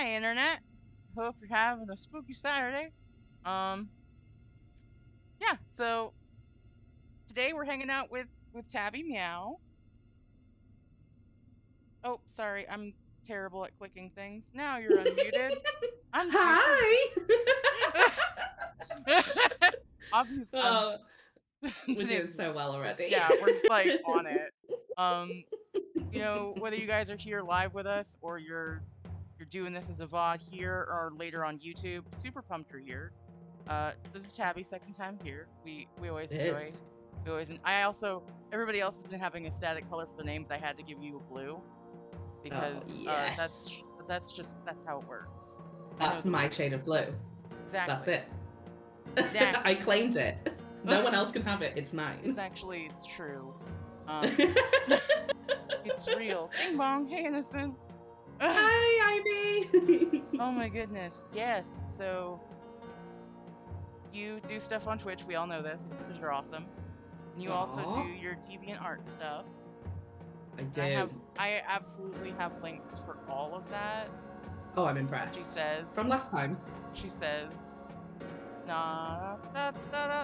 Hi, Internet. Hope you're having a spooky Saturday. Um, yeah, so today we're hanging out with Tabby Meow. Oh, sorry, I'm terrible at clicking things. Now you're unmuted. I'm super. Hi. Obvious. Oh, we're doing Today's. so well already. Yeah, we're like on it. Um, whether you guys are here live with us or you're doing this as a VOD here or later on YouTube, super pumped you're here. This is Tabby's second time here. We always It enjoy. is. We always. I also. Everybody else has been having a static color for the name, but I had to give you a blue Oh, because yes. that's how it works. I know That's the my rules. shade of blue. That's Exactly. it. Exactly. I claimed it. No one else can have it. It's mine. It's true. It's real. Bing bong. Hey, innocent. Hi, Ivy. Oh my goodness. Yes. So you do stuff on Twitch. We all know this because you're awesome. And you also do Aw. your deviant art stuff. I And do. I absolutely have links for all of that. Oh, I'm impressed. She says From last time. nah,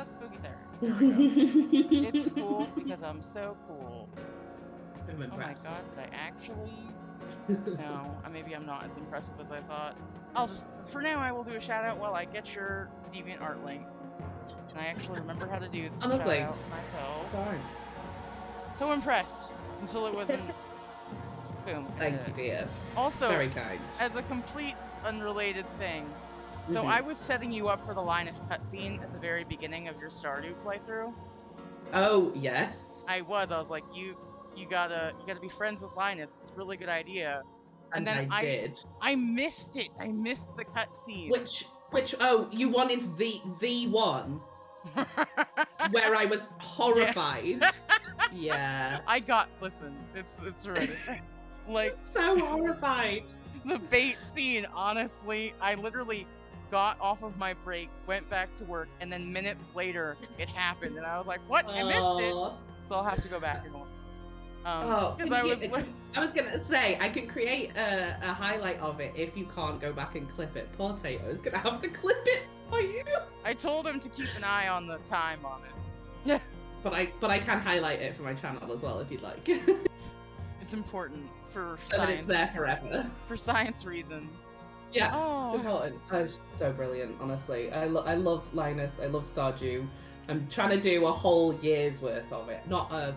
spooky Saturday. There we go. It's cool because I'm so cool. I'm Oh my impressed. god, did I actually? No, maybe I'm not as impressive as I thought. For now, I will do a shout out while I get your deviant art link. And I actually remember how to do the shout Honestly, out myself. sorry. So impressed until it wasn't. Boom. Thank you, dear. Also, Very kind. as a complete unrelated thing, so I was setting you up for the Linus cutscene at the very beginning of your Stardew playthrough. Oh, yes. I was like, you gotta be friends with Linus. It's a really good idea. And then I did. I missed it. I missed the cutscene. Oh, you wanted the one where I was horrified. Yeah. Listen, it's horrendous. Like So horrified. the bait scene, honestly, I literally got off of my break, went back to work, and then minutes later it happened, and I was like, "What? I missed it." So I'll have to go back and watch. Because I was gonna say I can create a highlight of it if you can't go back and clip it. Poor Tato's gonna have to clip it for you. I told him to keep an eye on the time on it. Yeah. But I can highlight it for my channel as well if you'd like. It's important for So that science. it's there forever. For science reasons. Yeah, Oh. it's important. Oh, it's so brilliant, honestly. I love Linus. I love Stardew. I'm trying to do a whole year's worth of it. Not a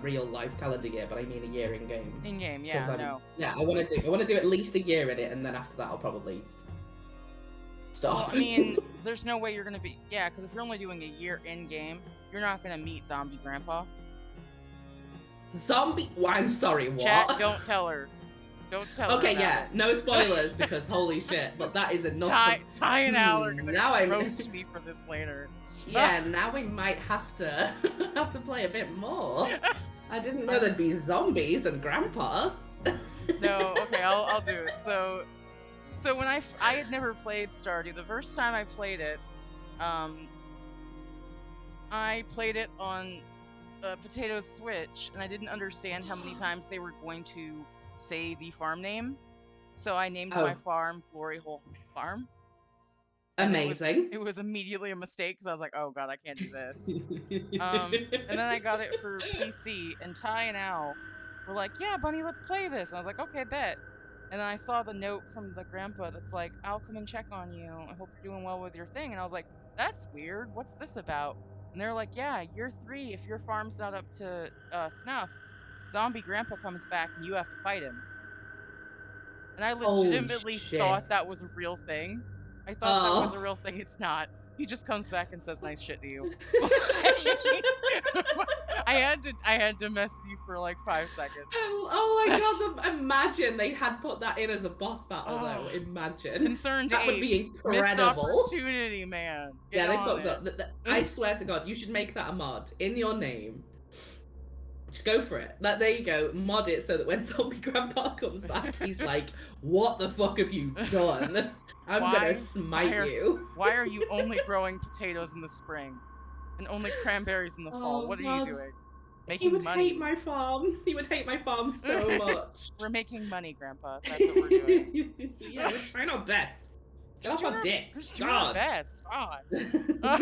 real life calendar year, but I mean a year in game. In game, yeah, no. Yeah, I want to do at least a year in it, and then after that I'll probably stop. Well, I mean, there's no way you're gonna be because if you're only doing a year in game, you're not gonna meet Zombie Grandpa. Zombie? Well, I'm sorry, what? Chat, don't tell her. Don't tell her. Okay, yeah, no spoilers because holy shit, but that is enough. Ty and Al are gonna now roast me for this later. Yeah, now we might have to play a bit more. I didn't know there'd be zombies and grandpas. No, okay, I'll do it. So when I had never played Stardew. The first time I played it, I played it on Potato's Switch, and I didn't understand how many times they were going to say the farm name. So I named my farm Glory Hole Farm. Amazing. It was immediately a mistake because I was like, oh god, I can't do this. And then I got it for PC, and Ty and Al were like, yeah, Bunny, let's play this. And I was like, okay, bet. And then I saw the note from the grandpa that's like, I'll come and check on you. I hope you're doing well with your thing. And I was like, that's weird. What's this about? And they're like, yeah, year 3, if your farm's not up to snuff, Zombie Grandpa comes back and you have to fight him. And I legitimately thought that was a real thing. I thought that was a real thing. It's not. He just comes back and says nice shit to you. I had to mess with you for like 5 seconds. Oh my god, imagine they had put that in as a boss battle though. Imagine. Concerned that would be incredible. Missed opportunity, man. Get they fucked up. I swear to god, you should make that a mod in your name. Just go for it. There you go. Mod it so that when Zombie Grandpa comes back, he's like, what the fuck have you done? I'm gonna smite you. Why are you only growing potatoes in the spring? And only cranberries in the fall? What are you doing? He making would hate money. my farm. He would hate my farm so much. We're making money, Grandpa. That's what we're doing. Yeah, we're trying our best. Get off our We're dicks. just doing our God. best. God. Uh,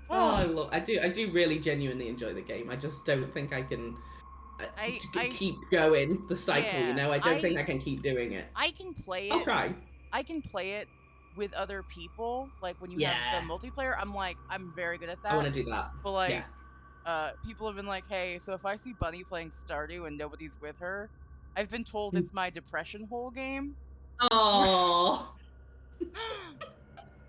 Oh, oh, I do really genuinely enjoy the game. I just don't think I can I, keep going the cycle, you yeah, know? I don't think I can keep doing it. I can play I'll it. try. I can play it with other people. Like when you have the Yeah, multiplayer, I'm very good at I want that. to do that. But Yeah. like, people have been like, hey, so if I see Bunny playing Stardew and nobody's with her, I've been told it's my depression hole game. Oh.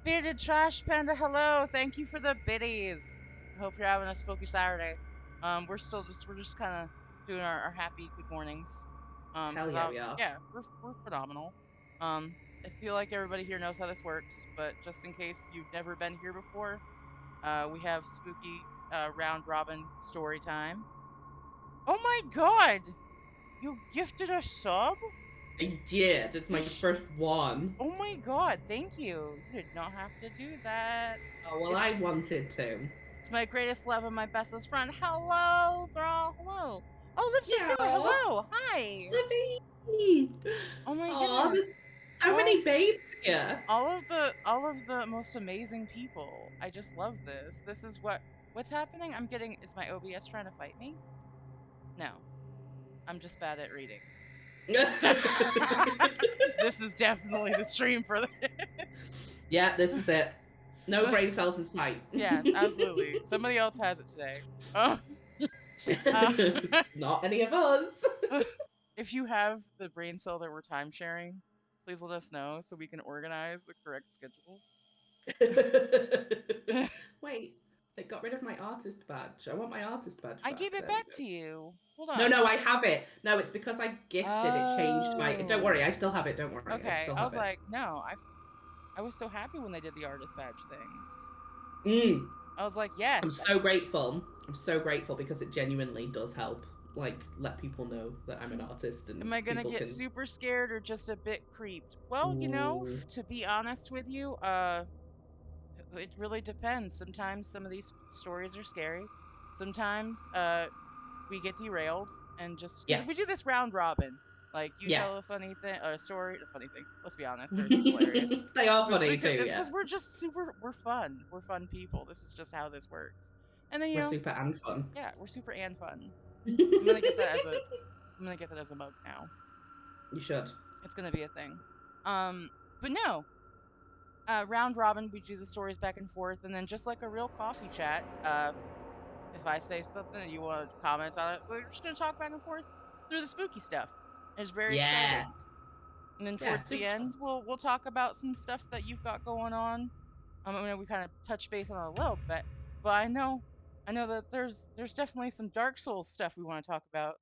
Bearded Trash Panda, hello. Thank you for the biddies. I hope you're having a spooky Saturday. We're just kind of doing our happy good mornings. Hell Cause yeah, we are. yeah, we're phenomenal. I feel like everybody here knows how this works, but just in case you've never been here before, we have spooky round robin story time. Oh my god! You gifted a sub? I did. It's my This first one. Oh my god, thank you. You did not have to do that. Oh, well, I It's wanted to. it's my greatest love and my bestest friend. Hello, girl. Hello. Oh, Lips of Fear. Yeah. Hello. Hi. Livy. Oh my Oh, there's goodness. so All many babes here. all of the most amazing people. I just love this. This is what's happening. Is my OBS trying to fight me? No. I'm just bad at reading. This is definitely the stream for this. Yeah, this is it. No brain cells in sight. Yes, absolutely. Somebody else has it today. Oh. Uh, Not any of us. if you have the brain cell that we're time sharing, please let us know so we can organize the correct schedule. Wait, they got rid of my artist badge. I want my artist badge I back. gave it There we back go. to you. Hold No, on. no, I have it. No, it's because I gifted. It changed my. Don't worry, I Oh. still have it. Don't worry, I Okay. still I have was it. like, no, I was so happy when they did the artist badge things. Mm. I was like, I'm yes. so grateful. I'm so grateful because it genuinely does help. Like, let people know that I'm an artist and Am I gonna people get can. super scared or just a bit creeped? Well, Ooh. to be honest with you, it really depends. Sometimes some of these stories are scary. Sometimes we get derailed and just because Yeah. we do this round robin. Like you tell Yes. a funny thing, a story, a funny thing. Let's be honest, they're just hilarious. They are funny Because too. it's Yeah. because we're just super. We're fun. We're fun people. This is just how this works. And then We're super and fun. yeah, we're super and fun. I'm gonna get that as a. I'm gonna get that as a mug now. You should. It's gonna be a thing. Um, but no, round robin, we do the stories back and forth, and then just like a real coffee chat, if I say something and you want to comment on it, we're just gonna talk back and forth through the spooky stuff. It's very Yeah. exciting. And then Yeah. towards the Super chill. end, we'll talk about some stuff that you've got going on. I mean, we kind of touch base on it a little bit, but I know that there's definitely some Dark Souls stuff we want to talk about.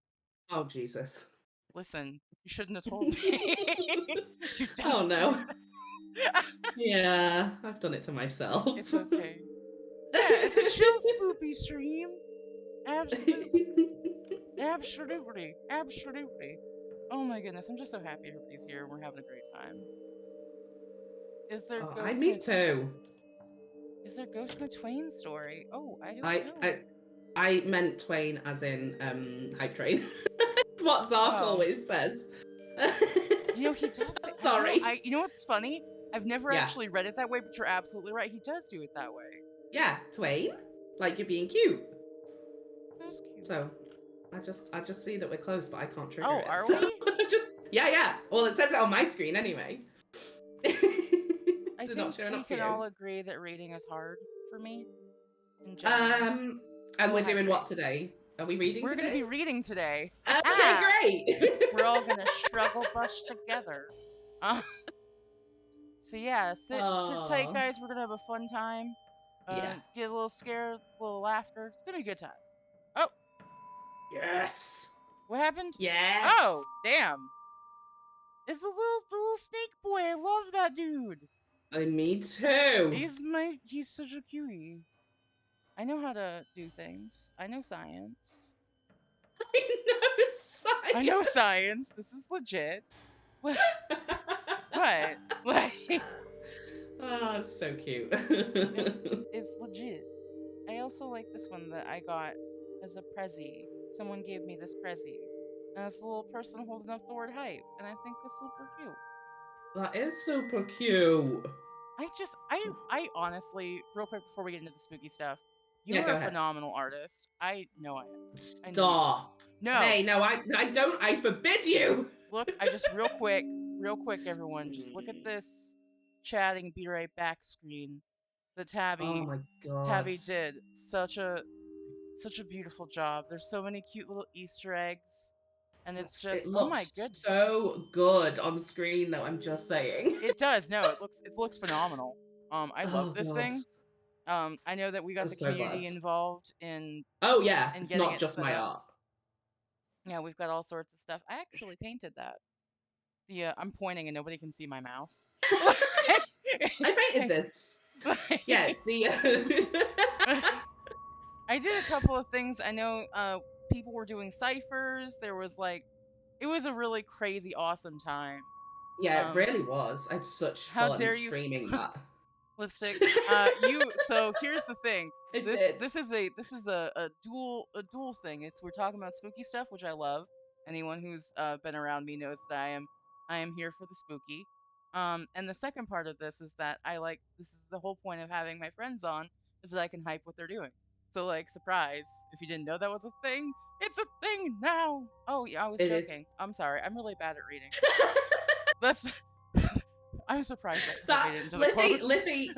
Oh Jesus. Listen, you shouldn't have told me. You've done Oh this to no. yourself. Yeah, I've done it to myself. It's okay. Yeah, it's a chill spoopy stream. Absolutely. Absolutely. Absolutely. Oh my goodness, I'm just so happy everybody's here and we're having a great time. Is there Oh, I ghosts in me a too. Is there ghosts in a Twain story? Oh, I don't I know. I I meant Twain as in hype train. That's what Zark Oh, always says. he does say, I'm sorry. you know what's funny? I've never Yeah. actually read it that way, but you're absolutely right. He does do it that way. Yeah, Twain. Like you're being cute. That's cute. So I just see that we're close, but I can't trigger Oh, it. are So we? just yeah. Well, it says it on my screen anyway. I Is it not think showing we up for can you? all agree that reading is hard for me in general. And We'll we're doing hydrate. what today? Are we reading We're going to today? be reading today. Okay, great. We're all going to struggle bus together. Uh, so yeah, sit tight, Oh, guys. We're going to have a fun time. yeah. Get a little scared, a little laughter. It's going to be a good time. Oh, Yes. what happened? Yes. Oh, damn. It's the little snake boy. I love that dude. Me too. He's such a cutie. I know how to do things. I know science. I know I know science. This is legit. What? What? Like, Oh, it's so cute. it's legit. I also like this one that I got as a prezi. Someone gave me this prezi. And it's a little person holding up the word hype. And I think it's super cute. That is super cute. I honestly, real quick before we get into the spooky stuff, you Yeah, are go a ahead. phenomenal artist. I know I am. I know you are. Stop. No, Hey, no, I don't. I forbid you. look, I just real quick, everyone, just look at this chatting, be right back screen that Oh my god. Tabby did such a beautiful job. There's so many cute little Easter eggs, and it's It just oh my looks goodness. so good on screen, though. I'm just saying. It does. No, it looks phenomenal. I love Oh this god. thing. I know that we got I'm the so community blessed. involved Oh yeah, in it's getting not it just set my up. art. Yeah, we've got all sorts of stuff. I actually painted that. Yeah, I'm pointing and nobody can see my mouse. I painted this. Yeah, the I did a couple of things. I know people were doing ciphers. There was like it was a really crazy awesome time. yeah, it Um really was. I had such how fun dare you streaming that. lipstick. You so here's the thing. I did. This is a dual thing. It's we're talking about spooky stuff, which I love. Anyone who's been around me knows that I am here for the spooky. And the second part of this is that this is the whole point of having my friends on is that I can hype what they're doing. So like surprise, if you didn't know that was a thing, it's a thing now. Oh yeah, I was It is. joking. I'm sorry. I'm really bad at reading. That's I'm surprised that hasn't That made it into the Lippy, quotes. Lippy,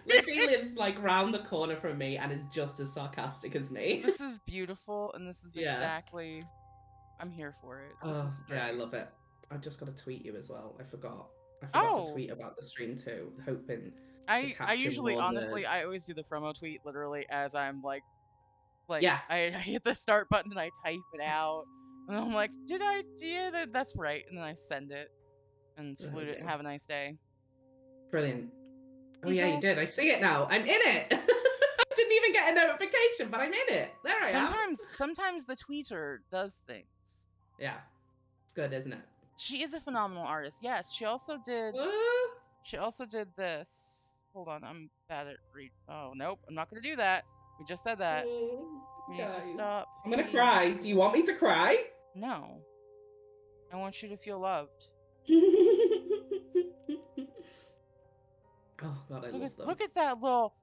Lippy lives like round the corner from me and is just as sarcastic as me. This is beautiful, and this is Yeah. exactly. I'm here for it. This Oh is yeah, I great. love it. I've just got to tweet you as well. I forgot. I forgot to Oh, tweet about the stream too, hoping to I capture usually more honestly nerds. I always do the promo tweet literally as I'm like Yeah, I hit the start button and I type it out, and I'm like, did I do that? That's right, and then I send it and there we salute it and go. have a nice day. Brilliant. Oh He's yeah, you all. did. I see it now. I'm in it. I didn't even get a notification, but I'm in it. There I am. Sometimes the tweeter does things. Yeah, it's good, isn't it? She is a phenomenal artist. Yes, Uh, she also did this. Hold on, I'm bad at read. Oh nope, I'm not gonna do that. We just said that. We need to guys, stop. I'm gonna Please. cry. Do you want me to cry? No, I want you to feel loved. Oh god, I love them. Look at that little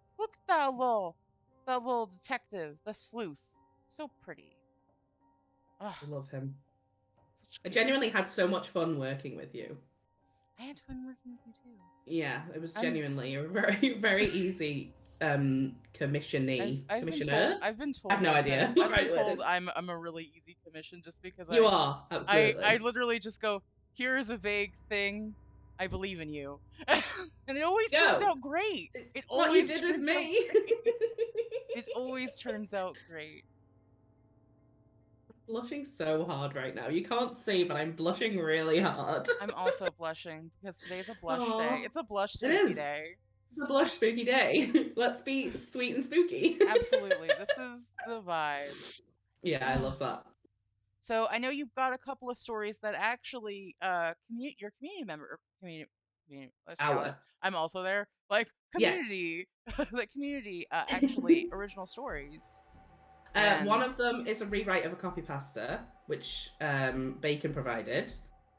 detective, the sleuth. So pretty. Ugh, I love him. such I cute. genuinely had so much fun working with you. I had fun working with you too. Yeah, it was I'm genuinely a very, very easy commissionee. Commissioner? I've been I have told no that idea what I've the been right word told is. I'm a really easy commission just because You are, I absolutely. literally just go, here is a vague thing. I believe in you. And it always turns Go! out great. It What you always did with turns out me! great. It always turns out great. Blushing so hard right now. You can't see, but I'm blushing really hard. I'm also blushing because today's a blush day. Aww. It's a blush It spooky is. day. It's a blush spooky day. Let's be sweet and spooky. Absolutely. This is the vibe. Yeah, I love that. So I know you've got a couple of stories that actually your community member community, let's be Our. honest, I'm also there. Like Yes. community the community actually original stories. One And of them is a rewrite of a copy pasta, which Bacon provided.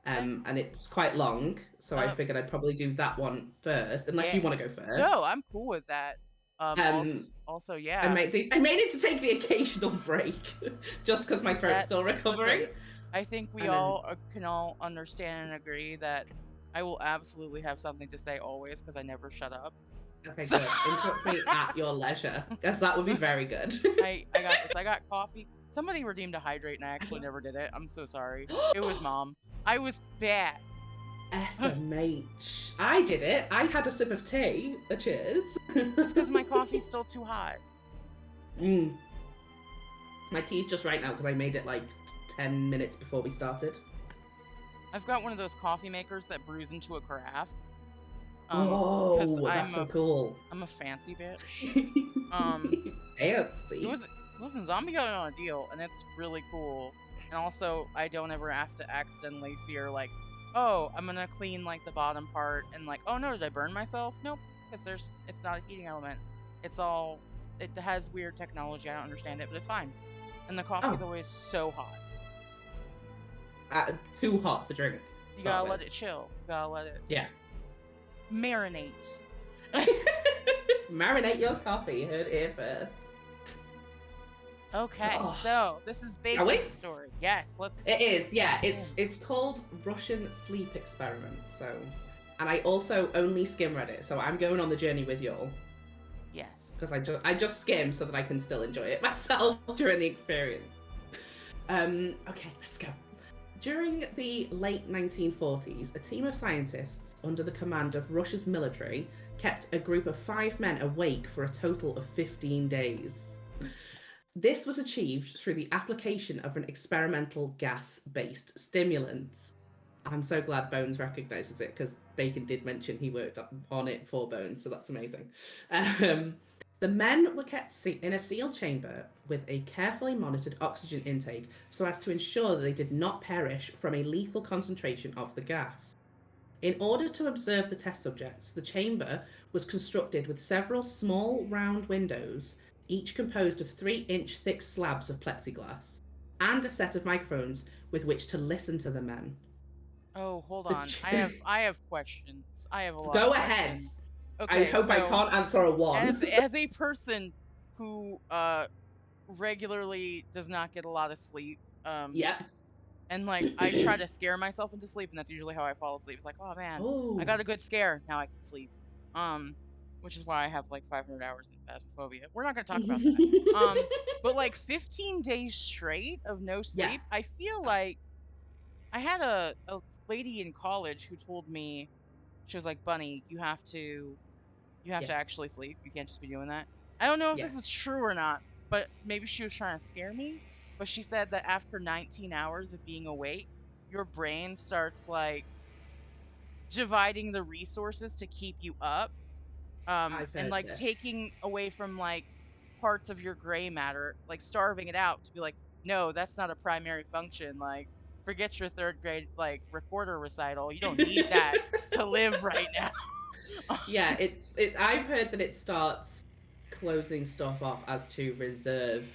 okay. And it's quite long, so I figured I'd probably do that one first, unless Yeah. you want to go No, first. I'm cool with that. Um, Also I yeah. may need to take the occasional break, just because my throat's still That's listen, recovering. I think we And then, all can all understand and agree that I will absolutely have something to say always because I never shut up. okay, So good. Interrupt me at your leisure, as that would be very good. I got this. I got coffee. Somebody redeemed a hydrate and I actually never did it. I'm so sorry. It was mom. I was bad. SMH. I did it. I had a sip of tea. A cheers. It's because my coffee's still too hot. Mm. My tea's just right now because I made it like 10 minutes before we started. I've got one of those coffee makers that brews into a carafe. Oh, that's so cool. I'm a fancy bitch. Fancy. Listen, Zombie got it on a deal, and it's really cool. And also, I don't ever have to accidentally fear like, oh, I'm gonna clean like the bottom part, and like, oh no, did I burn myself? Nope, because it's not a heating element. It's all it has weird technology. I don't understand it, but it's fine. And the Oh, coffee's always so hot. too hot to drink. You Start gotta with. let it chill. You gotta let it Yeah. marinate. Marinate your coffee. You heard it here first. Okay, Oh, so this is shall we? Bacon's story. Yes, let's. It is, yeah. dive in. It's called Russian Sleep Experiment. So, and I also only skim read it, so I'm going on the journey with y'all Yes. because I just skim so that I can still enjoy it myself during the experience. Okay, let's go. During the late 1940s, a team of scientists under the command of Russia's military kept a group of 5 men awake for a total of 15 days. This was achieved through the application of an experimental gas-based stimulant. I'm so glad Bones recognises it because Bacon did mention he worked on it for Bones, so that's amazing. The men were kept in a sealed chamber with a carefully monitored oxygen intake so as to ensure that they did not perish from a lethal concentration of the gas. In order to observe the test subjects, the chamber was constructed with several small round windows, each composed of 3-inch thick slabs of plexiglass, and a set of microphones with which to listen to the men. Oh, hold on. I have questions. I have a lot Go of ahead. questions. I Okay, hope I so can't answer a one. as a person who regularly does not get a lot of sleep, Yep. and like I try to scare myself into sleep, and that's usually how I fall asleep. It's like, oh man, I Oh. got a good scare, now I can sleep. Which is why I have like 500 hours in phasmophobia. We're not gonna talk about that. But like 15 days straight of no Yeah. sleep, I feel like I had a lady in college who told me, she was like, Bunny, you have Yeah. to actually sleep. You can't just be doing that. I don't know if Yeah. this is true or not, but maybe she was trying to scare me. But she said that after 19 hours of being awake, your brain starts like dividing the resources to keep you up, I've and heard like this. taking away from like parts of your gray matter, like starving it out to be like, no, that's not a primary function. Like, forget your third grade like recorder recital. You don't need that to live right now. Yeah, I've heard that it starts closing stuff off as to reserve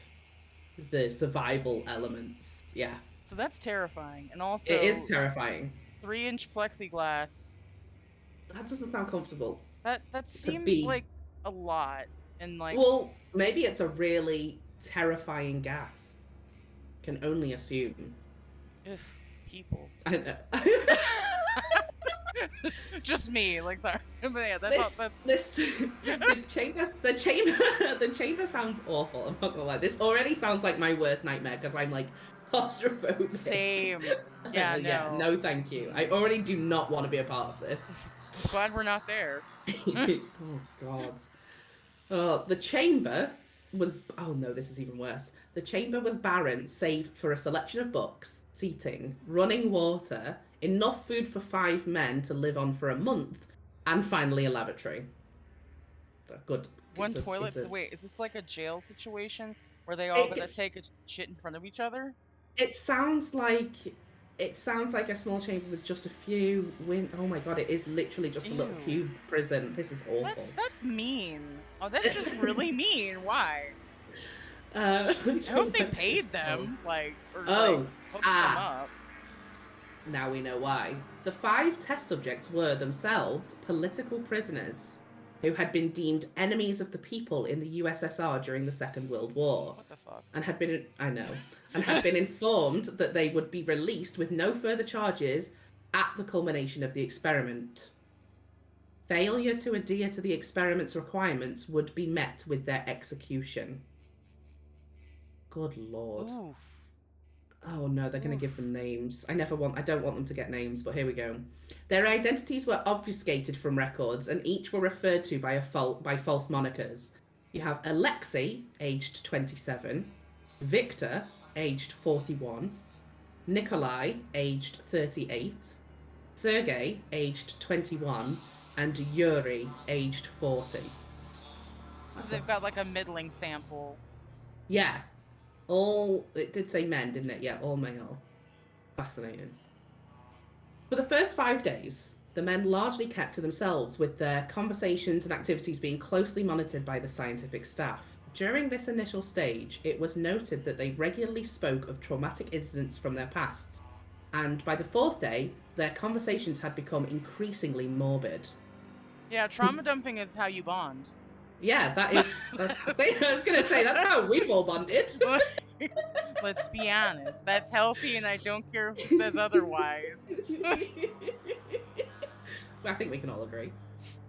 the survival elements. Yeah. So that's terrifying. And It is also terrifying. 3-inch plexiglass. That doesn't sound comfortable That to seems be. like a lot. And like, Well, maybe it's a really terrifying gas. Can only assume. if people. I don't know. Just me, like sorry. But yeah, that's all this that's this the chamber sounds awful. I'm not gonna lie. This already sounds like my worst nightmare because I'm like claustrophobic. same. Yeah, Yeah, no. no, thank you. I already do not want to be a part of this. Glad we're not there. Oh God. Oh, the chamber was. Oh no, this is even worse. The chamber was barren, save for a selection of books, seating, running water, enough food for 5 men to live on for a month, and finally a lavatory. Good. One It's toilet. a. Wait, is this like a jail situation where they all gotta It's. take a shit in front of each other? It sounds like. It sounds like a small chamber with just a few Oh my God! It is literally just a little Ew. cube prison. This is awful. That's mean. Oh, that's just really mean. Why? I I hope they paid them, like, or like Oh, hooked them up. now we know why. The 5 test subjects were themselves political prisoners who had been deemed enemies of the people in the USSR during the Second World War What the fuck? and had been informed that they would be released with no further charges at the culmination of the experiment. Failure to adhere to the experiment's requirements would be met with their execution. Good Lord. Oof. Oh no, they're going to Oof. give them names. I don't want them to get names, but here we go. Their identities were obfuscated from records and each were referred to by false monikers. You have Alexei, aged 27, Victor, aged 41, Nikolai, aged 38, Sergei, aged 21, and Yuri, aged 40. So they've got like a middling sample. Yeah. It did say men, didn't it? Yeah, all male. Fascinating. For the first 5 days, the men largely kept to themselves, with their conversations and activities being closely monitored by the scientific staff. During this initial stage, it was noted that they regularly spoke of traumatic incidents from their pasts, and by the fourth day, their conversations had become increasingly morbid. Yeah, trauma dumping is how you bond. Yeah, that's I was gonna say that's how we've all bonded. Let's be honest. That's healthy, and I don't care who says otherwise. I think we can all agree.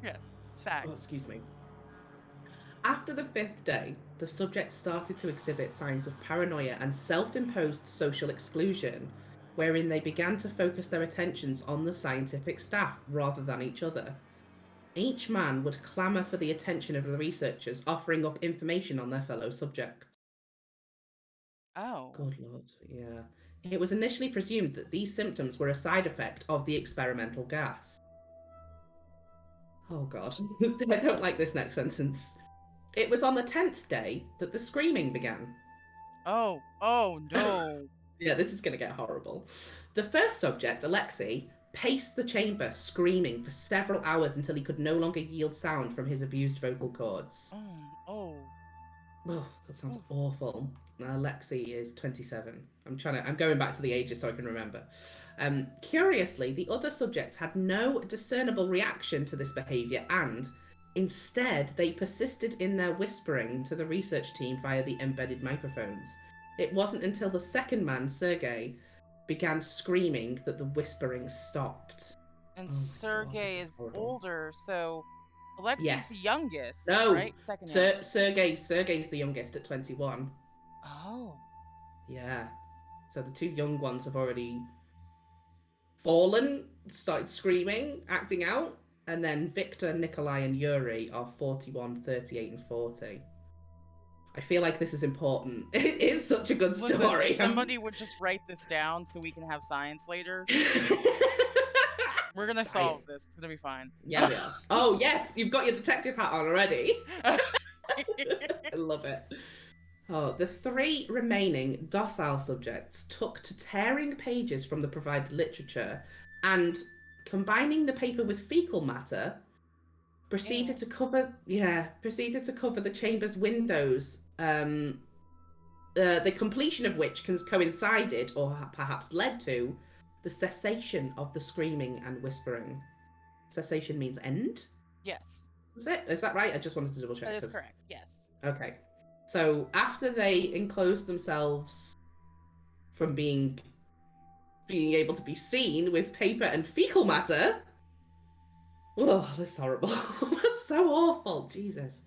Yes, it's Oh, facts. excuse me. After the fifth day, the subjects started to exhibit signs of paranoia and self-imposed social exclusion, wherein they began to focus their attentions on the scientific staff rather than each other. Each man would clamour for the attention of the researchers, offering up information on their fellow subjects. Oh. Good lord, yeah. It was initially presumed that these symptoms were a side effect of the experimental gas. Oh god, I don't like this next sentence. It was on the 10th day that the screaming began. Oh. Oh, no. Yeah, this is going to get horrible. The first subject, Alexei, paced the chamber, screaming for several hours until he could no longer yield sound from his abused vocal cords. Oh. Oh, that sounds Oof. awful. Alexei is 27. I'm going back to the ages so I can remember. Curiously, the other subjects had no discernible reaction to this behaviour, and instead they persisted in their whispering to the research team via the embedded microphones. It wasn't until the second man, Sergei, began screaming that the whispering stopped. And Oh my god, this Sergey is is horrible. older, so Alexi's the Yes. youngest, No. right? Second youngest. Sergei's the youngest at 21. Oh. Yeah. So the two young ones have already fallen, started screaming, acting out, and then Victor, Nikolai, and Yuri are 41, 38, and 40. I feel like this is important. It is such a good Listen, story. if somebody would just write this down so we can have science later, we're gonna solve this. It's gonna be fine. Yeah, we are. Oh, yes, you've got your detective hat on already. I love it. Oh, the three remaining docile subjects took to tearing pages from the provided literature and combining the paper with fecal matter, proceeded to cover the chamber's windows. The completion of which coincided, or perhaps led to, the cessation of the screaming and whispering. Cessation means end. Yes. Is that right? I just wanted to double check. That is correct. Yes. Okay. So after they enclosed themselves from being able to be seen with paper and fecal matter. Oh, that's horrible. That's so awful. Jesus.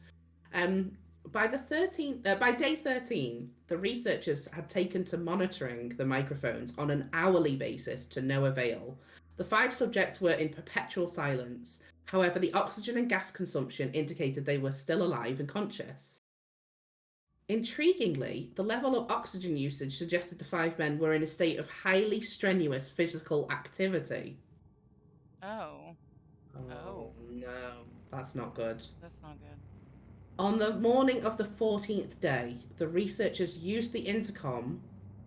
By day 13, the researchers had taken to monitoring the microphones on an hourly basis to no avail. The 5 subjects were in perpetual silence. However, the oxygen and gas consumption indicated they were still alive and conscious. Intriguingly, the level of oxygen usage suggested the 5 men were in a state of highly strenuous physical activity. Oh. Oh. No, that's not good. That's not good. On the morning of the 14th day, the researchers used the intercom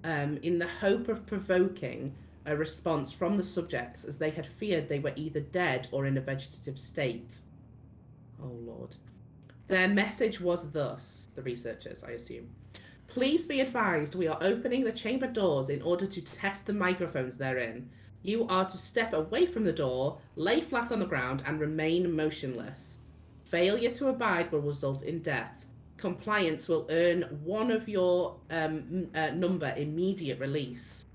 in the hope of provoking a response from the subjects, as they had feared they were either dead or in a vegetative state. Oh, Lord. Their message was thus, the researchers, I assume. Please be advised, we are opening the chamber doors in order to test the microphones therein. You are to step away from the door, lay flat on the ground, and remain motionless. Failure to abide will result in death. Compliance will earn one of your number immediate release.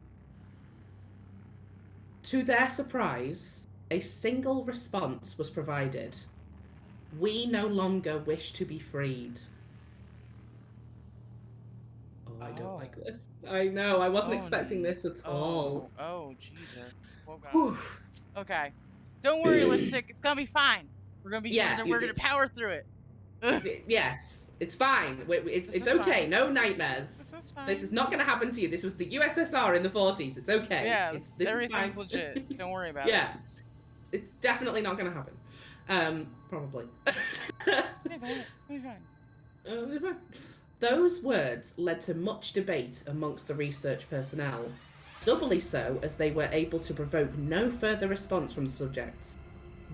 To their surprise, a single response was provided. We no longer wish to be freed. Oh, I don't like this. I know, I wasn't expecting this at all. Oh, Jesus. Oh, God. Okay. Don't worry, Lipstick. It's gonna be fine. We're gonna power through it. Yes, it's fine. It's okay. Fine. No nightmares. This is fine. This is not going to happen to you. This was the USSR in the 40s. It's okay. Yeah, everything's legit. Don't worry about it. Yeah, it's definitely not going to happen. Probably. Yeah, it's gonna be fine. Those words led to much debate amongst the research personnel, doubly so as they were able to provoke no further response from the subjects.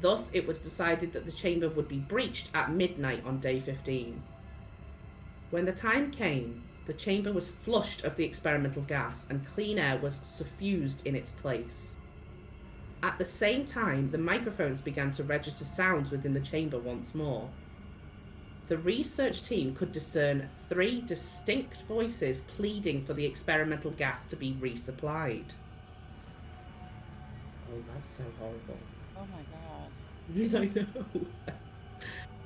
Thus, it was decided that the chamber would be breached at midnight on day 15. When the time came, the chamber was flushed of the experimental gas and clean air was suffused in its place. At the same time, the microphones began to register sounds within the chamber once more. The research team could discern 3 distinct voices pleading for the experimental gas to be resupplied. Oh, that's so horrible. Oh my god. I know.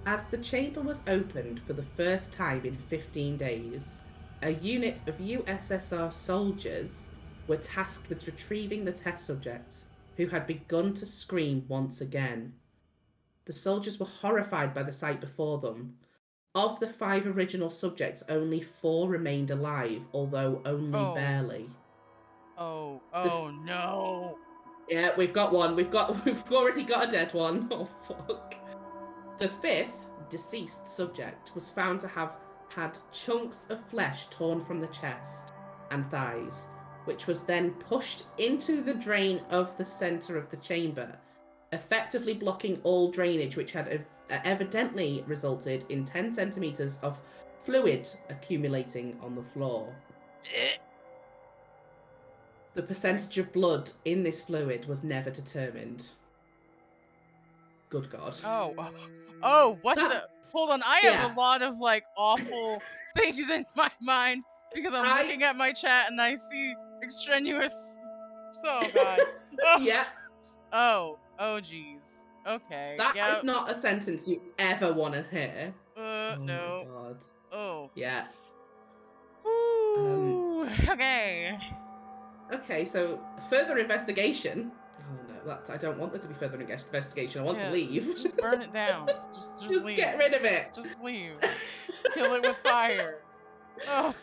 As the chamber was opened for the first time in 15 days, a unit of USSR soldiers were tasked with retrieving the test subjects, who had begun to scream once again. The soldiers were horrified by the sight before them. Of the 5 original subjects, only 4 remained alive, although only barely. Oh no. Yeah, we've got one. We've already got a dead one. Oh fuck. The 5th deceased subject was found to have had chunks of flesh torn from the chest and thighs, which was then pushed into the drain of the centre of the chamber, effectively blocking all drainage, which had evidently resulted in 10 centimetres of fluid accumulating on the floor. The percentage of blood in this fluid was never determined. Good God. Oh, what the? Hold on, I have Yeah. a lot of like awful things in my mind because I'm looking at my chat and I see extraneous. So God. Oh. Yeah. Oh geez. Okay. That is not a sentence you ever want to hear. No. My God. Oh. Yeah. Ooh, okay. Okay, so further investigation. Oh no, I don't want there to be further investigation. I want to leave. Just burn it down. Just leave. Get rid of it. Just leave. Kill it with fire. Oh.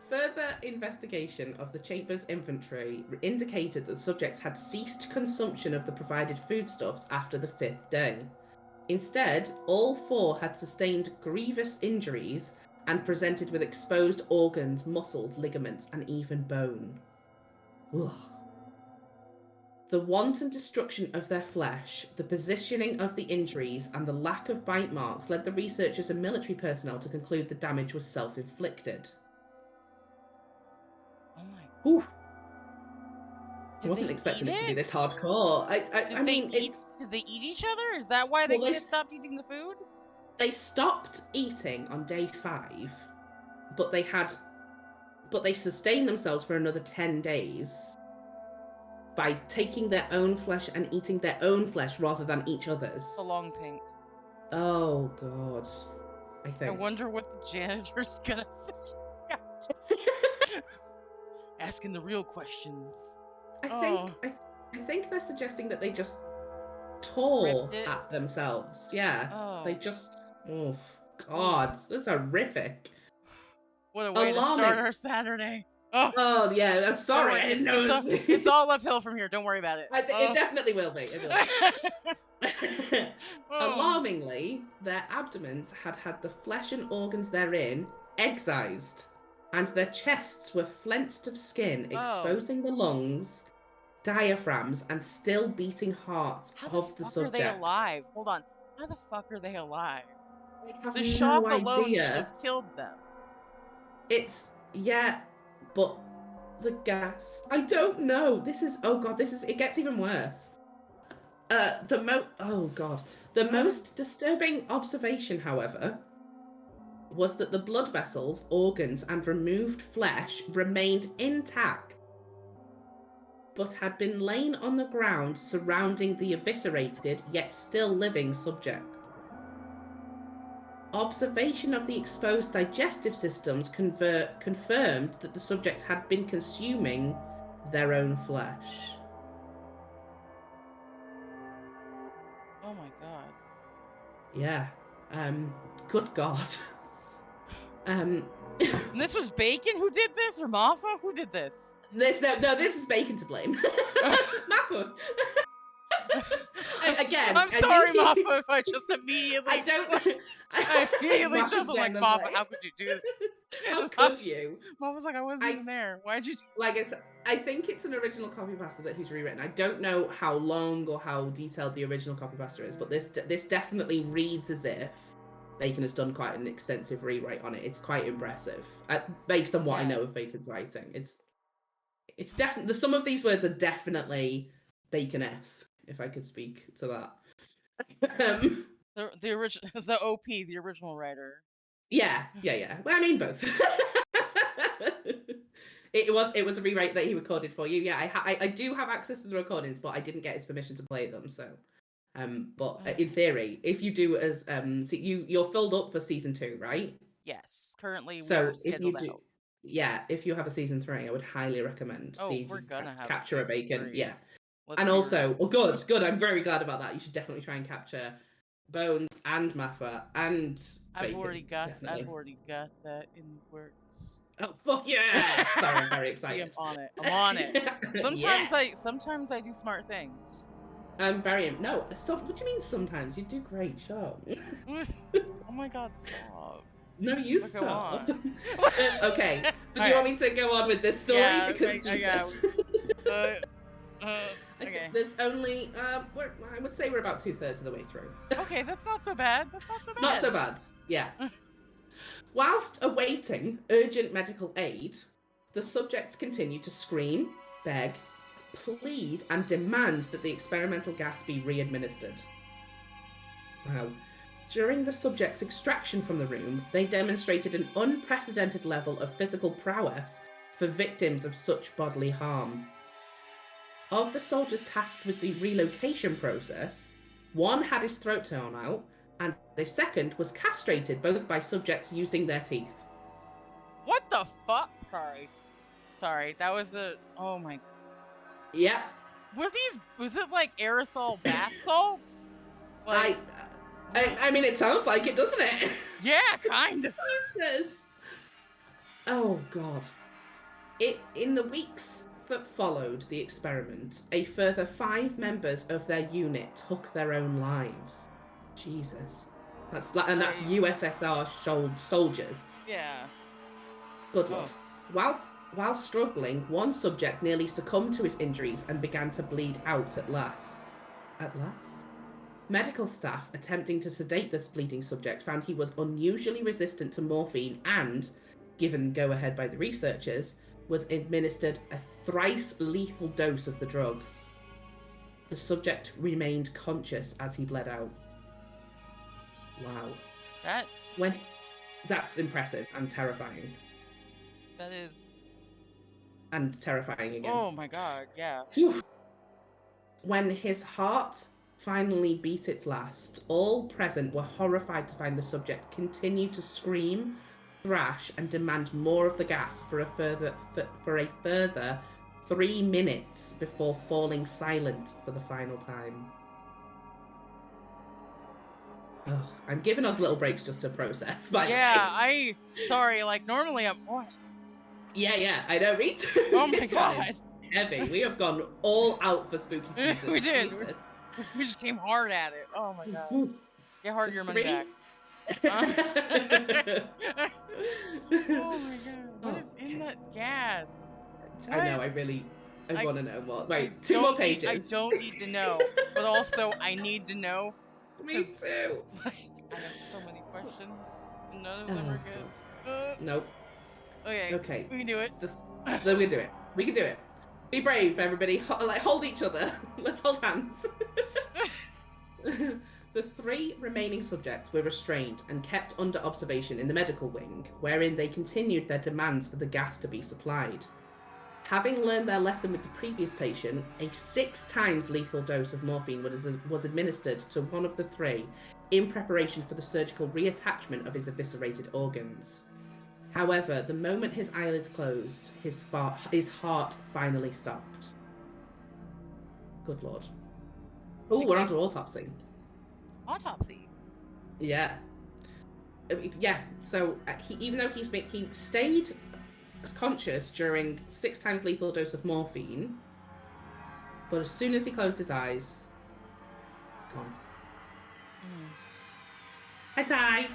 Further investigation of the chamber's inventory indicated that the subjects had ceased consumption of the provided foodstuffs after the 5th day. Instead, all 4 had sustained grievous injuries and presented with exposed organs, muscles, ligaments, and even bone. Ugh. The wanton destruction of their flesh, the positioning of the injuries, and the lack of bite marks led the researchers and military personnel to conclude the damage was self-inflicted. Oh my. Ooh. I wasn't expecting it to be this hardcore. I mean, did they eat each other? Is that why they stopped eating the food? They stopped eating on day 5, but they sustained themselves for another 10 days by taking their own flesh and eating their own flesh rather than each other's. The long pink. Oh God. I wonder what the janitor's gonna say. Asking the real questions. I think they're suggesting that they just tore at themselves. Yeah. Oh. They just. Oh God, this is horrific. What a way to start our Saturday. Oh yeah, I'm sorry. I didn't know. It's all uphill from here. Don't worry about it. It definitely will be. Alarmingly, their abdomens had the flesh and organs therein excised, and their chests were flensed of skin, exposing the lungs, diaphragms, and still beating hearts of the subjects. How are they alive? Hold on. How the fuck are they alive? The no shock idea. alone should have killed them. But the gas. I don't know. It gets even worse. The most disturbing observation, however, was that the blood vessels, organs, and removed flesh remained intact, but had been lain on the ground surrounding the eviscerated yet still living subject. Observation of the exposed digestive systems confirmed that the subjects had been consuming their own flesh. Oh my God. Yeah. Good God. And this was Bacon who did this, or Maffa? Who did this? This is Bacon to blame. Maffa. I'm sorry, Maffa, if I just immediately... I immediately jumped like, Maffa, how could you do this? How could you? Maffa's like, I wasn't even there. Why'd you... I think it's an original copy pasta that he's rewritten. I don't know how long or how detailed the original copy pasta is, but this definitely reads as if Bacon has done quite an extensive rewrite on it. It's quite impressive, based on what I know of Bacon's writing. It's definitely, some of these words are definitely Bacon-esque, if I could speak to that. The original, so OP, the original writer. Yeah. Well, I mean both. It was a rewrite that he recorded for you. Yeah, I do have access to the recordings, but I didn't get his permission to play them. So, but in theory, if you do as you're filled up for season 2, right? Yes, currently we are So if you scheduled do, out. yeah, if you have a season 3, I would highly recommend Oh, see if we're you gonna have capture a season Bacon. 3. Yeah, Let's and be also, real. well, good. I'm very glad about that. You should definitely try and capture Bones and Maffa and Bacon. I've already got that in the works. Oh fuck yeah! Sorry, I'm very See, excited. I'm on it. Sometimes Yes. sometimes I do smart things. I'm very no. So, what do you mean? Sometimes you do great. Shut up. Oh my god, stop. No, you But go stop. on. Okay, but do you want me to go on with this story? Yeah, Because Jesus. Okay. There's only I would say we're about 2/3 of the way through. Okay, that's not so bad. That's not so bad. Not so bad. Yeah. Whilst awaiting urgent medical aid, the subjects continue to scream, beg, plead, and demand that the experimental gas be re-administered. Wow. During the subjects' extraction from the room, they demonstrated an unprecedented level of physical prowess for victims of such bodily harm. Of the soldiers tasked with the relocation process, one had his throat torn out, and the second was castrated, both by subjects using their teeth. What the fuck? Sorry, that was oh my. Yep. Was it like aerosol bath salts? Like, I mean, it sounds like it, doesn't it? Yeah, kind of. Jesus. Oh, God. In the weeks that followed the experiment, a further 5 members of their unit took their own lives. Jesus. That's USSR soldiers. Yeah. Good Lord. While struggling, one subject nearly succumbed to his injuries and began to bleed out at last. At last? Medical staff attempting to sedate this bleeding subject found he was unusually resistant to morphine and, given go-ahead by the researchers, was administered a thrice lethal dose of the drug. The subject remained conscious as he bled out. Wow. That's impressive and terrifying. That is. And terrifying again. Oh my god, yeah. Whew. When his heart finally beat its last, all present were horrified to find the subject continue to scream, thrash, and demand more of the gas for a further 3 minutes before falling silent for the final time. Oh, I'm giving us little breaks just to process. Yeah, sorry, like normally I'm. Yeah, I know, me too. Oh my god. It's heavy. We have gone all out for spooky season. We did. We just came hard at it. Oh my god. Get hard your money back. Oh my god. What is in that gas? I know, I want to know more. Wait, 2 more pages. I don't need to know, but also I need to know. Me too. I have so many questions, and none of them are good. Nope. Okay. We can do it. We can do it. We can do it. Be brave, everybody. Hold each other. Let's hold hands. The 3 remaining subjects were restrained and kept under observation in the medical wing, wherein they continued their demands for the gas to be supplied. Having learned their lesson with the previous patient, a 6 times lethal dose of morphine was administered to one of the 3 in preparation for the surgical reattachment of his eviscerated organs. However, the moment his eyelids closed, his heart finally stopped. Good Lord. Oh, we're on to autopsy. Autopsy? Yeah. Yeah, so even though he stayed conscious during 6 times lethal dose of morphine, but as soon as he closed his eyes, gone. Hi, Ty.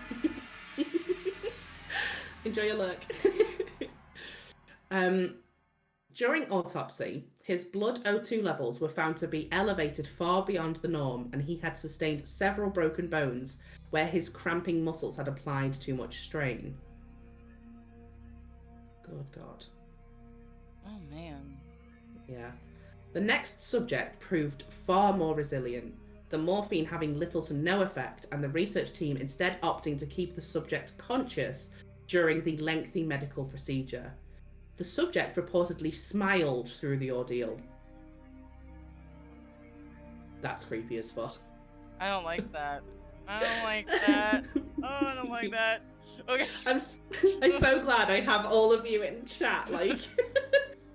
Enjoy your look. During autopsy, His blood O2 levels were found to be elevated far beyond the norm, and he had sustained several broken bones where his cramping muscles had applied too much strain. Good God. Oh, man. Yeah. The next subject proved far more resilient, the morphine having little to no effect, and the research team instead opting to keep the subject conscious during the lengthy medical procedure. The subject reportedly smiled through the ordeal. That's creepy as fuck. I don't like that. I don't like that. Oh, I don't like that. Okay. I'm so glad I have all of you in chat, like,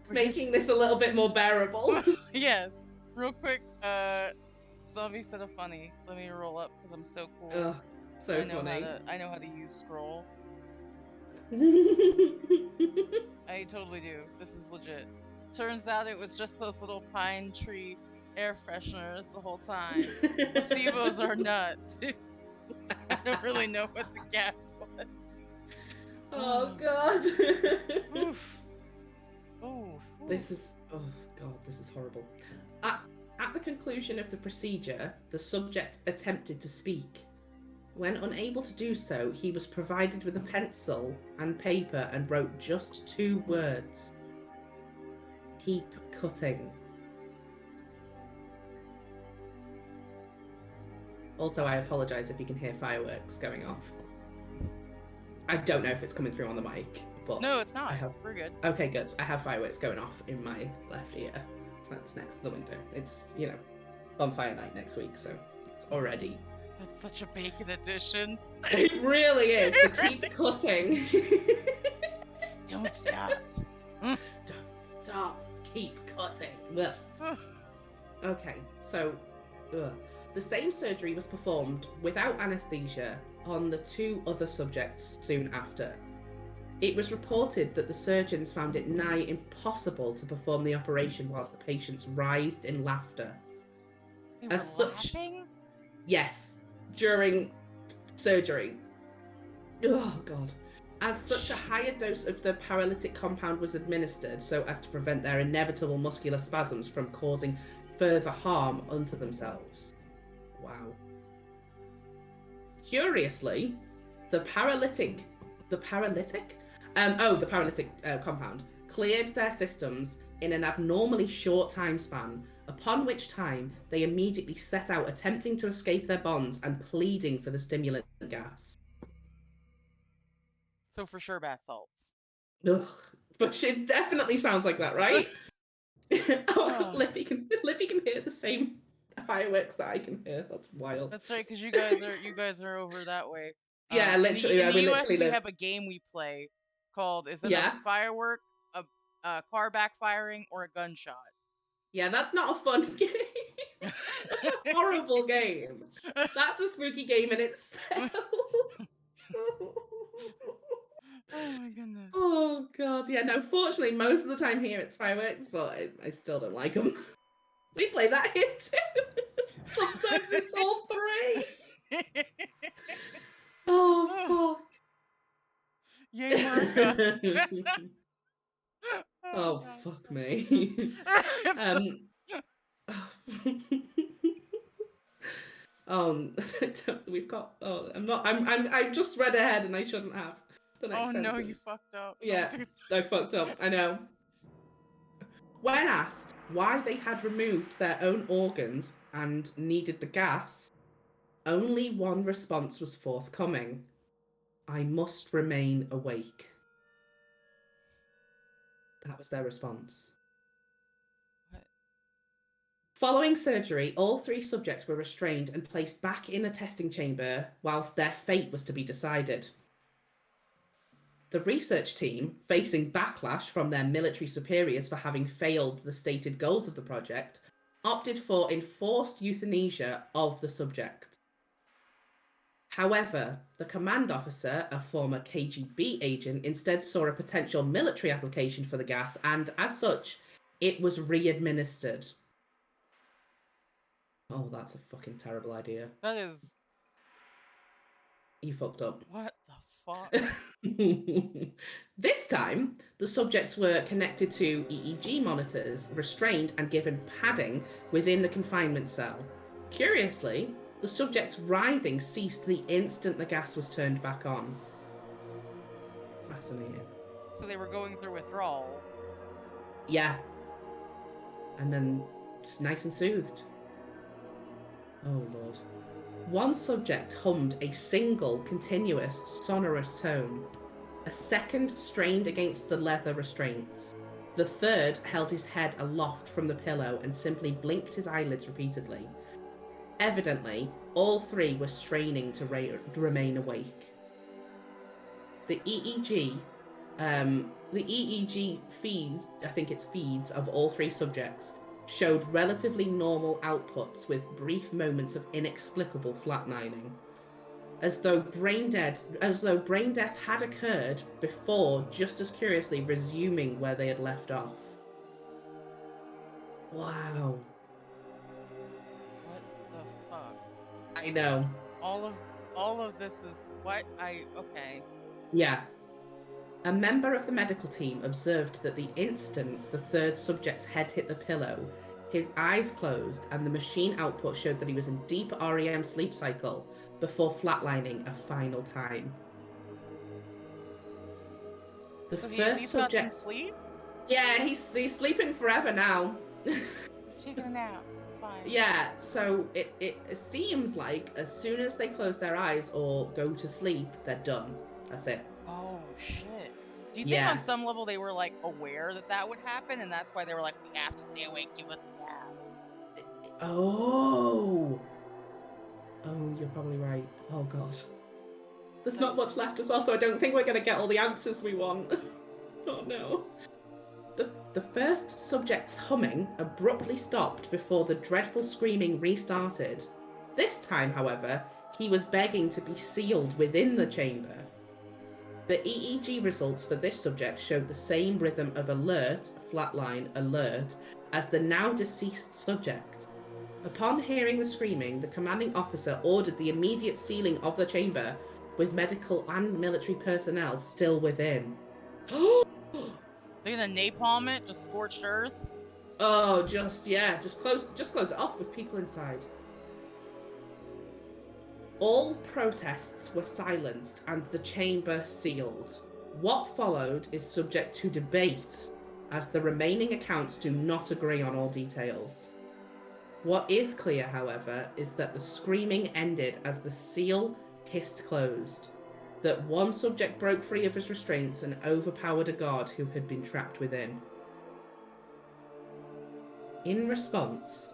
making this a little bit more bearable. Yes. Real quick, Zombie said a funny. Let me roll up because I'm so cool. Ugh, so I know funny. I know how to use scroll. I totally do. This is legit. Turns out it was just those little pine tree air fresheners the whole time. Placebos are nuts. I don't really know what the gas was. Oh God. Oof. Oof. This is, oh God, this is horrible. At the conclusion of the procedure, the subject attempted to speak. When unable to do so, he was provided with a pencil and paper and wrote just 2 words. Keep cutting. Also, I apologise if you can hear fireworks going off. I don't know if it's coming through on the mic, but no, it's not. We're good. Okay, good. I have fireworks going off in my left ear. That's next to the window. It's, you know, bonfire night next week, so it's already. That's such a bacon addition. It really is. To keep cutting. Don't stop. Don't stop. Keep cutting. Okay, so the same surgery was performed without anesthesia on the 2 other subjects soon after. It was reported that the surgeons found it nigh impossible to perform the operation whilst the patients writhed in laughter. They were laughing? Yes, during surgery. Oh God. As such, a higher dose of the paralytic compound was administered so as to prevent their inevitable muscular spasms from causing further harm unto themselves. Wow. Curiously, the paralytic compound cleared their systems in an abnormally short time span, upon which time they immediately set out attempting to escape their bonds and pleading for the stimulant gas. So for sure bath salts. Ugh. But it definitely sounds like that, right? Lippy can hear the same fireworks that I can hear. That's wild. That's right, because you guys are over that way. Yeah, literally. In the US, we have a game we play called "Is it a firework, a car backfiring, or a gunshot?" Yeah, that's not a fun game. That's a horrible game. That's a spooky game in itself. Oh my goodness. Oh God, yeah. No, fortunately, most of the time here it's fireworks, but I still don't like them. We play that here too. Sometimes it's all 3. Oh fuck. Yay, America. Oh fuck me. We've got. Oh, I just read ahead and I shouldn't have. The next sentence. No, you fucked up. Yeah, I fucked up. I know. When asked why they had removed their own organs and needed the gas, only one response was forthcoming: "I must remain awake." That was their response. What? Following surgery, all 3 subjects were restrained and placed back in a testing chamber whilst their fate was to be decided. The research team, facing backlash from their military superiors for having failed the stated goals of the project, opted for enforced euthanasia of the subject. However, the command officer, a former KGB agent, instead saw a potential military application for the gas, and as such, it was re-administered. Oh, that's a fucking terrible idea. That is. You fucked up. What the fuck? This time, the subjects were connected to EEG monitors, restrained, and given padding within the confinement cell. Curiously, the subjects' writhing ceased the instant the gas was turned back on. Fascinating. So they were going through withdrawal. Yeah. And then it's nice and soothed. Oh, Lord. One subject hummed a single, continuous, sonorous tone. A second strained against the leather restraints. The third held his head aloft from the pillow and simply blinked his eyelids repeatedly. Evidently, all three were straining to remain awake. The EEG feeds, I think it's feeds, of all three subjects showed relatively normal outputs with brief moments of inexplicable flatlining. As though brain death had occurred before, just as curiously resuming where they had left off. Wow. What the fuck? I know. All of this is what okay. Yeah. A member of the medical team observed that the instant the third subject's head hit the pillow, his eyes closed and the machine output showed that he was in deep REM sleep cycle before flatlining a final time. The So he at first least subject... got some sleep? Yeah, he's sleeping forever now. He's taking a nap. It's fine. Yeah, so it seems like as soon as they close their eyes or go to sleep, they're done. That's it. Oh, shit. Do you think on some level they were, like, aware that that would happen, and that's why they were like, we have to stay awake, give us gas? Oh, you're probably right. Oh, God. There's not much left as well, so I don't think we're going to get all the answers we want. Oh, no. The first subject's humming abruptly stopped before the dreadful screaming restarted. This time, however, he was begging to be sealed within the chamber. The EEG results for this subject showed the same rhythm of alert, flatline, alert, as the now deceased subject. Upon hearing the screaming, the commanding officer ordered the immediate sealing of the chamber, with medical and military personnel still within. They're gonna napalm it, just scorched earth? Oh, just close it off with people inside. All protests were silenced and the chamber sealed. What followed is subject to debate, as the remaining accounts do not agree on all details. What is clear, however, is that the screaming ended as the seal hissed closed, that one subject broke free of his restraints and overpowered a guard who had been trapped within. In response,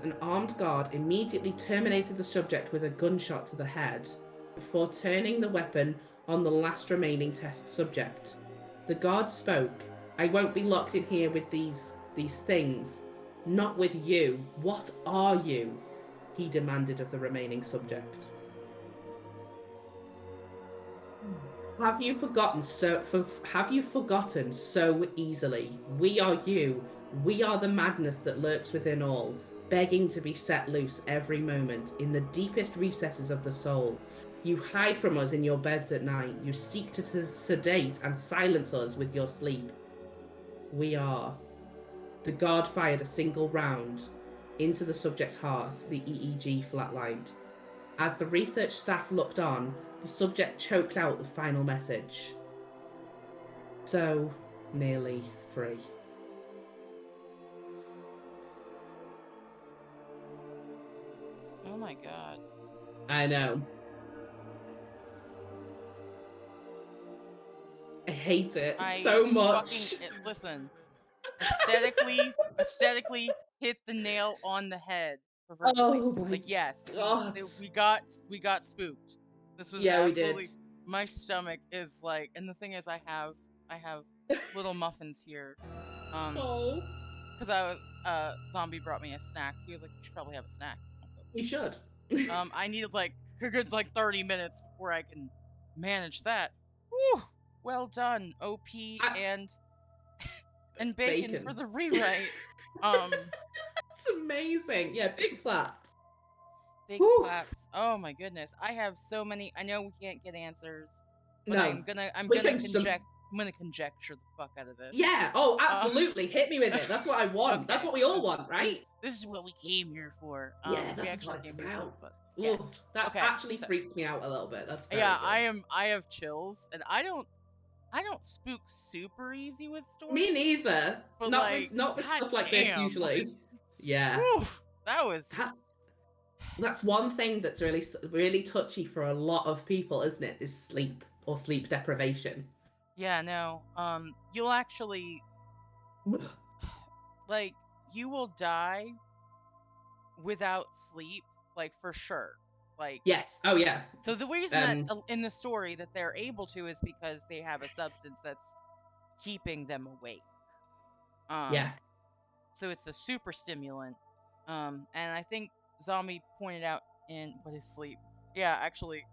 an armed guard immediately terminated the subject with a gunshot to the head, before turning the weapon on the last remaining test subject. The guard spoke. "I won't be locked in here with these things. Not with you. What are you?" he demanded of the remaining subject. Have you forgotten so easily? We are you. We are the madness that lurks within all, begging to be set loose every moment in the deepest recesses of the soul. You hide from us in your beds at night. You seek to sedate and silence us with your sleep. We are. The guard fired a single round into the subject's heart. The EEG flatlined. As the research staff looked on, the subject choked out the final message. So nearly free. Oh my god. I know. I hate it so much. Listen, aesthetically hit the nail on the head perfectly. Oh my Like, yes, God. we got spooked. This was Yeah, absolutely, we did. my stomach is like, and the thing is, I have little muffins here, Oh, because I was Zombie brought me a snack. He was like, you should probably have a snack. you should. I needed like a good like 30 minutes before I can manage that. Whew, well done, OP and bacon for the rewrite. It's amazing. Yeah, big claps. Big Whew. claps. Oh my goodness. I have so many. I know we can't get answers, but No, I'm we gonna can jump. conjecture the fuck out of this. Yeah. Oh, Uh, absolutely. Hit me with it. That's what I want. That's okay. what we all want, right? This is what we came here for. Yeah, We this is actually what it's came here for, about. but yes. Ooh, that's Okay. actually So freaked me out a little bit. That's very yeah, good. I have chills, and I don't spook super easy with Me stories, neither. but like, Not with god stuff like this damn. usually. Yeah. Whew, that was That's that's one thing that's really touchy for a lot of people, isn't it? Is sleep or sleep deprivation. yeah, no. You'll actually like you will die without sleep, like for sure. Like Yes. Oh yeah. so the reason that Um. in the story that they're able to is because they have a substance that's keeping them awake. Yeah. So it's a super stimulant. And I think Zombie pointed out in what is sleep. Yeah, actually,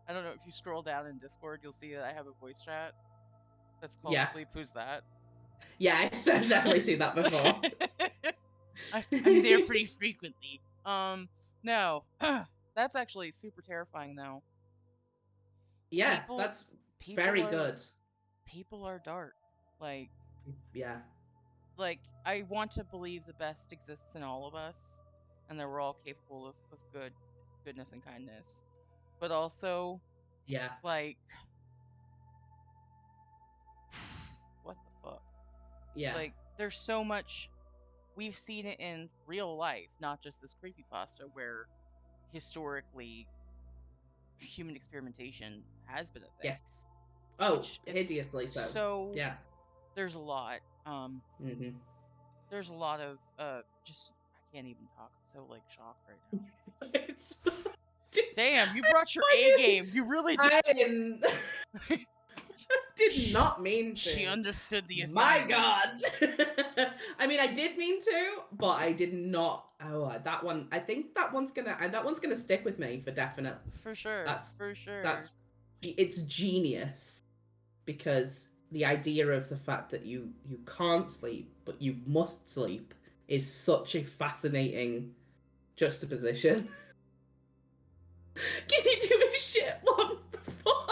I don't know if you scroll down in Discord, you'll see that I have a voice chat that's called Yeah. Sleep. Who's that? Yeah. I've definitely seen that before. I'm there pretty frequently. No, that's actually super terrifying though. Yeah. People, That's people very are good. people are dark. Like, Yeah. like I want to believe the best exists in all of us, and that we're all capable of goodness and kindness. But also, Yeah. like, what the fuck? Yeah. Like, there's so much we've seen it in real life, not just this creepypasta, where historically human experimentation has been a thing. Yes. Oh, Which it's hideously so. so Yeah. there's a lot. Hmm. There's a lot of just I can't even talk. I'm so like shocked right now. It's. Damn, you brought your A I game. You really did. I didn't. Did not mean She to. understood the My assignment. God. I mean, I did mean to, but I did not. Oh, that one. I think that one's gonna stick with me for definite. For sure. That's For sure. that's it's genius because the idea of the fact that you can't sleep but you must sleep is such a fascinating juxtaposition. Can you do a shit one before?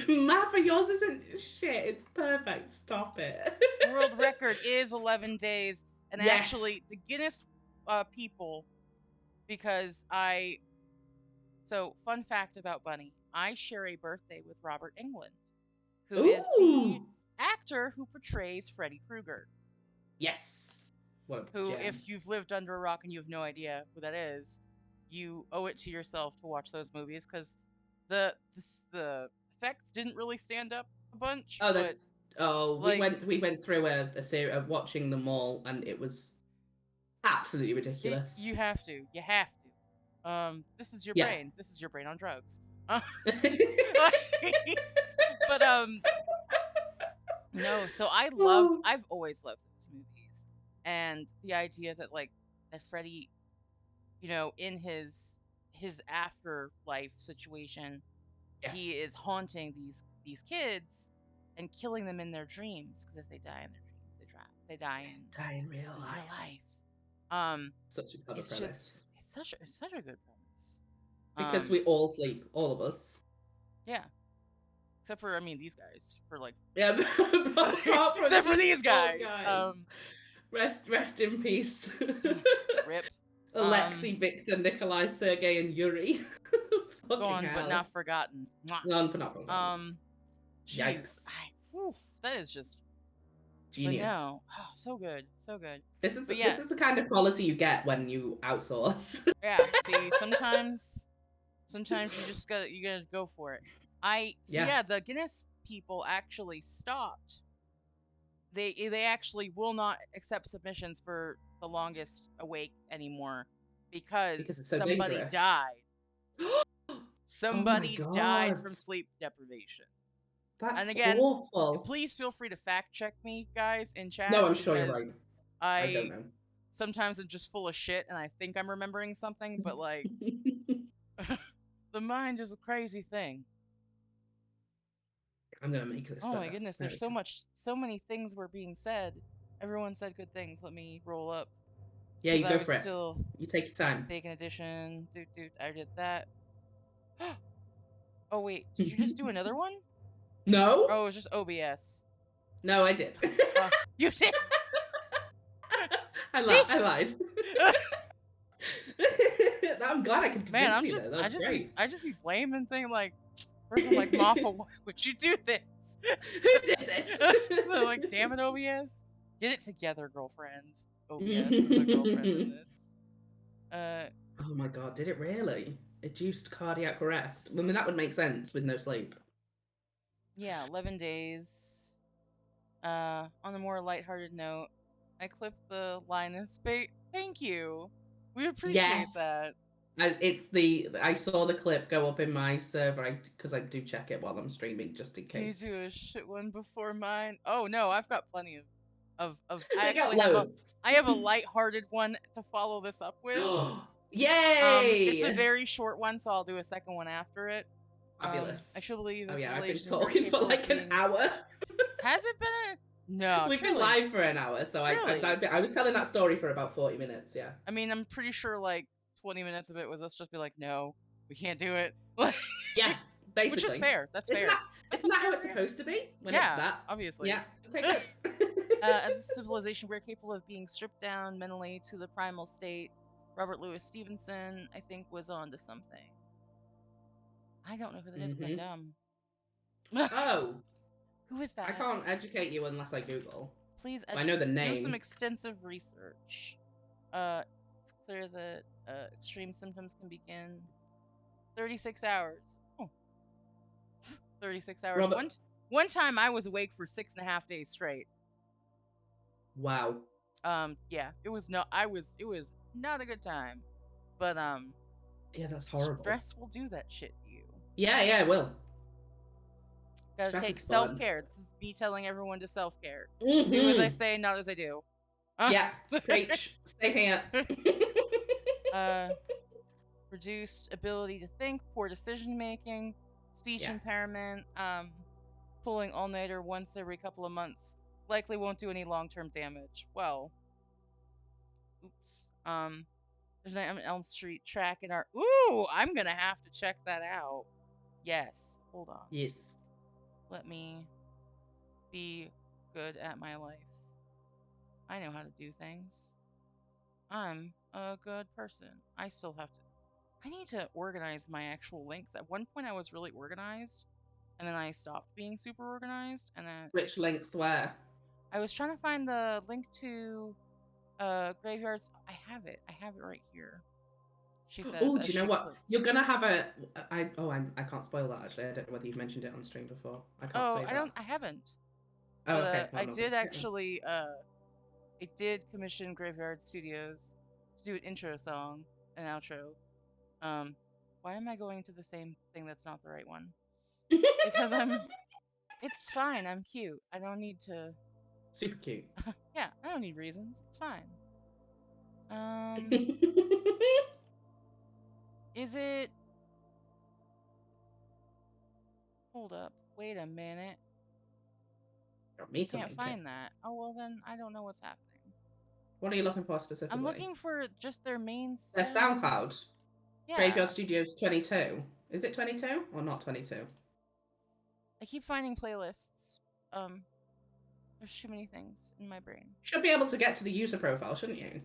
Math of yours isn't shit. It's perfect. Stop it. World record is 11 days. And Yes. actually, the Guinness people, because So, fun fact about Bunny I share a birthday with Robert Englund, who is the Ooh. actor who portrays Freddy Krueger. Yes. What a Who, gem. if you've lived under a rock and you have no idea who that is, you owe it to yourself to watch those movies because the effects didn't really stand up a bunch, Oh, but we like we went through a series of watching them all, and it was absolutely ridiculous. you have to, this is your Yeah. brain. This is your brain on drugs. But no. So Oh. I've always loved those movies, and the idea that that Freddy, in his afterlife situation, Yeah. he is haunting these kids and killing them in their dreams because if they die in their dreams, they die in Die in real real life. life. Such a clever It's premise. it's such a good premise. Because we all sleep, all of us. Yeah, except for these guys for Yeah, apart from except for these poor guys. Rest in peace. Rip. Alexei, Victor, Nikolai, Sergei, and Yuri. Fucking Gone hell. but not forgotten. None for not forgotten. Jeez, Yikes. that is just Genius. But no, oh, so good, so good. This is yeah. this is the kind of quality you get when you outsource. Yeah, see, sometimes you gotta go for it. The Guinness people actually stopped. They actually will not accept submissions for the longest awake anymore because Because it's so somebody dangerous. died. Somebody died from God. sleep deprivation. That's And again, awful. please feel free to fact check me, guys, in chat. No, I'm sure you're because right. I don't know. Sometimes I'm just full of shit and I think I'm remembering something, but the mind is a crazy thing. I'm gonna make this. Oh better. my goodness, there's so many things were being said. Everyone said good things. Let me roll up. Yeah, because you I go was for it. still You take your time. Bacon Edition. I did that. Oh wait, did you just do another one? No? Oh, it was just OBS. No, I did. You did. I lied. I'm glad I could Man, convince you though. That's great. I just be blaming thing like first I'm like Mafa, why would you do this? Who did this? They're like, damn it, OBS. Get it together, girlfriend. OBS is the girlfriend in this. Oh my god, did it really? Induced cardiac arrest. I mean, that would make sense with no sleep. Yeah, 11 days. On a more lighthearted note, I clipped the Linus bait. Thank you. We appreciate Yes. that. I saw the clip go up in my server because I do check it while I'm streaming just in Can you case. do a shit one before mine? Oh no, I've got plenty of I I got actually loads. I have a lighthearted one to follow this up with. It's a Yay! very short one, so I'll do a second one after it. Fabulous. I should believe Oh a yeah, I've been civilization very talking for capable of like an being. hour. Has it been? No, We've been surely. live for an hour, so Really? I was telling that story for about 40 minutes. Yeah. I mean, I'm pretty sure like 20 minutes of it was us just be like, no, we can't do it. Yeah, basically. Which is fair. That's fair. Isn't that how it's supposed to be? When it's that? Obviously. Yeah. Okay, good. As a civilization, we're capable of being stripped down mentally to the primal state. Robert Louis Stevenson, I think, was onto something. I don't know who that is, but I'm dumb. Oh. Who is that? I can't educate you unless I Google. Please I know the name. Do some extensive research. It's clear that extreme symptoms can begin 36 hours. Oh. 36 hours. One time I was awake for 6.5 days straight. Wow. Yeah, it was not a good time. But yeah, that's horrible. Stress will do that shit to you. Yeah, it will. Gotta Stress take is self-care. This is me telling everyone to self-care. Mm-hmm. Do as I say, not as I do. Yeah, preach. Stay here. Reduced ability to think, poor decision making, speech impairment, pulling all-nighter once every couple of months. Likely won't do any long-term damage. Well, oops. There's an Elm Street track in our. Ooh, I'm gonna have to check that out. Yes. Hold on. Yes. Let me be good at my life. I know how to do things. I'm a good person. I still have to. I need to organize my actual links. At one point, I was really organized, and then I stopped being super organized. And then which links where? I was trying to find the link to graveyards. I have it right here. She says. Oh, do you know what? You're gonna have I can't spoil that actually. I don't know whether you've mentioned it on stream before. I can't say that. I haven't. Oh, okay. I did actually I did commission Graveyard Studios to do an intro song, an outro. Why am I going to the same thing that's not the right one? Because it's fine, I'm cute. I don't need to. Super cute. Yeah, I don't need reasons. It's fine. Is it? Hold up. Wait a minute. I can't find that. Oh, well then I don't know what's happening. What are you looking for specifically? I'm looking for just their main their SoundCloud. Yeah. Graveyard Studios 22. Is it 22 or not 22? I keep finding playlists. There's too many things in my brain. Should be able to get to the user profile, shouldn't you?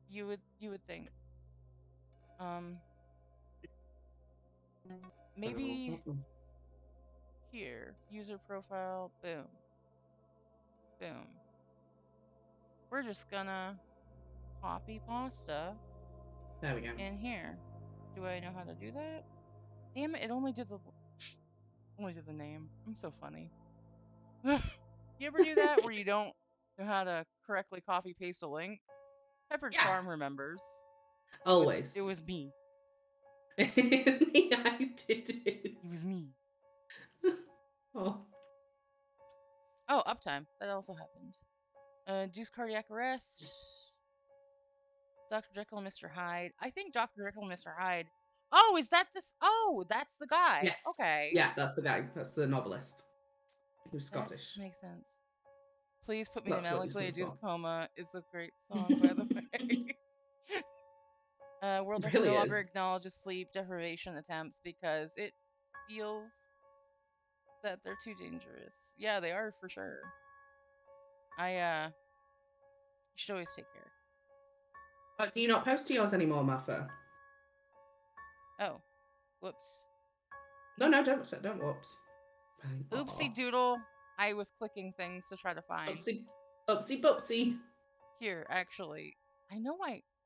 You would think. Maybe here, user profile, boom. Boom. We're just gonna copy pasta. There we go. In here. Do I know how to do that? Damn it, it only did the name. I'm so funny. You ever do that where you don't know how to correctly copy paste a link? Pepperidge Farm remembers. Always. It was me. It was me. I did it. It was me. Oh. Oh, uptime. That also happened. Induced cardiac arrest. Dr. Jekyll and Mr. Hyde. I think Dr. Jekyll and Mr. Hyde. Oh, is that this? Oh, that's the guy. Yes. Okay. Yeah, that's the guy. That's the novelist. He was Scottish. That makes sense. Please put me in a melancholy induced coma is a great song, by the way. World It Record no really longer is. acknowledges sleep deprivation attempts because it feels that they're too dangerous. Yeah, they are for sure. You should always take care. Do you not post to yours anymore, Martha? Oh, whoops. No, no, don't. Whoops. Fine. Oopsie Aw. doodle. I was clicking things to try to find. Oopsie, oopsie, boopsie. Here, actually, I know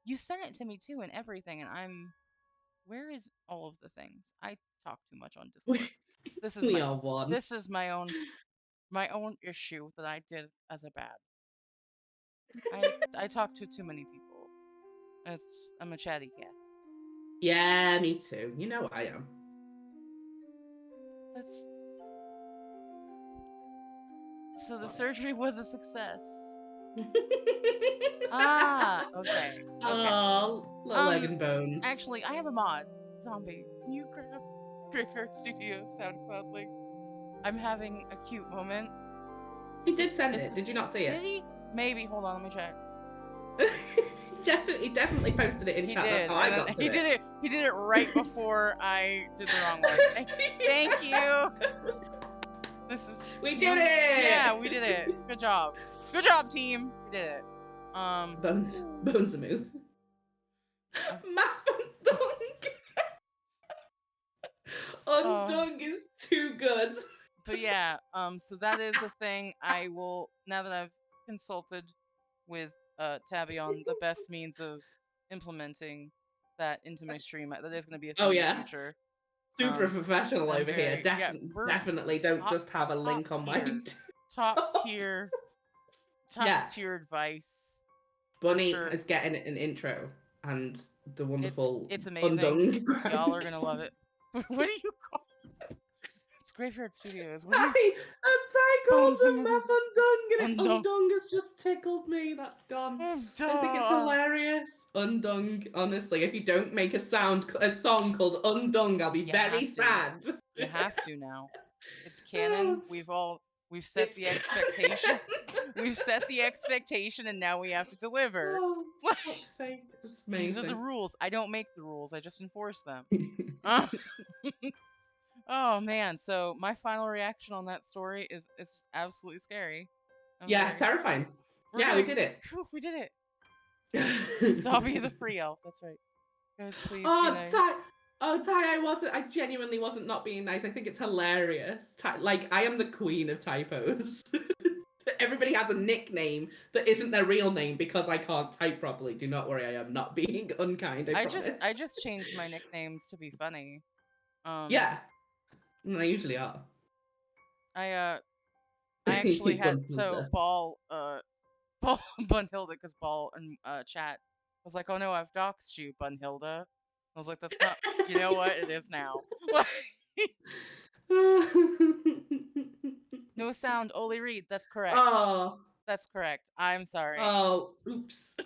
you sent it to me too and everything, and where is all of the things? I talk too much on Discord. This is We are one. my own issue that I did as a bad. I talk to too many people. I'm a chatty cat. Yeah, me too. You know I am. That's So the surgery was a success. Ah, okay. Okay. Oh, little leg and bones. Actually, I have a mod. Zombie, can you grab Graveyard Studios SoundCloud link? I'm having a cute moment. He did send it. Did you not see it? Did he? Maybe. Hold on, let me check. He definitely posted it in He chat. did. That's how I got to he it. did it. He did it right before I did the wrong one. Thank you. We did it. Yeah, we did it. Good job. Good job, team. We did it. Bones a move. Undung is too good. But yeah, so that is a thing. I will, now that I've consulted with Tabby on the best means of implementing that into my stream, that is going to be a thing in the future. Super professional over here. Definitely don't just have a link on my top tier advice. Bunny is getting an intro, and the wonderful it's amazing. Undung. Y'all are gonna love it. What do you call it? It's Graveyard Studios. What do you... I called him Undung, and Undung has just tickled me. That's gone. I think it's hilarious. Undung, honestly, if you don't make a song called Undung, I'll be very sad. You have to now. It's canon. We've set the expectation. We've set the expectation, and now we have to deliver. Oh, fuck's sake. It's amazing. These are the rules. I don't make the rules. I just enforce them. Oh man, so my final reaction on that story is it's absolutely scary. Yeah, terrifying. Yeah, we did it. Whew, we did it. Dobby is a free elf. That's right. Guys, please be nice. I genuinely wasn't not being nice. I think it's hilarious. Like, I am the queen of typos. Everybody has a nickname that isn't their real name because I can't type properly. Do not worry, I am not being unkind. I just changed my nicknames to be funny. Yeah. I usually are. I actually had Ball Bunhilda, because Ball and chat was like, oh no, I've doxed you, Bunhilda. I was like, that's not, you know what, it is now. No sound, only read. That's correct. Oh. That's correct. I'm sorry. Oh, oops.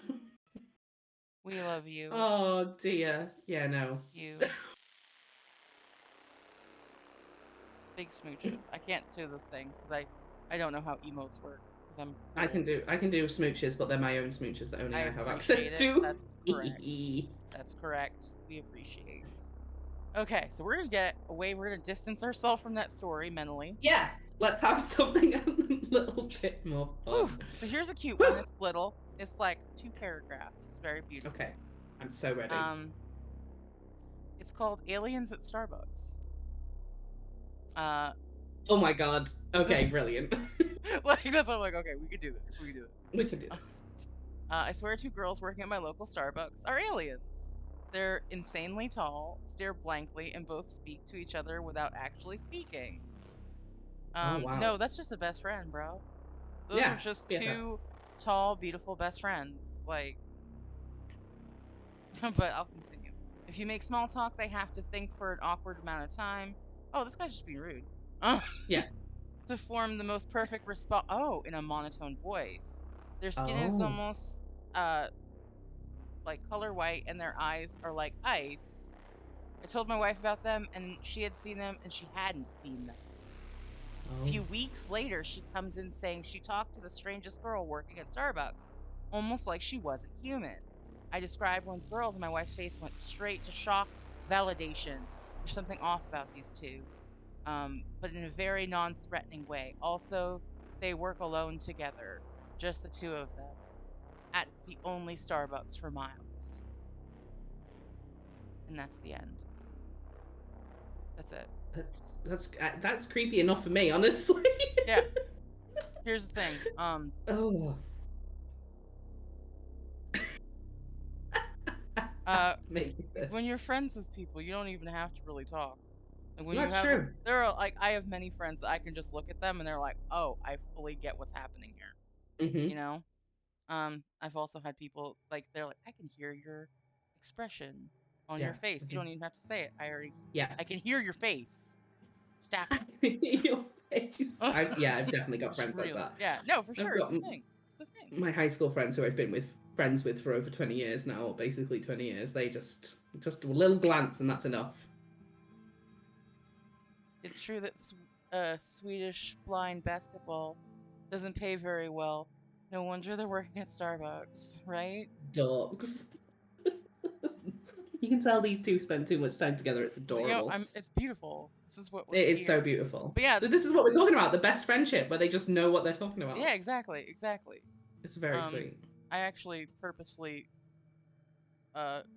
We love you. Oh dear. Yeah, no. You. Big smooches. I can't do the thing because I don't know how emotes work. Because I can do smooches, but they're my own smooches that only I have access to. That's correct. That's correct. We appreciate. Okay, so we're gonna get away. We're gonna distance ourselves from that story mentally. Yeah, let's have something a little bit more fun. So here's a cute one. It's little. It's like 2 paragraphs. It's very beautiful. Okay, I'm so ready. It's called Aliens at Starbucks. Oh my god. Okay, brilliant. Like, that's what I'm like, okay, we can do this. We can do this. We can do this. I swear 2 girls working at my local Starbucks are aliens. They're insanely tall, stare blankly, and both speak to each other without actually speaking. Oh, wow. No, that's just a best friend, bro. Those are just 2 tall, beautiful best friends. Like, but I'll continue. If you make small talk, they have to think for an awkward amount of time. Oh, this guy's just being rude. Yeah. To form the most perfect response. Oh, in a monotone voice. Their skin is almost like color white, and their eyes are like ice. I told my wife about them, and she had seen them, and she hadn't seen them. A few weeks later, she comes in saying she talked to the strangest girl working at Starbucks, almost like she wasn't human. I described one with girls, and my wife's face went straight to shock, validation. There's something off about these two, but in a very non-threatening way. Also, they work alone together, just the two of them, at the only Starbucks for miles. And that's the end. That's it. That's creepy enough for me, honestly. Yeah. Here's the thing. Oh. Maybe this. When you're friends with people, you don't even have to really talk. Like when you That's have, true. there are like I have many friends that I can just look at them and they're like, oh, I fully get what's happening here. You Mm-hmm. know. I've also had people like they're like, I can hear your expression on Yeah. your face. You don't even have to say it. Yeah. I can hear your face. Stop Your face. it. I've definitely got It's friends like real. that. Yeah. No, for I've sure. It's got a thing. It's a thing. my high school friends who I've been friends with for over 20 years now, or basically 20 years. They just a little glance and that's enough. It's true that Swedish blind basketball doesn't pay very well. No wonder they're working at Starbucks, right? Dogs. You can tell these two spend too much time together. It's You know, adorable. it's beautiful. This is what we're It is so here. beautiful. But yeah, This is what we're talking about, the best friendship, where they just know what they're talking about. yeah, exactly. It's very sweet. I actually purposefully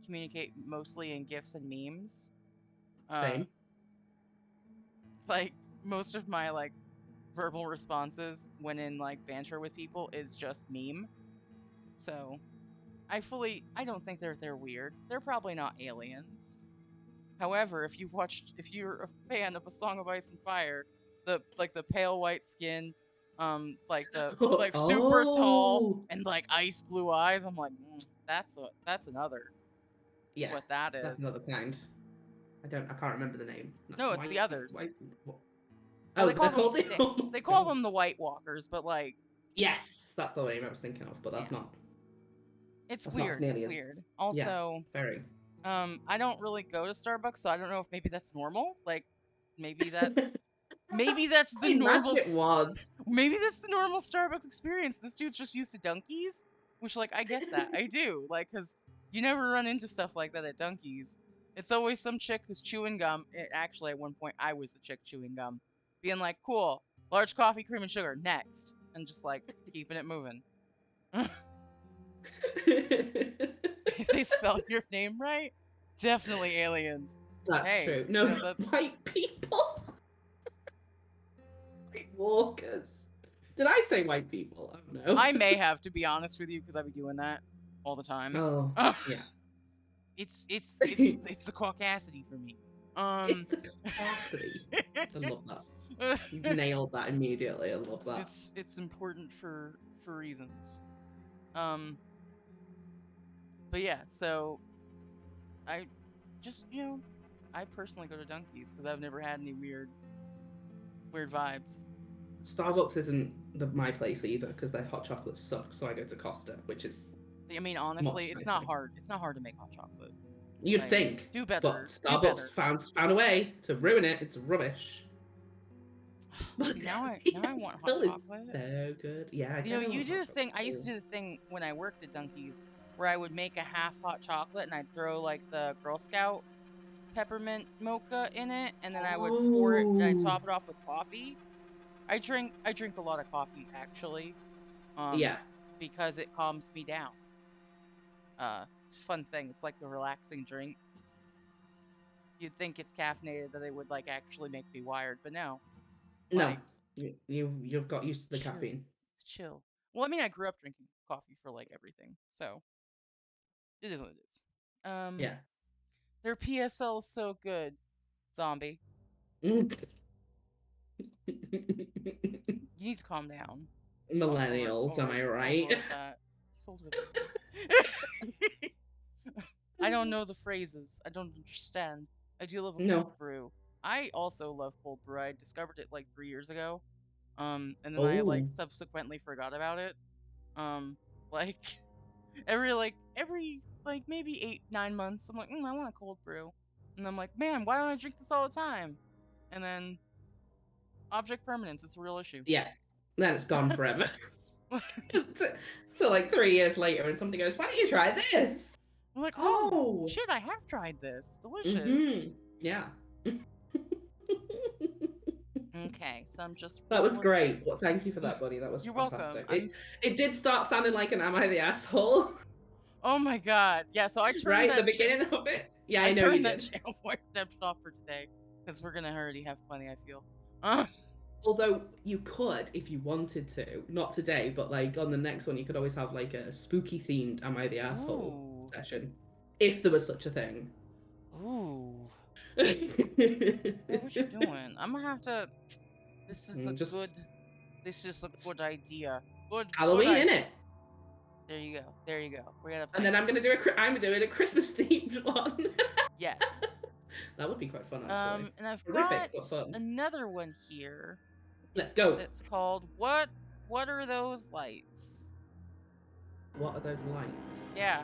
communicate mostly in GIFs and memes. Same. Like most of my like verbal responses when in like banter with people is just meme. So I don't think they're weird. They're probably not aliens. However, if you're a fan of A Song of Ice and Fire, the pale white skin, like the like super tall Oh. and like ice blue eyes, I'm like, that's another Yeah. what that is. That's another kind. I can't remember the name. No, it's the others. Oh, they call them they call God. them the White Walkers, but like Yes, that's the name I was thinking of, but that's Yeah. not. It's That's not weird. nearly It's as- weird. Also, Very. I don't really go to Starbucks, so I don't know if maybe that's normal. Like, maybe that's the I normal. imagine it was. Maybe that's the normal Starbucks experience. This dude's just used to Dunkies, which like I get that. I do like because you never run into stuff like that at Dunkies. It's always some chick who's chewing gum. Actually, at one point, I was the chick chewing gum, being like, "Cool, large coffee, cream and sugar, next," and just like keeping it moving. If they spell your name right, definitely aliens. That's Hey, true. you No, know, that's white people. White walkers. Did I say white people? I don't know. I may have, to be honest with you, because I be doing that all the time. Oh, yeah. It's the caucasity for me. It's the capacity. I love that. You nailed that immediately. I love that. It's important for reasons. But yeah, so I just I personally go to Dunkies because I've never had any weird vibes. Starbucks isn't my place either because their hot chocolate sucks. So I go to Costa, which is. I mean, honestly, it's not hard. It's not hard to make hot chocolate. You'd Like, think. do better. But Do Starbucks better. found a way to ruin it. It's rubbish. See, now I want hot chocolate. So good. Yeah. You do the thing. I used to do the thing when I worked at Dunkies where I would make a half hot chocolate and I'd throw like the Girl Scout peppermint mocha in it, and then I would pour it and I'd top it off with coffee. I drink a lot of coffee actually. Yeah. Because it calms me down. It's a fun thing. It's like a relaxing drink. You'd think it's caffeinated that they would like actually make me wired, but no. Like, no. You've got used to the caffeine. It's chill. Well, I mean, I grew up drinking coffee for like everything, so it is what it is. Yeah. Their PSL is so good, zombie. You need to calm down. Millennials, am I right? He's older than me. I don't know the phrases. I don't understand. I do love a cold brew. I also love cold brew. I discovered it like 3 years ago. And then I like subsequently forgot about it. Like every maybe 8-9 months, I'm like, I want a cold brew. And I'm like, man, why don't I drink this all the time? And then object permanence, it's a real issue. Yeah. Then it's gone forever. So like 3 years later and somebody goes, why don't you try this? I'm like, oh Oh. shit, I have tried this. Delicious. Mm-hmm. Yeah. Okay, so I'm just That was rolling. great. Well, thank you for that, buddy. That was You're welcome. fantastic. It did start sounding like an "Am I the asshole?" Oh my god. Yeah, so I turned right? The that beginning of it. Yeah, I I know you turned that did. channel voice depth off for today because we're gonna already have plenty. I feel. Although you could, if you wanted to, not today, but like on the next one, you could always have like a spooky themed "Am I the asshole?" Ooh. session, if there was such a thing. Ooh. What you doing? I'm gonna have to. This is a good. Just This is a good idea. Good Halloween, idea. innit? There you go. There you go. We got a And plan. then I'm doing a Christmas themed one. Yes. That would be quite fun, actually. And I've got Horrific, but fun. another one here Let's go. that's called "What? What are those lights?" What are those lights? Yeah.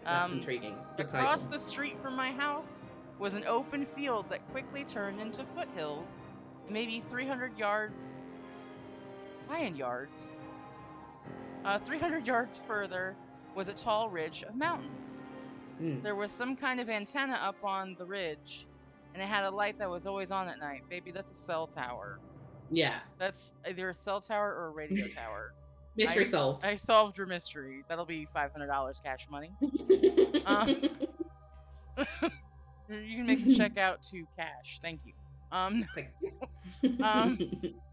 That's intriguing. Good Across title. the street from my house was an open field that quickly turned into foothills, and maybe 300 yards. Why in yards? 300 yards further was a tall ridge of mountain. There was some kind of antenna up on the ridge, and it had a light that was always on at night. Baby, that's a cell tower. Yeah. That's either a cell tower or a radio tower. Mystery solved. I solved your mystery. That'll be $500 cash money. You can make a check out to cash. Thank you.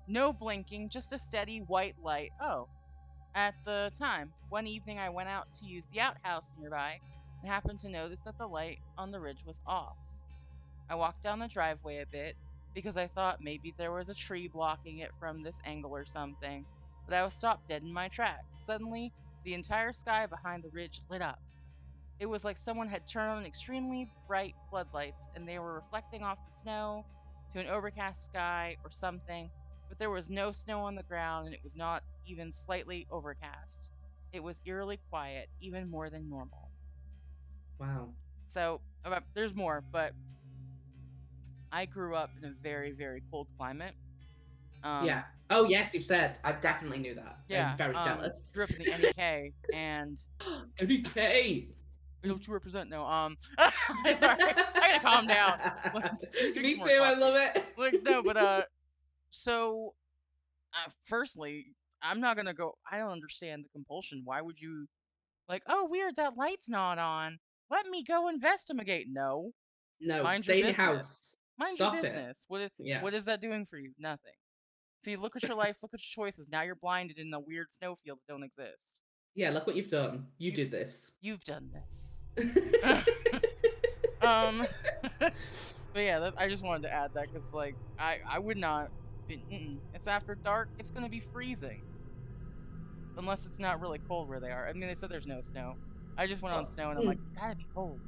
No blinking, just a steady white light. Oh. At the time, one evening I went out to use the outhouse nearby and happened to notice that the light on the ridge was off. I walked down the driveway a bit because I thought maybe there was a tree blocking it from this angle or something, but I was stopped dead in my tracks. Suddenly, the entire sky behind the ridge lit up. It was like someone had turned on extremely bright floodlights and they were reflecting off the snow to an overcast sky or something, but there was no snow on the ground and it was not even slightly overcast. It was eerily quiet, even more than normal. Wow. So, there's more, but I grew up in a very, very cold climate. Yeah. Oh, yes, you've said. I definitely knew that. Yeah. I'm very jealous. Grew up in the NEK, and NEK. Don't you represent? No. Sorry, I gotta calm down. Me too. I love it. Like no, but so, firstly, I'm not gonna go. I don't understand the compulsion. Why would you, like? Oh, weird. That light's not on. Let me go investigate. No. No. Mind Stay your in your business. house. Mind Stop your it. business. Yeah. What is that doing for you? Nothing. See, look at your life. Look at your choices. Now you're blinded in a weird snowfield that don't exist. Yeah. Look what you've done. You did this. You've done this. But yeah, I just wanted to add that because, like, I would not. It's after dark. It's gonna be freezing. Unless it's not really cold where they are. I mean, they said there's no snow. I just went on snow and I'm like, it's gotta be cold.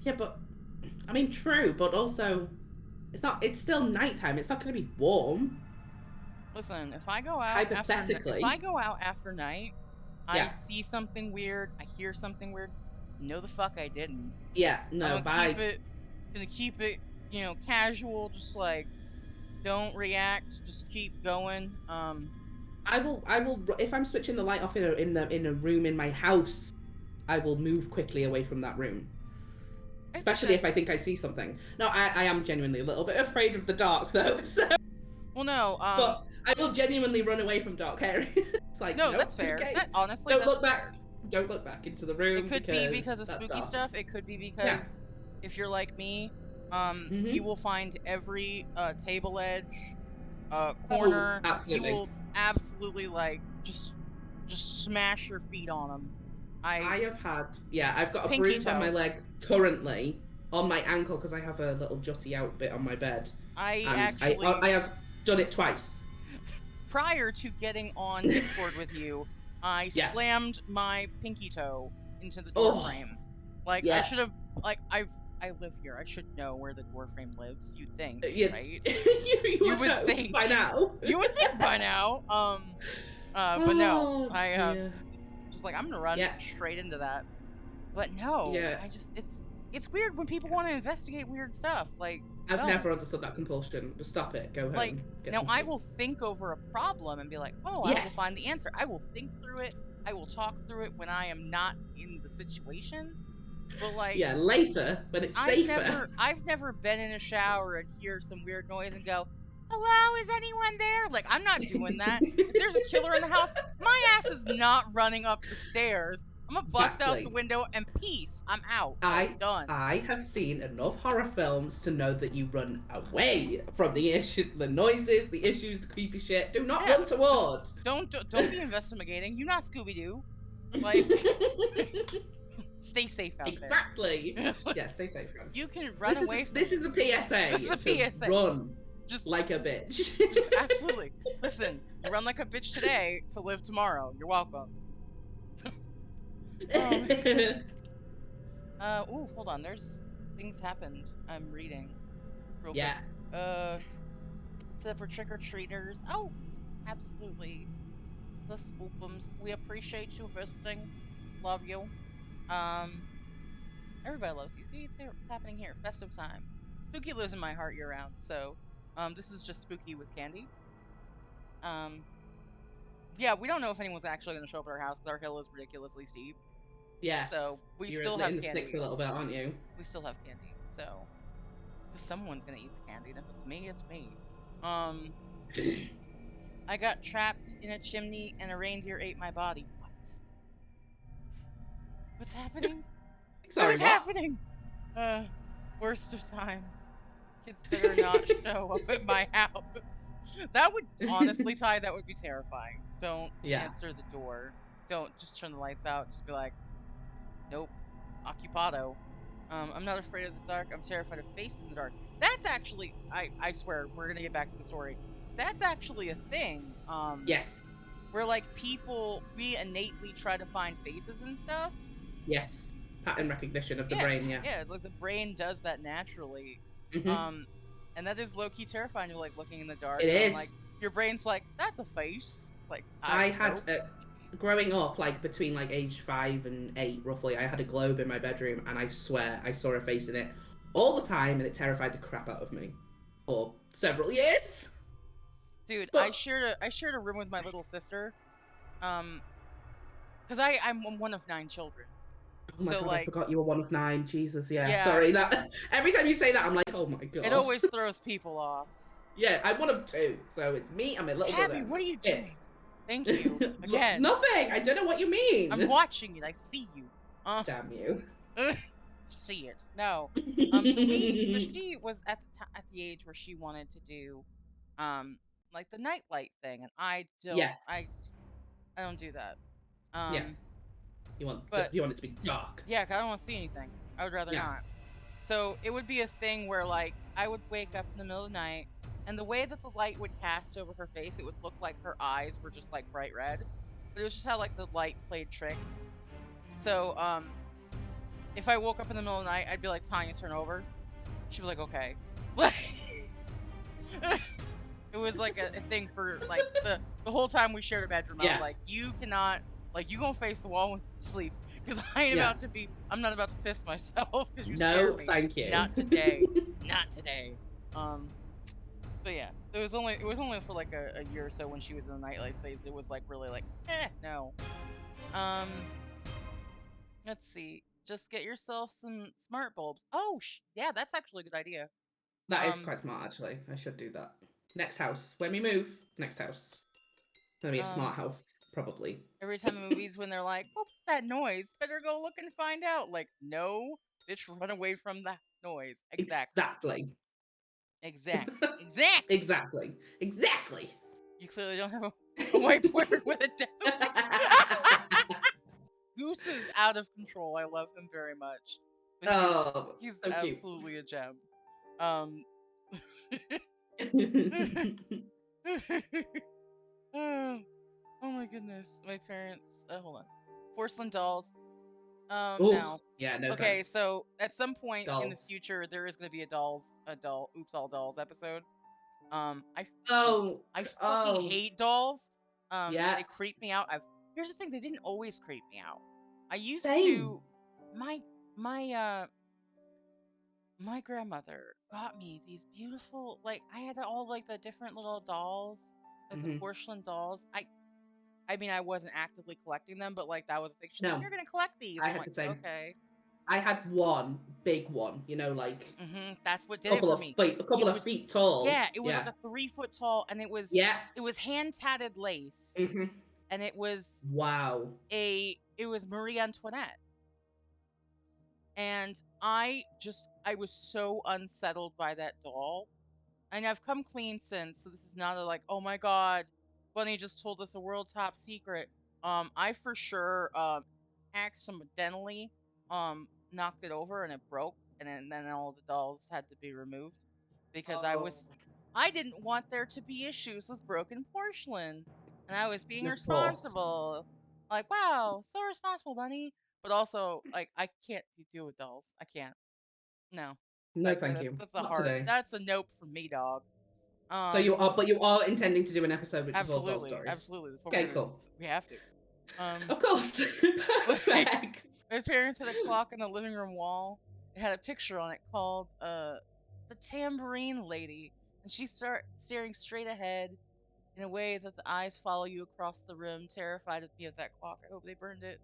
Yeah, but I mean, true, but also, it's still nighttime. It's not gonna be warm. Listen, if I go out Hypothetically, if I go out after night, I see something weird, I hear something weird. No, the fuck I didn't. Yeah, no, Gonna keep it, casual. Just like, don't react. Just keep going. I will. If I'm switching the light off in a room in my house, I will move quickly away from that room. Especially if I think I see something. No, I am genuinely a little bit afraid of the dark, though. So. Well, no. But I will genuinely run away from dark areas. It's like, no, nope, that's fair. okay. Honestly, don't look back. Don't look back into the room. It could be because of spooky stuff. It could be because if you're like me, you will find every table edge, corner. Oh, absolutely. You will absolutely like just smash your feet on them. I've got a bruise on my leg currently on my ankle because I have a little jutty out bit on my bed. I have done it twice. Prior to getting on Discord with you, I slammed my pinky toe into the door frame. Like I should have. Like I live here. I should know where the door frame lives. You'd think, right? you would think by now. You would think by now. But no, just like I'm gonna run straight into that. But no, it's weird when people want to investigate weird stuff. Like I've No. never understood that compulsion. Just stop it. Go Like, home. Get now some I sleep. will think over a problem and be like, oh, I will Yes. find the answer. I will think through it. I will talk through it when I am not in the situation. But like, Yeah, later, when it's safer. I've never been in a shower and hear some weird noise and go, hello, is anyone there? Like, I'm not doing that. If there's a killer in the house, my ass is not running up the stairs. I'm gonna bust out the Exactly. window and peace. I'm out. Like, I done. I have seen enough horror films to know that you run away from the issue, the noises, the issues, the creepy shit. Do not Yeah. run Just toward. don't be investigating. You're not Scooby Doo. Like, stay safe out there. Exactly. Yeah, stay safe, friends. You can run away from This it. is a PSA. This is a to PSA. Run Just like a bitch. just absolutely. Listen, you run like a bitch today to live tomorrow. You're welcome. Ooh, hold on. There's things happened. I'm reading real Yeah. quick. Except for trick-or-treaters. Oh, absolutely. The spookums. We appreciate you visiting. Love you. Everybody loves you. See, it's happening here. Festive times. Spooky lives in my heart year-round, so, this is just spooky with candy. Yeah, we don't know if anyone's actually going to show up at our house because our hill is ridiculously steep. Yes. So we You're still in have the sticks candy. a little bit, aren't you? We still have candy. So, because someone's going to eat the candy, and if it's me, it's me. I got trapped in a chimney and a reindeer ate my body. What? What's happening? What Sorry, is what? happening? Worst of times. Kids better not show up at my house. That would, honestly, Ty, that would be terrifying. Don't Yeah. answer the door. Don't just turn the lights out. Just be like, nope, occupado. I'm not afraid of the dark. I'm terrified of faces in the dark. That's actually, I swear, we're gonna get back to the story. That's actually a thing. Yes. Where like we innately try to find faces and stuff. Yes. Pattern recognition of the Yeah, brain, yeah. yeah, like the brain does that naturally. Mm-hmm. And that is low key terrifying. You're like looking in the dark, It and is. like your brain's like, that's a face. Like I had, nope. growing up, like between like age 5 and 8, roughly, I had a globe in my bedroom, and I swear I saw a face in it all the time, and it terrified the crap out of me for several years. Dude, I But shared a room with my little sister. Because I'm one of 9 children. oh my So god, I like, forgot you were one of 9. Jesus, yeah. yeah, Sorry, that every time you say that, I'm like, oh my god. it always throws people off. Yeah, I'm one of 2, so it's me and my little Tabby, brother. what are you Yeah. doing? Thank you again. Nothing. I don't know what you mean. I'm watching it. I see you. Damn you. See it. No. So she was at the age where she wanted to do, like the nightlight thing, and I Yeah, don't do that. yeah. But You want it to be dark. yeah, 'cause I don't want to see anything. I would rather Yeah. not. So it would be a thing where like I would wake up in the middle of the night, and the way that the light would cast over her face, it would look like her eyes were just like bright red. But it was just how like the light played tricks. So if I woke up in the middle of the night, I'd be like, Tanya, turn over. She'd be like, okay. It was like a thing for like the whole time we shared a bedroom. I Yeah. was like, you cannot, like, you gonna face the wall when you sleep, because I'm not about to piss myself because you No, scared me. thank you. Not today. Not today. But yeah, it was only for like a year or so when she was in the nightlight phase. It was like really like, no. Let's see. Just get yourself some smart bulbs. Oh, yeah, that's actually a good idea. That is quite smart, actually. I should do that. Next house. When we move, next house. It's gonna be a smart house, probably. Every time in movies when they're like, what's that noise? Better go look and find out. Like, no, bitch, run away from that noise. Exactly. Exactly. Exactly. Exactly. You clearly don't have a whiteboard with a death. Goose is out of control. I love him very much. But he's so absolutely a gem. Oh my goodness. My parents. Hold on. Porcelain dolls. No. Yeah, no. Okay, thanks. so at some point in the Dolls. future, there is going to be Oops All Dolls episode. I fucking hate dolls. Yeah. They creep me out. Here's the thing, they didn't always creep me out. I used Same. to, my my grandmother got me these beautiful, like, I had all like the different little dolls, like the Hmm. porcelain dolls. I mean, I wasn't actively collecting them, but like that was the thing. She's like, No, "You're gonna collect these." I I'm had like, the same. "Okay." I had one big one, like That's what did it for me. a couple It of was, feet tall. yeah, it was like Yeah. a 3 foot tall, and Yeah. it was hand tatted lace, Hmm. and it was Wow. it was Marie Antoinette, and I was so unsettled by that doll. And I've come clean since, so this is not a like, oh my god, Bunny just told us a world top secret. I for sure accidentally knocked it over and it broke, and then all the dolls had to be removed because Oh, I didn't want there to be issues with broken porcelain, and I was being of course. responsible. Like, wow, so responsible, Bunny. But also, like, I can't deal with dolls. I can't. No, No, like thank you. that's a Not hard. today. That's a nope from me, dog. So you are intending to do an episode which is all doll Absolutely, stories. absolutely. That's what we're Okay, gonna. cool. We have to. Um, Of course. like Perfect. my parents had a clock on the living room wall. It had a picture on it called the tambourine lady, and she start staring straight ahead in a way that the eyes follow you across the room, terrified of me of that clock. I hope they burned it.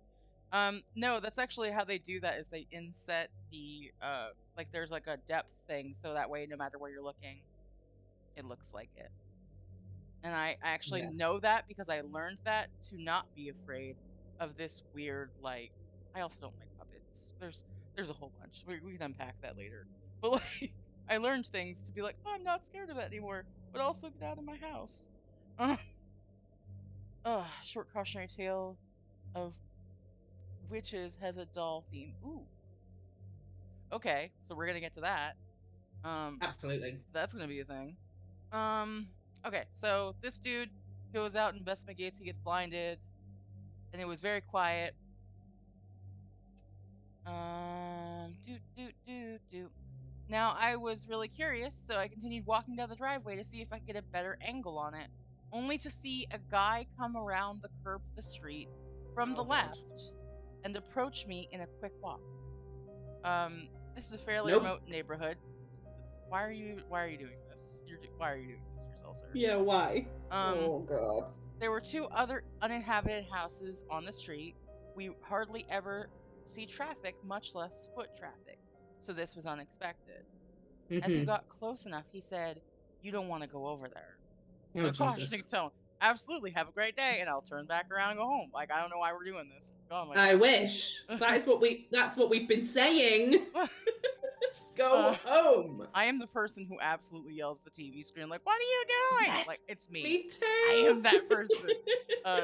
No, that's actually how they do that. Is they inset the like there's like a depth thing, so that way no matter where you're looking, it looks like it. And I actually Yeah. know that because I learned that to not be afraid of this weird, like, I also don't like puppets. There's a whole bunch. We can unpack that later. But like I learned things to be like, oh, I'm not scared of that anymore, but also get out of my house. Uh, Short cautionary tale of witches has a doll theme. Ooh, okay, so we're gonna get to that. Um, Absolutely. that's gonna be a thing. Um, okay, so this dude goes out and investigates. He gets blinded, and it was very quiet. Do do do do. Now I was really curious, so I continued walking down the driveway to see if I could get a better angle on it, only to see a guy come around the curb of the street from Oh the god. left and approach me in a quick walk. This is a fairly Nope. remote neighborhood. Why are you doing this? Why are you doing this to yourself, sir? Yeah, why? Um, Oh god. There were two other uninhabited houses on the street. We hardly ever see traffic, much less foot traffic, so this was unexpected. As he Hmm. got close enough, he said, "You don't want to go over there." In Oh a cautioning Jesus. tone. Absolutely, have a great day, and I'll turn back around and go home. Like, I don't know why we're doing this. Oh my I god. wish. That's what we've been saying. uh, Go home. I am the person who absolutely yells at the TV screen, like, "What are you doing?" Yes. Like, it's me. Me I too. am that person.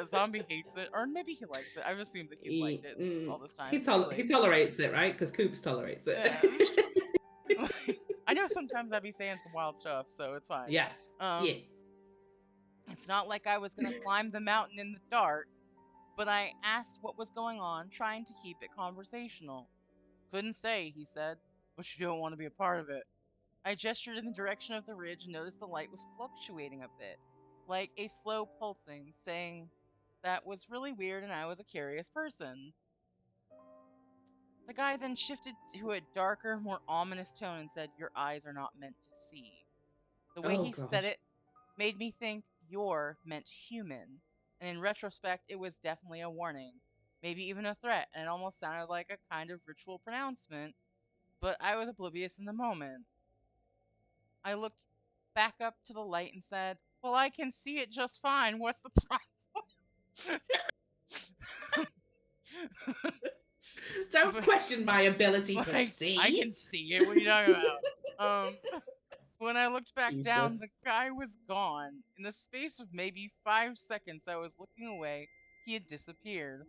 Zombie hates it, or maybe he likes it. I've assumed that he's liked it all this time. It's too He late. tolerates it, right? Because Coops tolerates it. Yeah. I know sometimes I'd be saying some wild stuff, so it's fine. Yeah. Yeah. Um, it's not like I was gonna climb the mountain in the dark, but I asked what was going on, trying to keep it conversational. Couldn't say, he said, but you don't want to be a part of it. I gestured in the direction of the ridge and noticed the light was fluctuating a bit, like a slow pulsing, saying that was really weird and I was a curious person. The guy then shifted to a darker, more ominous tone and said, "Your eyes are not meant to see." The way Oh he said god. it made me think "your" meant human, and in retrospect, it was definitely a warning, maybe even a threat, and it almost sounded like a kind of ritual pronouncement, but I was oblivious in the moment. I looked back up to the light and said, "Well, I can see it just fine. What's the problem?" Don't But, question my ability to like, I see. can see it. What are you talking about? When I looked back down, Jesus. the guy was gone. In the space of maybe 5 seconds, I was looking away. He had disappeared.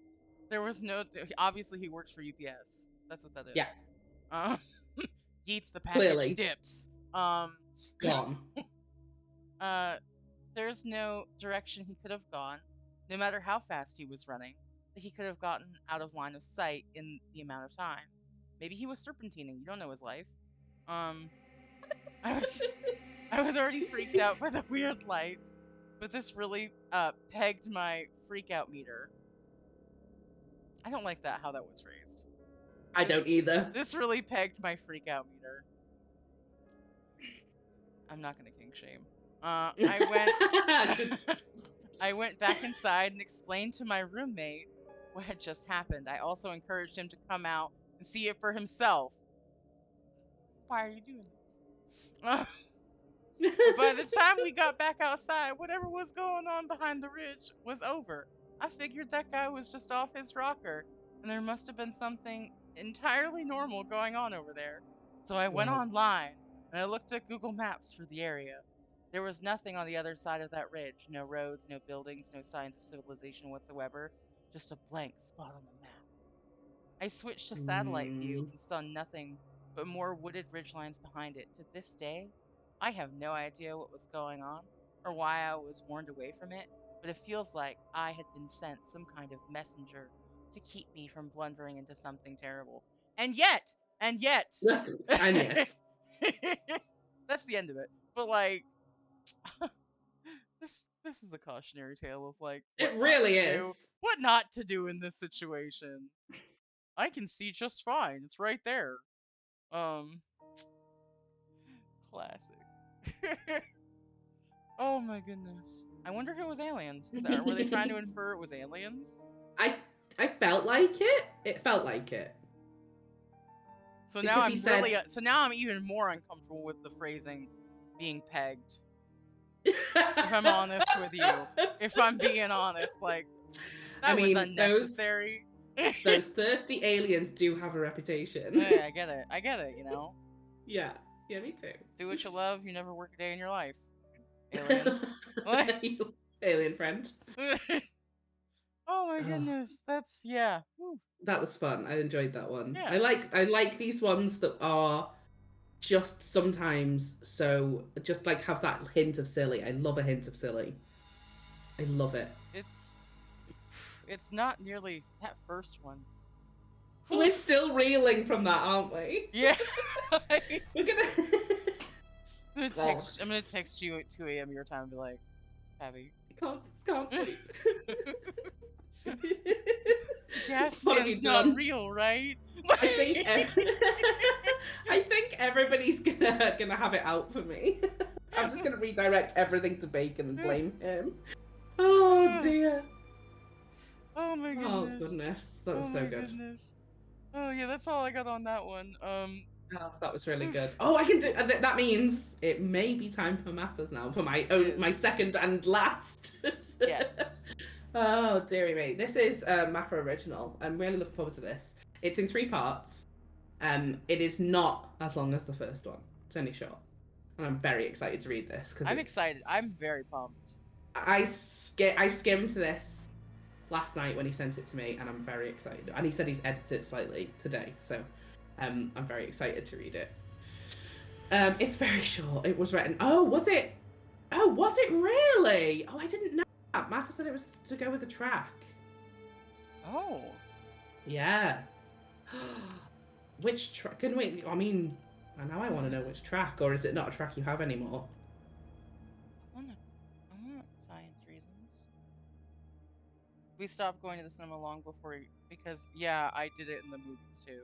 There was no. Obviously, he works for UPS. That's what that Yeah, is. Um, Yeets the package clearly dips. gone. Uh, there's no direction he could have gone, no matter how fast he was running, that he could have gotten out of line of sight in the amount of time. Maybe he was serpentining. You don't know his life. Um, I was I was already freaked out by the weird lights, but this really pegged my freak out meter. I don't like that how that was phrased. I This don't either. this really pegged my freak out meter. I'm not gonna kink shame. I went Good. I went back inside and explained to my roommate what had just happened. I also encouraged him to come out and see it for himself. Why are you doing this? But by the time we got back outside, whatever was going on behind the ridge was over. I figured that guy was just off his rocker, and there must have been something entirely normal going on over there. So I went Wow. online and I looked at Google Maps for the area. There was nothing on the other side of that ridge, no roads, no buildings, no signs of civilization whatsoever, just a blank spot on the map. I switched to satellite view Mm. and saw nothing but more wooded ridgelines behind it. To this day, I have no idea what was going on or why I was warned away from it, but it feels like I had been sent some kind of messenger to keep me from blundering into something terrible. And yet, And yes. that's the end of it. But like, this is a cautionary tale of like It what not really to do, is. what not to do in this situation. I can see just fine. It's right there. Um, classic. Oh my goodness. I wonder if it was aliens. Were they trying to infer it was aliens? I I felt like it. It felt like it. So now Because he I'm really said so now I'm even more uncomfortable with the phrasing being pegged. If I'm honest with you, if I'm being honest, like I that was mean, unnecessary. those thirsty aliens do have a reputation. Hey, I get it. I get it, you know. Yeah. Yeah, me too. Do what you love, you never work a day in your life. Alien. What? Alien friend. Oh my Oh, goodness. That's yeah. Whew. that was fun. I enjoyed that one. Yeah. I like these ones that are just sometimes so just like have that hint of silly. I love a hint of silly. I love it. It's it's not nearly that first one. We're Oof. still reeling from that, aren't we? Yeah. We're gonna God. I'm gonna text you at 2 a.m. your time and be like, Tabby. Can't sleep. Gas What have you man's not done? real, right? I think I think everybody's gonna have it out for me. I'm just gonna redirect everything to Bacon and blame him. Oh dear. Oh my Oh goodness. goodness, that was Oh so my good. goodness. Oh yeah, that's all I got on that one. Oh, that was really good. Oof. Oh, I can do. That means it may be time for Mathers now for my own, my second and last. Yes. Oh dearie me, this is Matha original. I'm really looking forward to this. It's in 3 parts. It is not as long as the first one. It's only short, and I'm very excited to read this because I'm excited. I'm very pumped. I skimmed this last night when he sent it to me, and I'm very excited. And he said he's edited it slightly today, so I'm very excited to read it. It's very short. It was written. Oh, was it? Oh, was it really? Oh, I didn't know that. Matthew said it was to go with the track. Oh. Yeah. Which track? Can we? I mean, now I want to know which track, or is it not a track you have anymore? I want science reasons. We stopped going to the cinema long before because yeah, I did it in the movies too.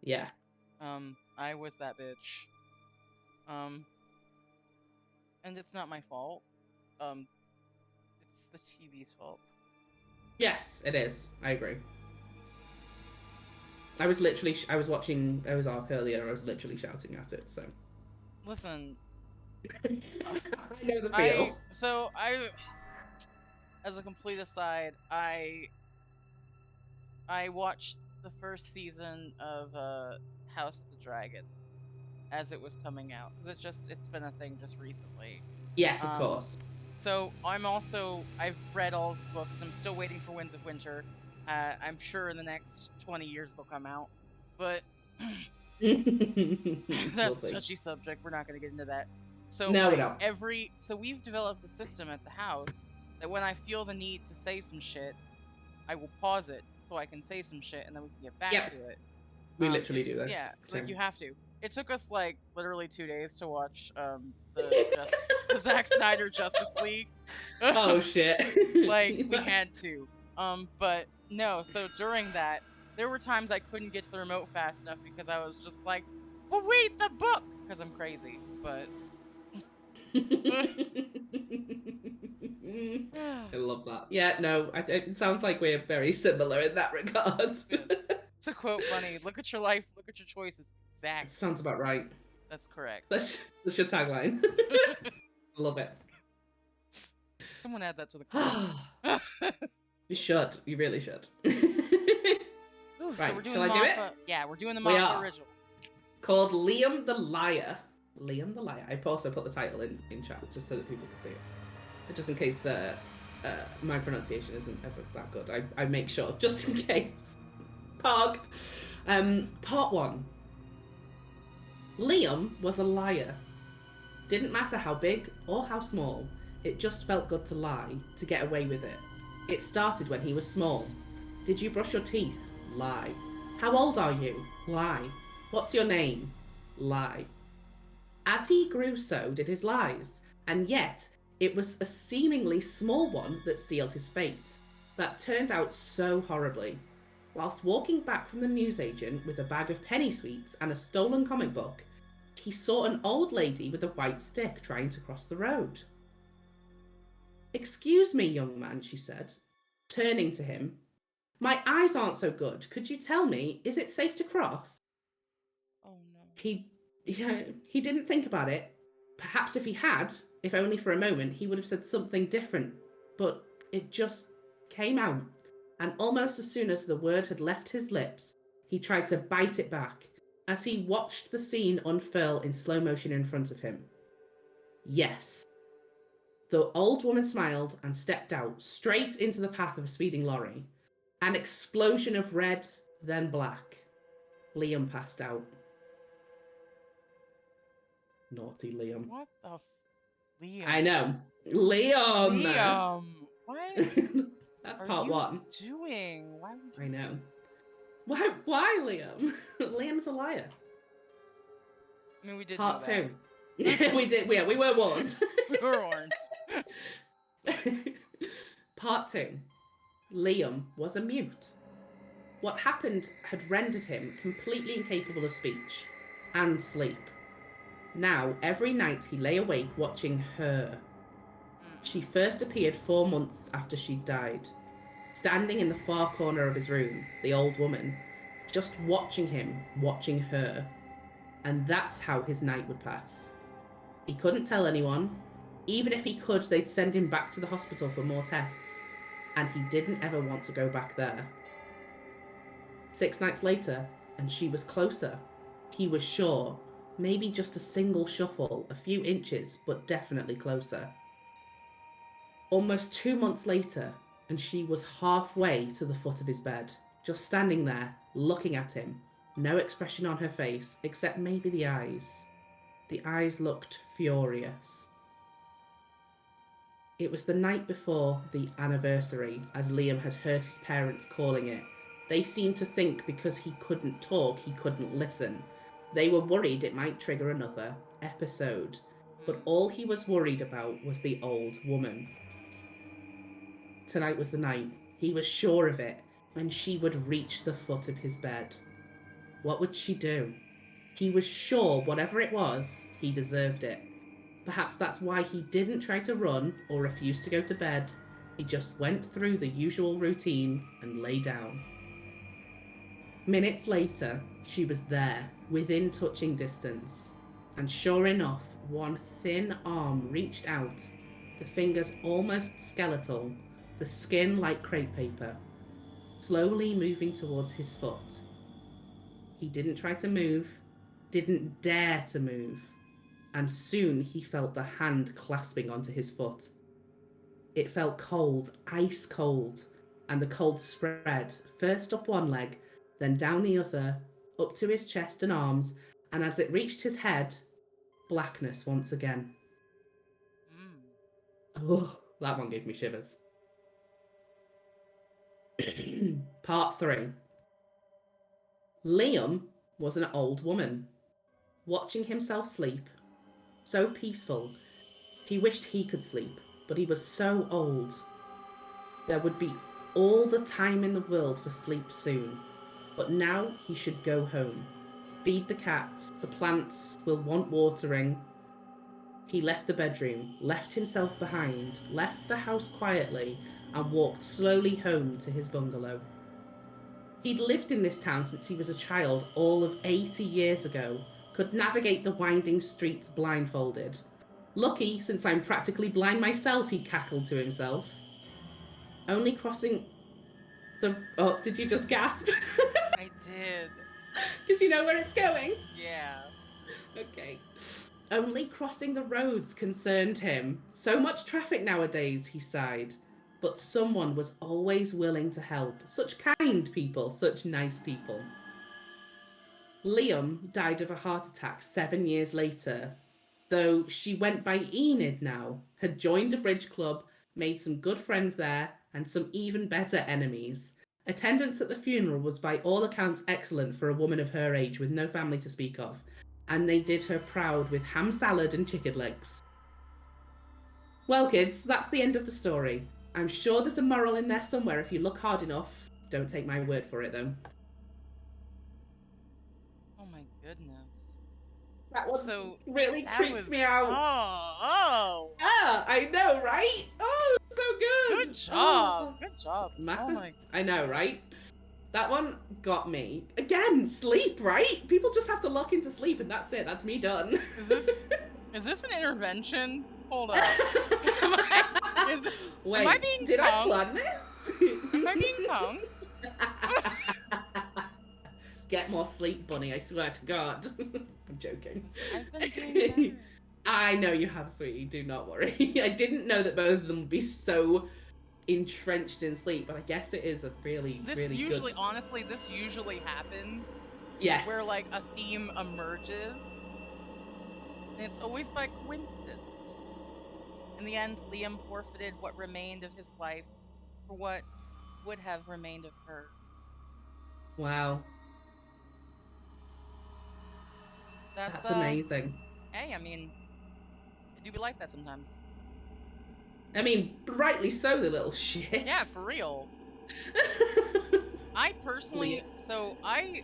Yeah. I was that bitch. And it's not my fault. It's the TV's fault. Yes, it is. I agree. I was literally, I was watching Ozark earlier, and I was literally shouting at it. So. Listen. I know the feel. As a complete aside, I watched the first season of House of the Dragon as it was coming out because it's been a thing just recently. Yes, of course. So I've read all of the books. I'm still waiting for Winds of Winter. I'm sure in the next 20 years they'll come out, but that's a touchy subject. We're not going to get into that. So no, like, we don't. So we've developed a system at the house that when I feel the need to say some shit, I will pause it so I can say some shit and then we can get back to it. We literally do this. Yeah, like you have to. It took us like literally 2 days to watch the Zack Snyder Justice League. Oh shit. Like we had to. But no, so during that, there were times I couldn't get to the remote fast enough because I was just like, well, read the book! Because I'm crazy. But I love that. Yeah, no, it sounds like we're very similar in that regard. Yes. To quote Bunny, look at your life, look at your choices. It Exactly. sounds about right. That's correct. That's your tagline. Love it. Someone add that to the credits. You should. You really should. Ooh, so Right, we're doing shall the I do it? Mothra. Yeah, we're doing the We Mothra are. original. Called Liam the Liar. Liam the Liar. I also put the title in chat just so that people can see it. But just in case my pronunciation isn't ever that good, I make sure, just in case. Pog. Part 1. Liam was a liar. Didn't matter how big or how small, it just felt good to lie, to get away with it. It started when he was small. Did you brush your teeth? Lie. How old are you? Lie. What's your name? Lie. As he grew, so did his lies, and yet it was a seemingly small one that sealed his fate. That turned out so horribly. Whilst walking back from the newsagent with a bag of penny sweets and a stolen comic book, he saw an old lady with a white stick trying to cross the road. "Excuse me, young man," she said, turning to him. "My eyes aren't so good. Could you tell me, is it safe to cross?" Oh no. He didn't think about it. Perhaps if he had, if only for a moment, he would have said something different. But it just came out, and almost as soon as the word had left his lips, he tried to bite it back as he watched the scene unfurl in slow motion in front of him. Yes. The old woman smiled and stepped out, straight into the path of a speeding lorry. An explosion of red, then black. Liam passed out. Naughty Liam. What the Liam? I know. Liam! Liam! What That's are part you 1. doing? Why would you? I know. Why Liam? Liam's a liar. I mean, we did Part know 2. We did. Yeah, we were warned. that. We were warned. Part 2. Liam was a mute. What happened had rendered him completely incapable of speech and sleep. Now, every night he lay awake watching her. She first appeared 4 months after she'd died, standing in the far corner of his room, the old woman, just watching him, watching her. And that's how his night would pass. He couldn't tell anyone. Even if he could, they'd send him back to the hospital for more tests. And he didn't ever want to go back there. 6 nights later, and she was closer. He was sure. Maybe just a single shuffle, a few inches, but definitely closer. Almost 2 months later, and she was halfway to the foot of his bed, just standing there, looking at him. No expression on her face, except maybe the eyes. The eyes looked furious. It was the night before the anniversary, as Liam had heard his parents calling it. They seemed to think because he couldn't talk, he couldn't listen. They were worried it might trigger another episode. But all he was worried about was the old woman. Tonight was the night. He was sure of it, and she would reach the foot of his bed. What would she do? He was sure whatever it was, he deserved it. Perhaps that's why he didn't try to run or refuse to go to bed. He just went through the usual routine and lay down. Minutes later, she was there, within touching distance. And sure enough, one thin arm reached out, the fingers almost skeletal, the skin like crepe paper, slowly moving towards his foot. He didn't try to move, didn't dare to move, and soon he felt the hand clasping onto his foot. It felt cold, ice cold, and the cold spread, first up one leg, then down the other, up to his chest and arms, and as it reached his head, blackness once again. Oh, that one gave me shivers. Part 3. Liam was an old woman, watching himself sleep. So peaceful. He wished he could sleep, but he was so old. There would be all the time in the world for sleep soon, but now he should go home. Feed the cats, the plants will want watering. He left the bedroom, left himself behind, left the house quietly, and walked slowly home to his bungalow. He'd lived in this town since he was a child, all of 80 years ago, could navigate the winding streets blindfolded. Lucky, since I'm practically blind myself, he cackled to himself. Only crossing the. Oh, did you just gasp? I did. Because you know where it's going? Yeah. Okay. Only crossing the roads concerned him. So much traffic nowadays, he sighed. But someone was always willing to help. Such kind people, such nice people. Liam died of a heart attack 7 years later, though she went by Enid now, had joined a bridge club, made some good friends there, and some even better enemies. Attendance at the funeral was by all accounts excellent for a woman of her age with no family to speak of, and they did her proud with ham salad and chicken legs. Well, kids, that's the end of the story. I'm sure there's a moral in there somewhere if you look hard enough. Don't take my word for it, though. Oh my goodness. That one So really that creeps was me out. Oh. Yeah, I know, right? Oh, so good. Good job. Good job. Math Oh is, my. I know, right? That one got me. Again, sleep, right? People just have to lock into sleep and that's it. That's me done. Is this an intervention? Hold up. Wait, am I being did punked? I plan this? Am I being punked? Get more sleep, Bunny, I swear to God. I'm joking. I've been doing better. I know you have, sweetie. Do not worry. I didn't know that both of them would be so entrenched in sleep, but I guess it is a really Usually, good... honestly, this usually happens. Yes. Where, like, a theme emerges. And it's always by coincidence. In the end, Liam forfeited what remained of his life for what would have remained of hers. Wow. That's amazing. Hey, I mean, it do be like that sometimes. I mean, rightly so, the little shit. Yeah, for real. I personally, so I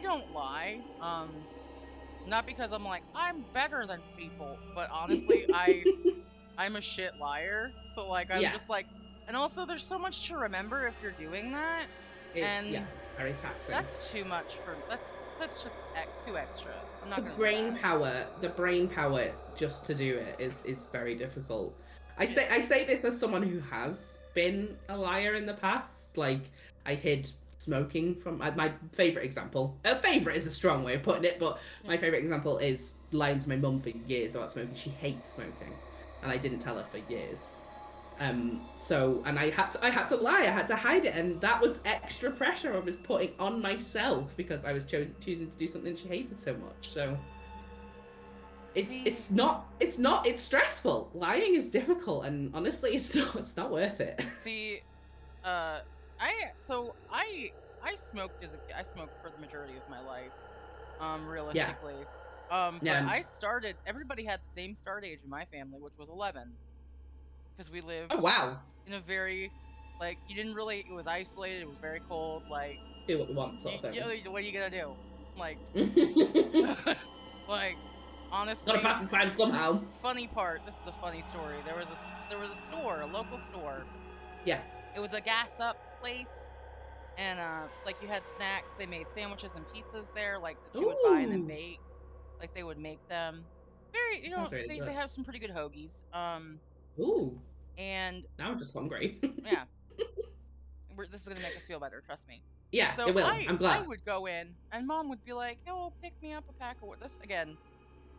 don't lie. Not because I'm like, I'm better than people, but honestly, I'm a shit liar. So like, I'm just like, and also there's so much to remember if you're doing that. It's very taxing. That's too much for, that's just too extra. I'm not gonna the brain power just to do it is very difficult. I say this as someone who has been a liar in the past. Like, I hid smoking from my favorite example. Favorite is a strong way of putting it, but my favorite example is lying to my mum for years about smoking. She hates smoking, and I didn't tell her for years. So, and I had to lie. I had to hide it, and that was extra pressure I was putting on myself because I was choosing to do something she hated so much. So, it's stressful. Lying is difficult, and honestly, it's not worth it. See, I smoked as a kid. I smoked for the majority of my life, realistically. But everybody had the same start age in my family, which was 11. Because we lived in a very, like, you didn't really, it was isolated, it was very cold, like... Do what you want, sort of thing. What are you gonna do? Like... like, honestly... Gotta pass the time somehow. Funny part, this is a funny story. There was a store, a local store. Yeah. It was a gas-up place, and, like, you had snacks, they made sandwiches and pizzas there, like, that you would buy and then bake. Like, they would make them. Very, they have some pretty good hoagies. Ooh. And now I'm just hungry. Yeah. This is gonna make us feel better, trust me. Yeah, so it will. I'm glad. I would go in, and Mom would be like, "Oh, pick me up a pack of this." Again,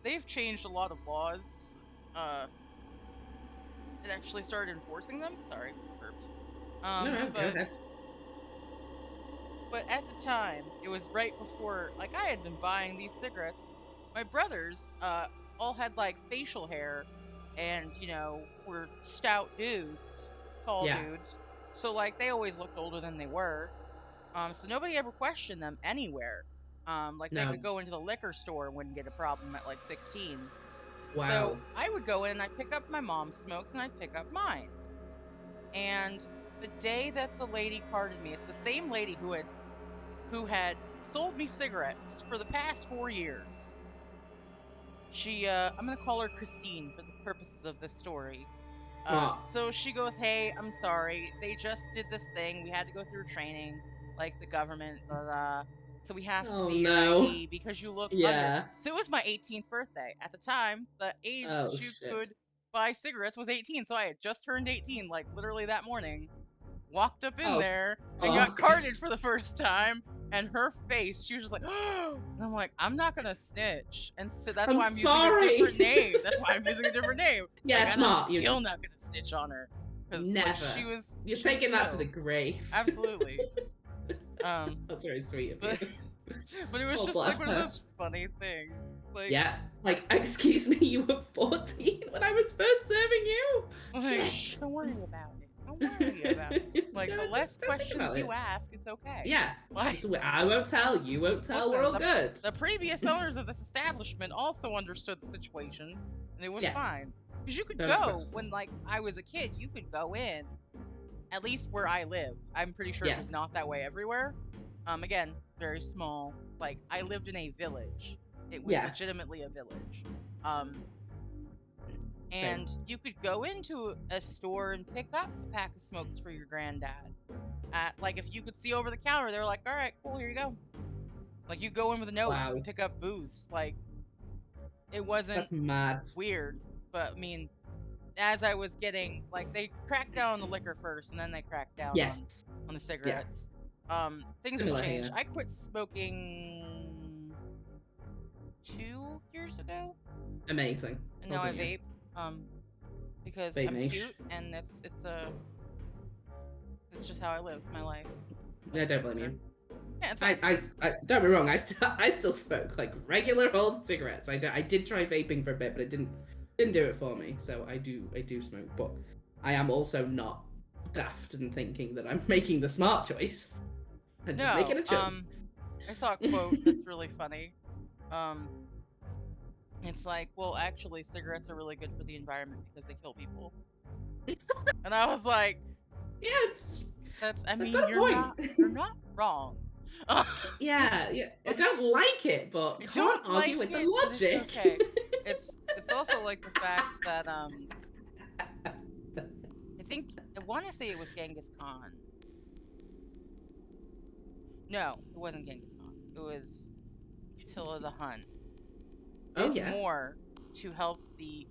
they've changed a lot of laws. It actually started enforcing them. Sorry, burped. No, go ahead. But at the time, it was right before, like, I had been buying these cigarettes. My brothers, all had like facial hair. And, were stout dudes, tall dudes. So, like, they always looked older than they were. So nobody ever questioned them anywhere. They could go into the liquor store and wouldn't get a problem at, like, 16. Wow. So I would go in and I'd pick up my mom's smokes and I'd pick up mine. And the day that the lady carded me, it's the same lady who had sold me cigarettes for the past 4 years. She, I'm gonna call her Christine for the purposes of this story. Oh, So she goes, "Hey, I'm sorry. They just did this thing. We had to go through training, like the government, blah, blah. So we have to oh see your no. ID because you look under." Yeah. So it was my 18th birthday. At the time, the age Oh that you shit. could buy cigarettes was 18. So I had just turned 18, like literally that morning. Walked up in Oh. there and got Oh. carded for the first time. And her face, she was just like, "Oh," and I'm like, "I'm not gonna snitch," and so that's I'm why I'm using a different sorry. name. That's why I'm using a different name. Like, Yeah, and I'm smart. You still not gonna snitch on her because like never. You're she was taking that to the real. grave. Absolutely. Um, That's very sweet of but you. but it was Oh, just like bless one of her. those funny things. Like, Yeah. Like, excuse me, you were 14 when I was first serving you. like, shh, Shit. don't worry about it. Don't worry about it. Like the less Don't think questions about you it. ask, it's okay. Yeah. Like, So I won't tell. You won't tell. We're listen, all good. the previous owners of this establishment also understood the situation, and it was Yeah. fine. Because you could Don't ask go questions. when, like, I was a kid, you could go in, at least where I live. I'm pretty sure it Yeah. was not that way everywhere. Again, very small. Like, I lived in a village. It was Yeah. legitimately a village. Um, Same. and you could go into a store and pick up a pack of smokes for your granddad. Like, if you could see over the counter, they were like, "All right, cool, here you go." Like, you go in with a note Wow. and pick up booze. Like, it wasn't That's mad. weird, but I mean, as I was getting, like, they cracked down on the liquor first, and then they cracked down Yes. on the Yeah. cigarettes. Things have Similar changed. here. I quit smoking 2 years ago, Amazing. and Well now I done, you. vape. Because Vape I'm niche. cute, and it's just how I live my life. I don't blame you. Yeah, it's fine. I don't get me wrong. I still smoke like regular old cigarettes. I did try vaping for a bit, but it didn't do it for me. So I do smoke, but I am also not daft and thinking that I'm making the smart choice. I'm just making a choice. I saw a quote that's really funny. It's like, well, actually, cigarettes are really good for the environment because they kill people. And I was like, Yeah, it's I I've mean, got a you're not wrong. yeah. I don't like it, but I can't don't argue like with the it, but logic. it's okay. It's also like the fact that I want to say it was Genghis Khan. No, it wasn't Genghis Khan. It was Attila the Hun. Oh Did yeah. more to help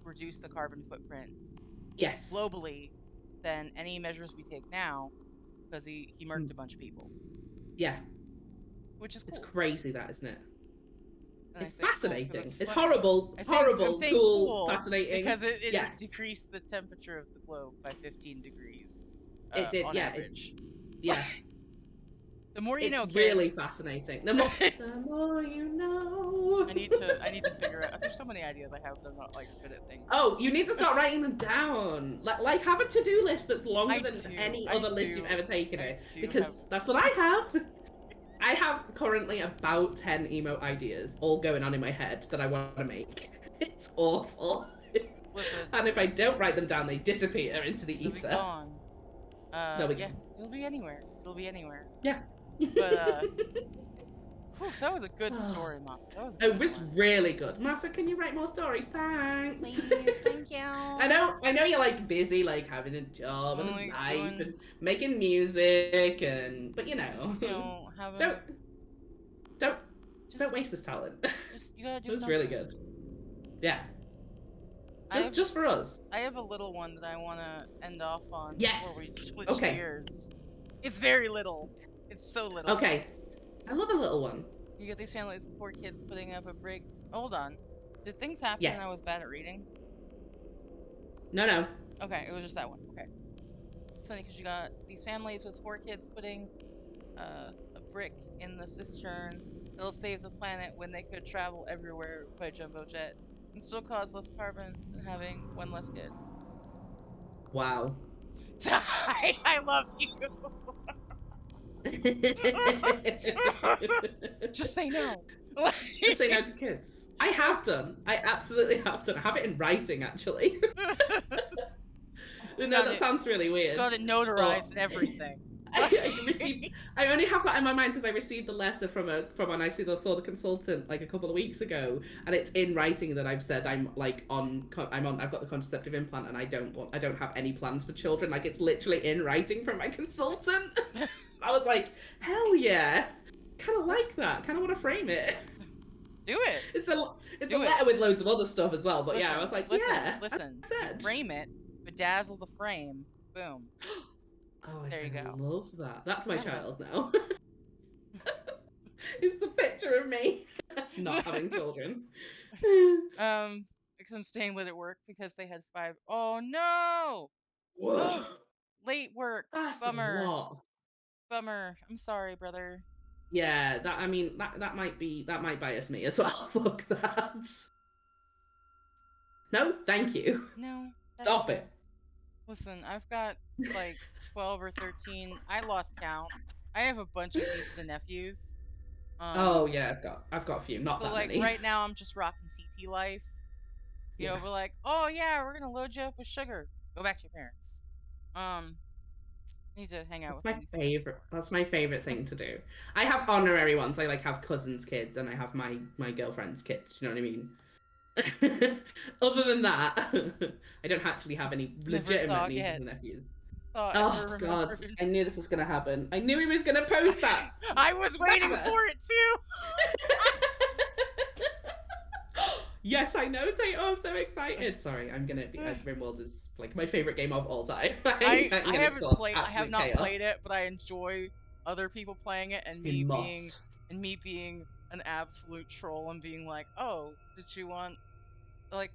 reduce the carbon footprint Yes. globally than any measures we take now, because he murked a bunch of people, Yeah. which is cool. It's crazy, that isn't it? And It's I say fascinating. cool 'cause It's funny. horrible, I'm horrible, saying cool, fascinating. because it Yeah. decreased the temperature of the globe by 15 degrees It did. on Yeah. average. Yeah. The more you It's know, kids. really fascinating. The more you know. I need to figure out. There's so many ideas I have that I'm not like good at things. Oh, you need to start writing them down. Like have a to-do list that's longer I than do, any I other list do, you've ever taken I it. do Because have- that's what I have. I have currently about 10 emo ideas all going on in my head that I want to make. It's awful. Listen, And if I don't write them down, they disappear into the they'll be ether. gone. They'll be Yeah, gone. it'll be anywhere. It'll be anywhere. Yeah. But whew, that was a good story, Mom. That was a It good was one. really good. Martha, can you write more stories? Thanks. Please, thank you. I know you're like busy, like having a job and a Like life and making music but you know, just, having don't waste this talent. you gotta do It was something. really good. Yeah. Just for us. I have a little one that I want to end off on Yes. before we switch Okay. gears. It's very little. It's so little. Okay. I love a little one. You get these families with 4 kids putting up a brick. Hold on. Did things happen Yes. when I was bad at reading? No. Okay, it was just that one. Okay. It's funny because you got these families with 4 kids putting a brick in the cistern. It'll save the planet when they could travel everywhere by jumbo jet and still cause less carbon than having 1 less kid. Wow. I love you. Just say no. Just say no to kids. I have done. I absolutely have done. I have it in writing, actually. No, that sounds really weird. Got it notarized and everything. I received. I only have that in my mind because I received the letter from an I saw the consultant like a couple of weeks ago, and it's in writing that I've said I'm like I've got the contraceptive implant and I don't have any plans for children. Like it's literally in writing from my consultant. I was like, hell yeah, kind of like that. Kind of want to frame it. Do it. It's a Do it. letter with loads of other stuff as well. But yeah, I was like, yeah, listen. as You I said. frame it, bedazzle the frame, boom. Oh, I There you kind of go. love that. That's my I love child now. It's the picture of me not having children. Because I'm staying late at work because they had 5. Oh no! Whoa, Oh, late work. that's a Bummer. lot. Bummer. I'm sorry, brother. Yeah, I mean that might bias me as well. Fuck that. No, thank you. No, Stop it. listen, I've got like 12 or 13. I lost count. I have a bunch of nieces and nephews. Oh yeah, I've got a few, not So that like many. right now I'm just rocking TT life. You know, Yeah. we're like, oh yeah, we're gonna load you up with sugar. Go back to your parents. Um, need to hang out That's with my my nieces and favorite. That's my favorite thing nephews to do. I have honorary ones. I like have cousins' kids, and I have my girlfriend's kids. You know what I mean? Other than that, I don't actually have any Never legitimate thought nieces yet. and nephews. Thought Oh ever God, remembered. I knew this was gonna happen. I knew he was gonna post that. I was waiting Never. for it too. Yes, I know, Tate. Oh, I'm so excited. Sorry, I'm gonna be. RimWorld is like my favorite game of all time. I I'm gonna haven't cause played. I have absolute not chaos. played it, but I enjoy other people playing it and You must. me being an absolute troll and being like, oh, like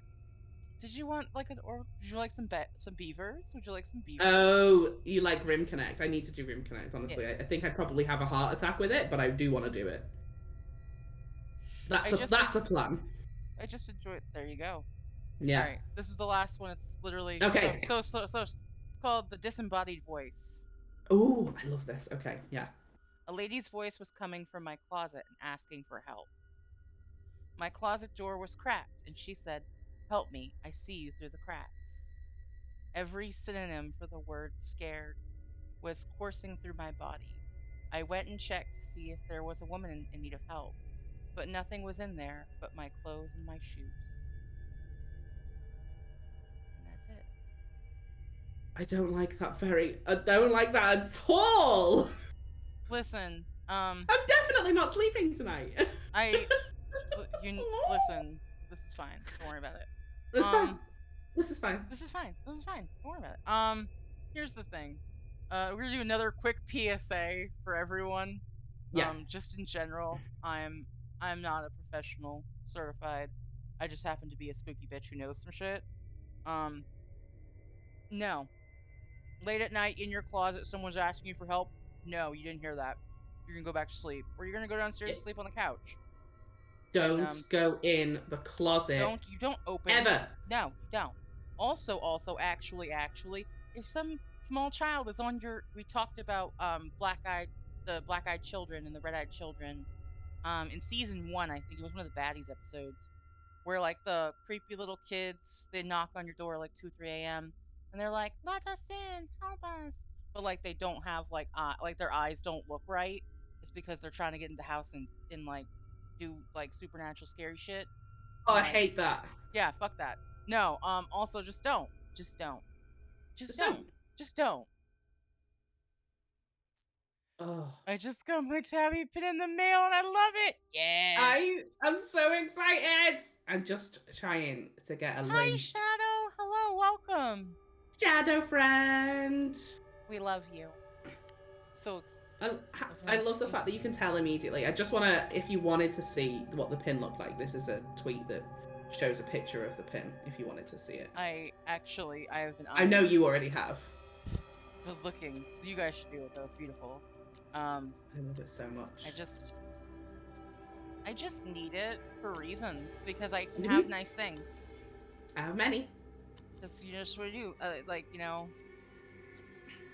or would you like some beavers? Would you like some beavers? Oh, you like Rim Connect? I need to do Rim Connect. Honestly, I Yes. think I'd probably have a heart attack with it, but I do want to do it. I just That's a plan. I just enjoy it. There you go. All Yeah. right, this is the last one. It's literally Okay. so called the disembodied voice. Oh, I love this. Okay. Yeah. A lady's voice was coming from my closet and asking for help. My closet door was cracked, and she said, "Help me, I see you through the cracks." Every synonym for the word scared was coursing through my body. I went and checked to see if there was a woman in need of help, but nothing was in there but my clothes and my shoes. And that's it. I don't like that I don't like that at all. Listen, I'm definitely not sleeping tonight. I you listen. This is fine. Don't worry about it. It's fine. Um, This is fine. this is fine. This is fine. Don't worry about it. Here's the thing. We're gonna do another quick PSA for everyone. Yeah. Just in general, I'm not a professional certified. I just happen to be a spooky bitch who knows some shit. Um, no. Late at night in your closet, someone's asking you for help. No, you didn't hear that. You're gonna go back to sleep, or you're gonna go downstairs Yeah. to sleep on the couch. And Don't go in the closet don't open. ever. No, you don't. Also, actually, if some small child is on your, we talked about the black-eyed children and the red-eyed children, in season 1, I think it was one of the baddies episodes, where like the creepy little kids they knock on your door like 2, 3 a.m. and they're like, "Let us in, help us," but like they don't have like their eyes don't look right. It's because they're trying to get in the house and like do like supernatural scary shit. Oh, I'm I like, hate that. yeah, fuck that. No, also just don't. Just don't. Just Just don't. don't. Just don't. Oh. I just got my Tabby pin in the mail and I love it. Yes. I am so excited. I'm just trying to get a Hi, link. Shadow. Hello, welcome. Shadow friend. We love you. So I love the fact that you can tell immediately. I just want to, if you wanted to see what the pin looked like, this is a tweet that shows a picture of the pin, if you wanted to see it. I have been. I know you already have. But looking, you guys should do it. That was beautiful. I love it so much. I just need it for reasons because I can have nice things. I have many. Because you just what do you like, you know.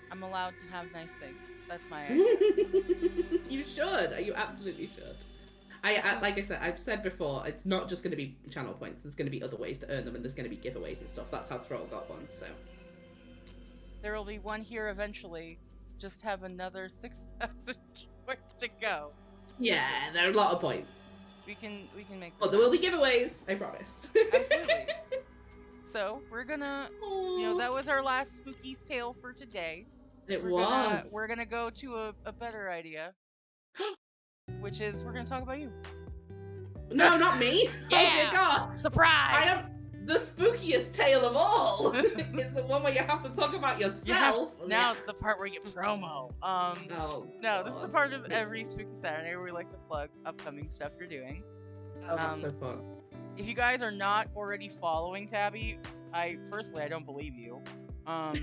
I'm allowed to have nice things. That's my idea. You should. You absolutely should. Like I said, I've said before, it's not just going to be channel points. There's going to be other ways to earn them, and there's going to be giveaways and stuff. That's how Thrall got one. So there will be one here eventually. just have another 6,000 points to go. Yeah, there are a lot of points. We can make this But there will be giveaways, I promise. Absolutely. So we're gonna, that was our last Spooky's tale for today. We're gonna go to a better idea, which is we're gonna talk about you. No, not me. Yeah! Oh dear God! Surprise! I have the spookiest tale of all. It's the one where you have to talk about yourself. Now it's the part where you get promo. No, this is the part of every Spooky Saturday where we like to plug upcoming stuff you're doing. Oh, that's so fun. If you guys are not already following Tabby, I don't believe you. I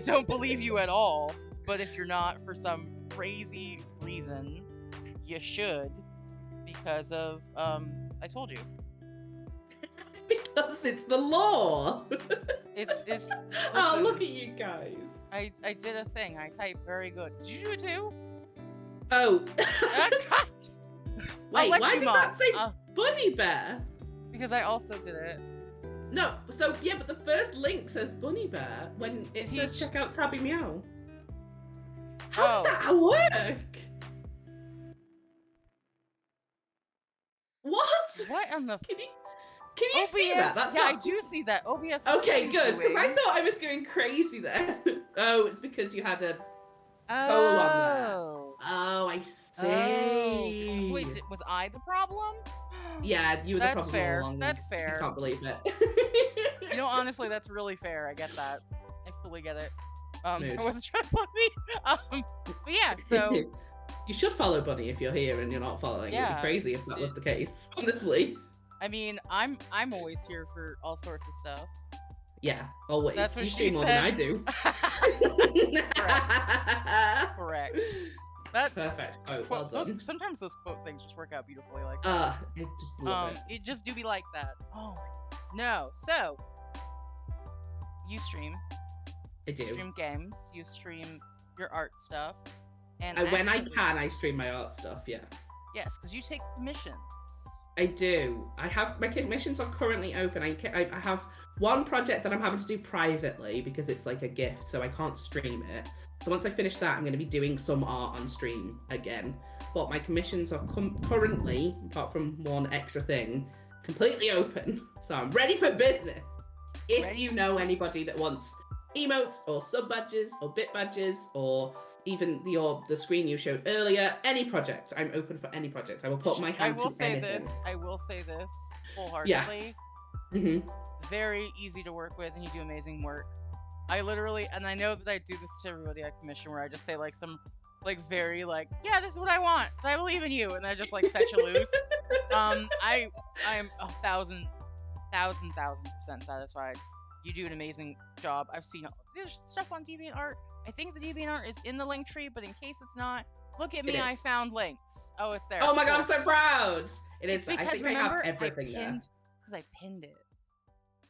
don't believe you at all. But if you're not for some crazy reason, you should, because of I told you. Because it's the law. It's oh, look at you guys. I did a thing. I typed very good. Did you do it too? Oh. Cut! Wait, why did that say Bunny Bear? Because I also did it. No, so yeah, but the first link says Bunny Bear when it says check out Tabby Meow. How did that work? What? What on the? Can you see that? That's I do see that. OBS. Okay, good, because I thought I was going crazy there. Oh, it's because you had a colon there. Oh, I see. So wait, was I the problem? Yeah, you were the problem fair. all along. That's fair. I can't believe it. Honestly, that's really fair. I get that. I fully get it. Mood. I wasn't trying to plug me. But yeah, so you should follow Bunny if you're here and you're not following. Yeah, it'd be crazy if that was the case. Honestly. I mean, I'm always here for all sorts of stuff. Yeah, always. That's what you she stream more said. than I do. Correct. Perfect. Oh, well done. Sometimes those quote things just work out beautifully like that. I just love it. It just do be like that. Oh my goodness. No. So you stream. I do. You stream games. You stream your art stuff. And when I can, I stream my art stuff. Yeah. Yes, because you take missions. I do. I have my missions are currently open. I have one project that I'm having to do privately because it's like a gift, so I can't stream it. So once I finish that, I'm going to be doing some art on stream again. But my commissions are currently, apart from one extra thing, completely open. So I'm ready for business. If you know anybody that wants emotes or sub badges or bit badges or even the screen you showed earlier, any project, I'm open for any project. I will put my hand to anything. I will say this wholeheartedly. Yeah. Mm-hmm. Very easy to work with, and you do amazing work. I literally, and I know that I do this to everybody I commission, where I just say very yeah, this is what I want. I believe in you, and I just set you loose. I am 1,000% satisfied. You do an amazing job. I've seen there's stuff on DeviantArt. I think the DeviantArt is in the link tree, but in case it's not, look at me. I found links. Oh, it's there. Oh my God, I'm so proud. It's because I think remember, I have everything there. It's because I pinned it.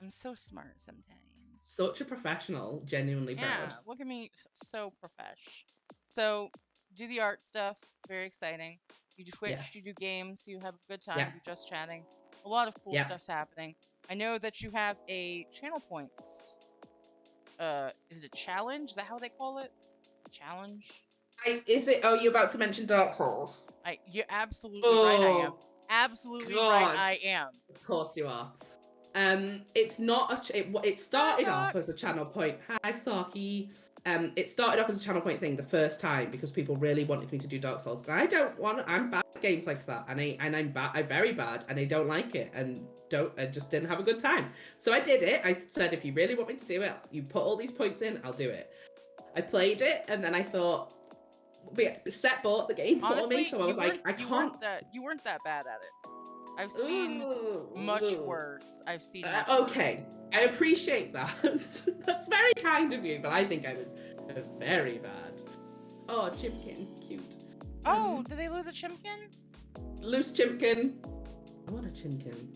I'm so smart sometimes. Such a professional, genuinely proud. Yeah, look at me, so profesh. So, do the art stuff, very exciting. You do Twitch, you do games, you have a good time, you're just chatting. A lot of cool stuff's happening. I know that you have a channel points. Is it a challenge? Is that how they call it? A challenge? Is it? Oh, you're about to mention Dark Souls. You're absolutely right. I am. Absolutely right. I am. Of course you are. It's not it started off as a channel point. Hi, Saki. It started off as a channel point thing the first time because people really wanted me to do Dark Souls, and I don't want. I'm bad at games like that, and I'm bad. I'm very bad, and I don't like it, and I just didn't have a good time. So I did it. I said, if you really want me to do it, you put all these points in, I'll do it. I played it, and then I thought, Set bought the game for me, so I was like, I can't. You weren't that bad at it. I've seen much worse. I've seen. Okay, I appreciate that. That's very kind of you, but I think I was very bad. Oh, Chimkin, cute. Oh, did they lose a Chimkin? Loose Chimkin. I want a Chimkin.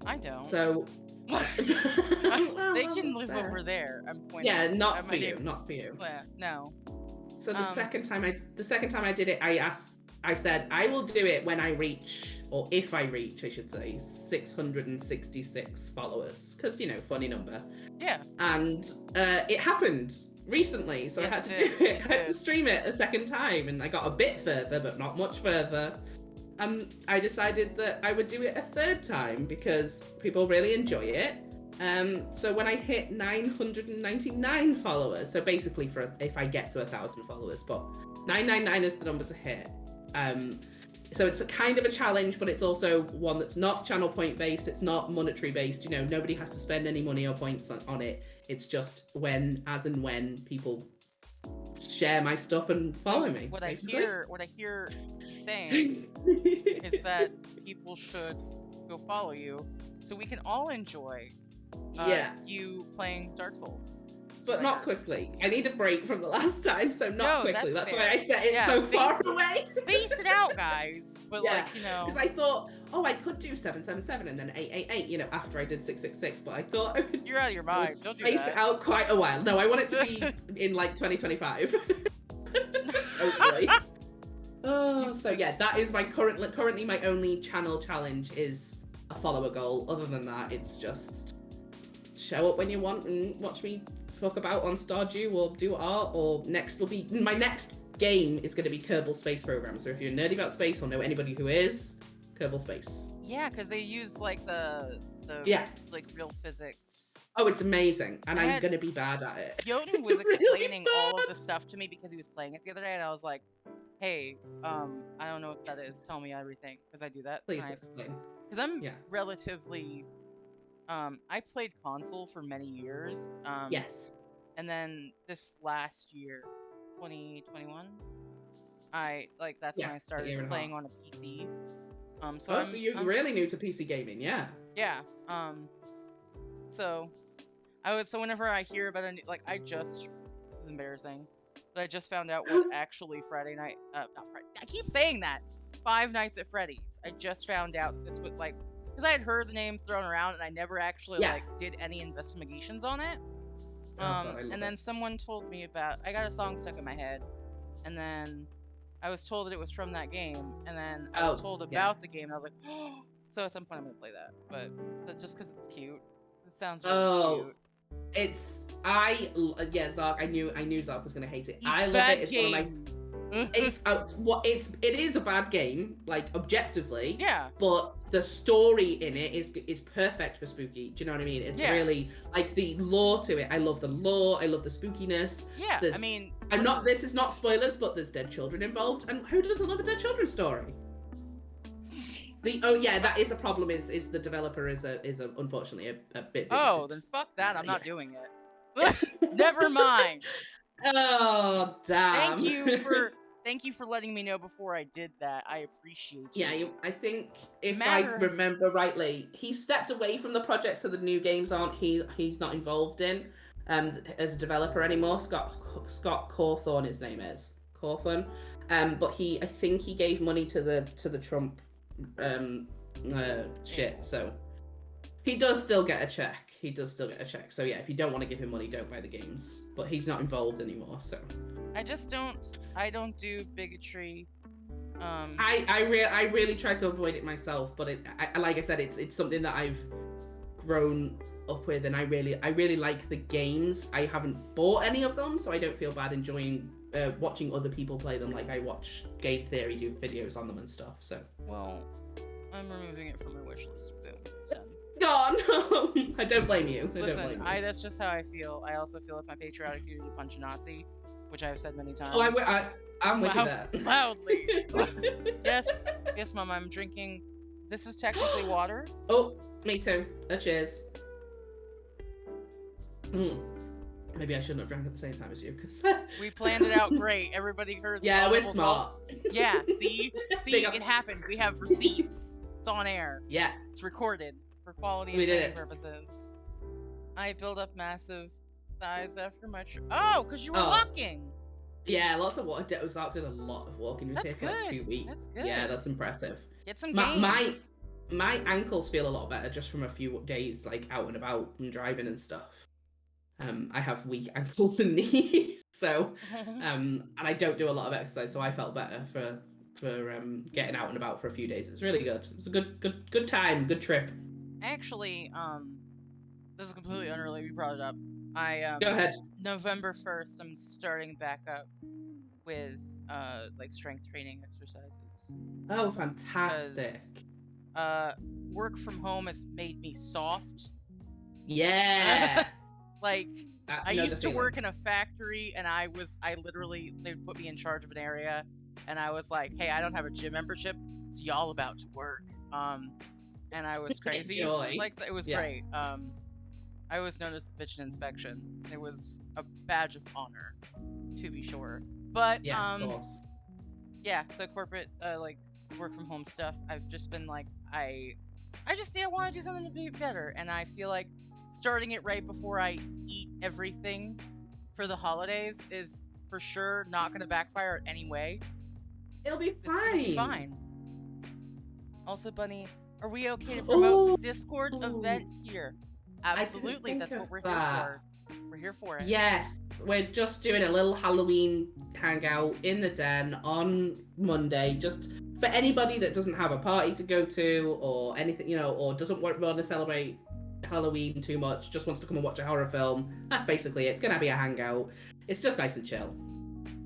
I don't. So. They can live over there. I'm pointing. Yeah, not for you. Not for you. No. So the second time I did it, I said I will do it when I reach, or if I reach, I should say, 666 followers, because funny number. Yeah. And it happened, recently, so I Yes, had it to do did. it. It I had to did. stream it a second time, and I got a bit further, but not much further. And I decided that I would do it a third time because people really enjoy it. So when I hit 999 followers, so basically for if I get to 1,000 followers, but 999 is the number to hit. So it's a kind of a challenge, but it's also one that's not channel point based. It's not monetary based. You know, nobody has to spend any money or points on it. It's just as and when people share my stuff and follow me. What basically. I hear you saying is that people should go follow you so we can all enjoy you playing Dark Souls. But not quickly. I need a break from the last time, so not quickly. That's fair. why I set it so far away. Space it out, guys. But like, you know, because I thought, I could do 777 and then 888, you know, after I did 666. But I thought I would. You're out of your mind. Don't do space that. it out quite a while. No, I want it to be in like 2025. Hopefully. So yeah, that is my currently my only channel challenge is a follower goal. Other than that, it's just show up when you want and watch me fuck about on Stardew or do art. Or my next game is going to be Kerbal Space Program. So if you're nerdy about space or know anybody who is, Kerbal Space. Yeah, because they use like the like real physics. Oh, it's amazing, and I'm gonna be bad at it. Jotun was explaining all of the stuff to me because he was playing it the other day, and I was like, "Hey, I don't know what that is. Tell me everything," because I do that. Please explain. Because I'm relatively, I played console for many years. Yes. And then this last year, 2021, that's when I started playing on a PC. So you're really new to PC gaming, yeah. Yeah. So whenever I hear about this is embarrassing, but I just found out what actually Friday night, not Friday, I keep saying that, Five Nights at Freddy's. I just found out this was because I had heard the name thrown around and I never actually did any investigations on it. And then someone told me I got a song stuck in my head, and then I was told that it was from that game, and then I was told about the game, and I was like, oh. So at some point I'm gonna play that, but just because it's cute. It sounds really cute. Zark. I knew Zark was gonna hate it. I love it. It's one of my. It is a bad game, like objectively. Yeah. But the story in it is perfect for spooky. Do you know what I mean? It's really like the lore to it. I love the lore. I love the spookiness. Yeah. I mean, This is not spoilers, but there's dead children involved, and who doesn't love a dead children story? That is a problem. Is the developer is unfortunately a bit. Oh, then fuck that. I'm not doing it. Never mind. Oh damn. Thank you for letting me know before I did that. I appreciate you. Yeah, I think if I remember rightly, he stepped away from the project, so the new games he's not involved in as a developer anymore. Scott Cawthorn, his name is Cawthorn. But I think he gave money to the Trump shit, so he does still get a check. So yeah, if you don't want to give him money, don't buy the games. But he's not involved anymore, so. I don't do bigotry. I really try to avoid it myself, but like I said, it's something that I've grown up with, and I really like the games. I haven't bought any of them, so I don't feel bad enjoying watching other people play them. Like I watch Game Theory do videos on them and stuff. So. Well, I'm removing it from my wish list. Boom. It's done. Gone. I don't blame you. Listen, that's just how I feel. I also feel it's my patriotic duty to punch a Nazi, which I've said many times. Oh, I'm with you there. Loudly. Yes, Mom. I'm drinking. This is technically water. Oh, me too. Cheers. Maybe I shouldn't have drank at the same time as you, because we planned it out great. Everybody heard. Yeah, we're smart. Yeah. See, it happened. We have receipts. It's on air. Yeah. It's recorded. For quality and training purposes. I build up massive thighs after my because you were walking. Yeah, lots of walking. Zark did a lot of walking. He was here for like 2 weeks. That's good. Yeah, that's impressive. Get some gains. My ankles feel a lot better just from a few days like out and about and driving and stuff. I have weak ankles and knees, so and I don't do a lot of exercise, so I felt better for getting out and about for a few days. It's really good. It's a good time, good trip. Actually, this is completely unrelated. We brought it up. Go ahead. November 1st, I'm starting back up with like strength training exercises Oh, fantastic. because work from home has made me soft. Yeah. Like I I know the used to work feeling. in a factory and I literally they would put me in charge of an area and I was like, "Hey, I don't have a gym membership. It's y'all about to work." And I was crazy. Enjoy. Like it was Yeah. great. I was known as the bitch in inspection. It was a badge of honor, to be sure. But Yeah, of course. yeah, so corporate like work from home stuff, I've just been like I just want to do something to be better, and I feel like starting it right before I eat everything for the holidays is for sure not going to backfire in any way. It'll be It'll be fine. fine. Also, Bunny, are we okay to promote the Oh, Discord event here? I didn't Absolutely, think that's of what we're here that. for. We're here for it. Yes, we're just doing a little Halloween hangout in the den on Monday, just for anybody that doesn't have a party to go to or anything, or doesn't want to celebrate Halloween too much, just wants to come and watch a horror film. That's basically it. It's gonna be a hangout. It's just nice and chill.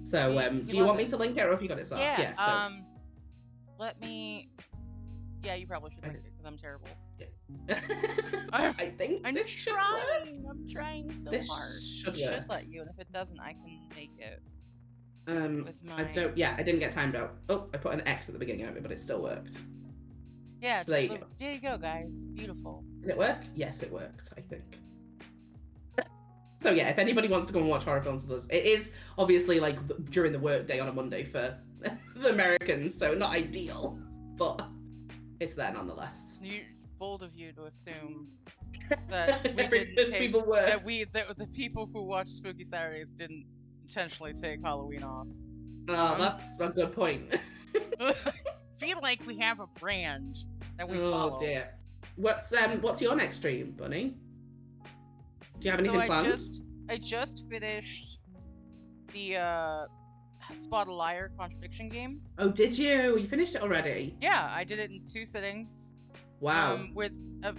So, do you want me to link it, or have you got it set up? Yeah. So Let me. Yeah, you probably should link it because I'm terrible. I think I'm this should work. I'm trying so This hard. should It work. should let you, and if it doesn't, I can make it. With my... I didn't get timed out. Oh, I put an X at the beginning of it, but it still worked. Yeah, so there you go, guys. Beautiful. Did it work? Yes, it worked, I think. So yeah, if anybody wants to go and watch horror films with us, it is obviously like during the workday on a Monday for the Americans, so not ideal, but it's there nonetheless. Bold of you to assume that we didn't take people work. that the people who watch Spooky Saturdays didn't intentionally take Halloween off. Oh, that's a good point. Feel like we have a brand that we follow. Oh dear. What's your next stream, Bunny? Do you have anything planned? I just finished the Spot a Liar contradiction game. Oh, did you? You finished it already? Yeah, I did it in 2 sittings. Wow.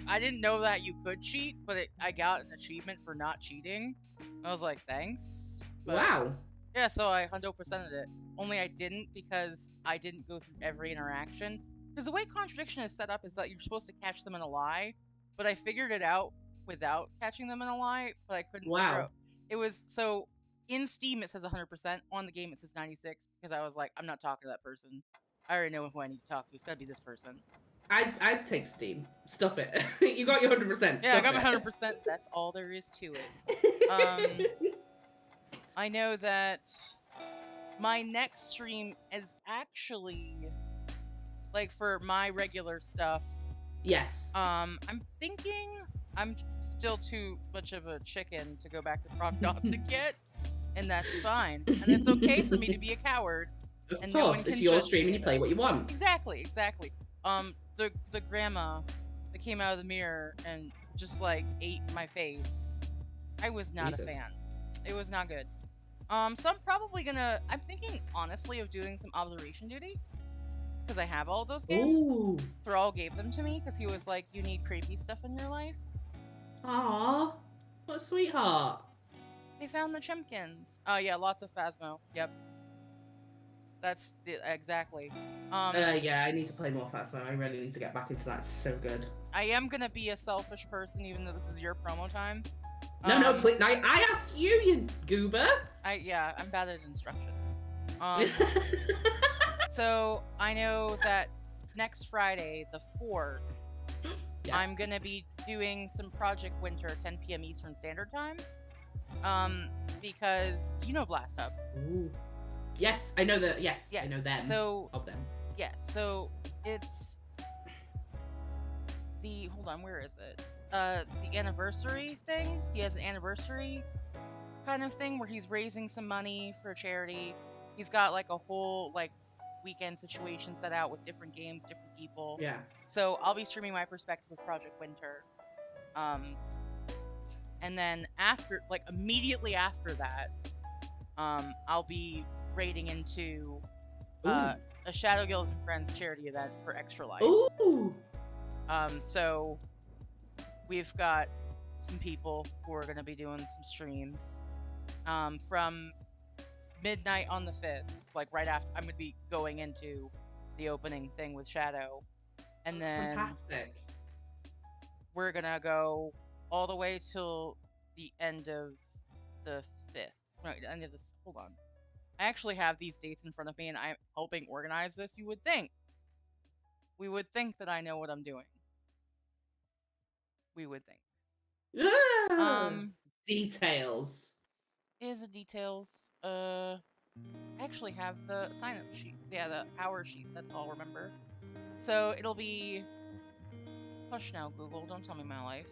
I didn't know that you could cheat, but I got an achievement for not cheating. I was like, thanks. But, wow. Yeah, so I 100%ed it. Only I didn't because I didn't go through every interaction. Because the way contradiction is set up is that you're supposed to catch them in a lie, but I figured it out without catching them in a lie, but I couldn't figure out. It was so in Steam it says 100%, on the game it says 96 because I was like, I'm not talking to that person. I already know who I need to talk to. It's gotta be this person. I'd take Steam. Stuff it. You got your 100%. Yeah, I got my 100%. That's all there is to it. I know that my next stream is actually like for my regular stuff. Yes. I'm thinking I'm still too much of a chicken to go back to prognostic yet, and that's fine. And it's okay for me to be a coward. Of and course, no one can it's your judge stream me and you play what you want. Exactly. The grandma that came out of the mirror and just like ate my face. I was not a fan. It was not good. So I'm probably I'm thinking honestly of doing some observation duty because I have all of those games. Ooh. Thrall gave them to me because he was like, you need creepy stuff in your life. Aww, what a sweetheart. They found the Chimkins. Oh yeah, lots of Phasmo. Yep. That's exactly. Yeah, I need to play more Phasmo. I really need to get back into that. It's so good. I am gonna be a selfish person, even though this is your promo time. No, please. I asked you, you goober. I'm bad at instructions. So I know that next Friday, the 4th, yeah. I'm gonna be doing some Project Winter, 10 p.m. Eastern Standard Time. Because you know Blast Up. Ooh. Yes, I know that. Yes, I know them. So of them. Yes, so it's the where is it? The anniversary thing. He has an anniversary kind of thing where he's raising some money for a charity. He's got like a whole like weekend situation set out with different games, different people. Yeah. So I'll be streaming my perspective of Project Winter. And then immediately after that, I'll be raiding into a Shadow Guild and Friends charity event for Extra Life. Ooh. So we've got some people who are going to be doing some streams. from midnight on the 5th, like right after. I'm gonna be going into the opening thing with Shadow, and then Fantastic. we're gonna go all the way till the end of the 5th. No, the end of this. Hold on. I actually have these dates in front of me, and I'm helping organize this. You would think. We would think that I know what I'm doing. We would think. Ah, details. Is the details. I actually have the sign up sheet. Yeah, the hour sheet. That's all. Remember. So it'll be. Hush now, Google. Don't tell me my life.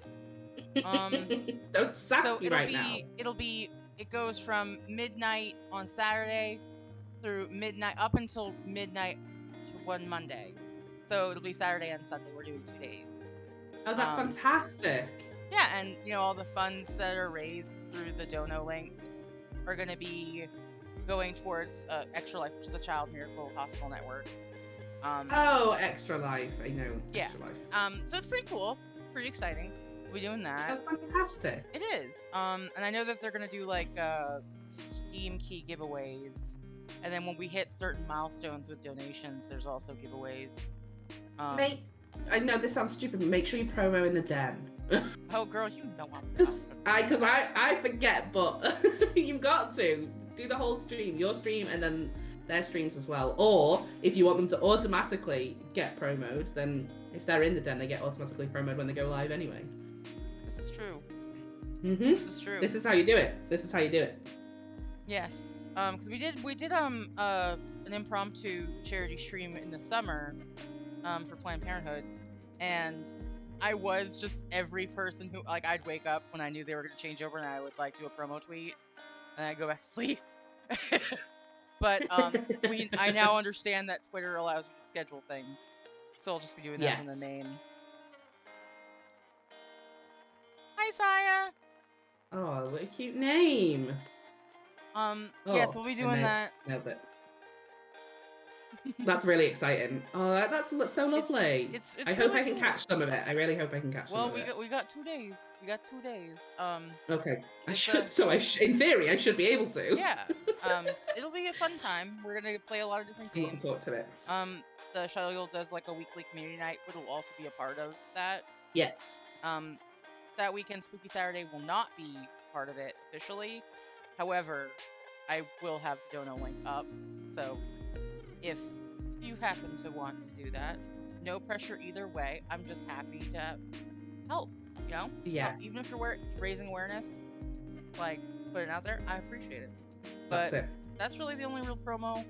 Don't sass So me right now. it goes from midnight on Saturday through midnight up until midnight to one Monday. So it'll be Saturday and Sunday. We're doing 2 days. Oh, that's fantastic. Yeah, and all the funds that are raised through the dono links are going to be going towards Extra Life, which is the Child Miracle Hospital Network. Oh, Extra Life. I know. Yeah. Extra Life. So it's pretty cool, pretty exciting. We're doing that. That's fantastic. It is. And I know that they're gonna do like Steam key giveaways, and then when we hit certain milestones with donations, there's also giveaways. Mate, I know this sounds stupid, but make sure you promo in the den. Oh, girl, you know I'm Because I forget, but you've got to do the whole stream, your stream, and then their streams as well. Or if you want them to automatically get promoed, then if they're in the den, they get automatically promoed when they go live anyway. This is true. Mm-hmm. This is true. This is how you do it. This is how you do it. Yes. Because we did an impromptu charity stream in the summer, for Planned Parenthood, and I was just every person who, like, I'd wake up when I knew they were going to change over, and I would like do a promo tweet, and I'd go back to sleep. But I now understand that Twitter allows you to schedule things, so I'll just be doing that from the main. Hi, Saya. Oh, what a cute name. Yeah, so we'll be doing that. Nailed it. That's really exciting. Oh, that's so lovely. It's I hope I can catch some of it. I really hope I can catch some of it. Well, we got 2 days. We got 2 days. Okay. In theory, I should be able to. Yeah. It'll be a fun time. We're gonna play a lot of different games. Looking forward to it. The Shadow Guild does like a weekly community night, which will also be a part of that. Yes. That weekend, Spooky Saturday will not be part of it officially. However, I will have the dono link up, so if you happen to want to do that, no pressure either way. I'm just happy to help, you know? Yeah. So even if you're raising awareness, like, putting it out there, I appreciate it. But that's it. That's really the only real promo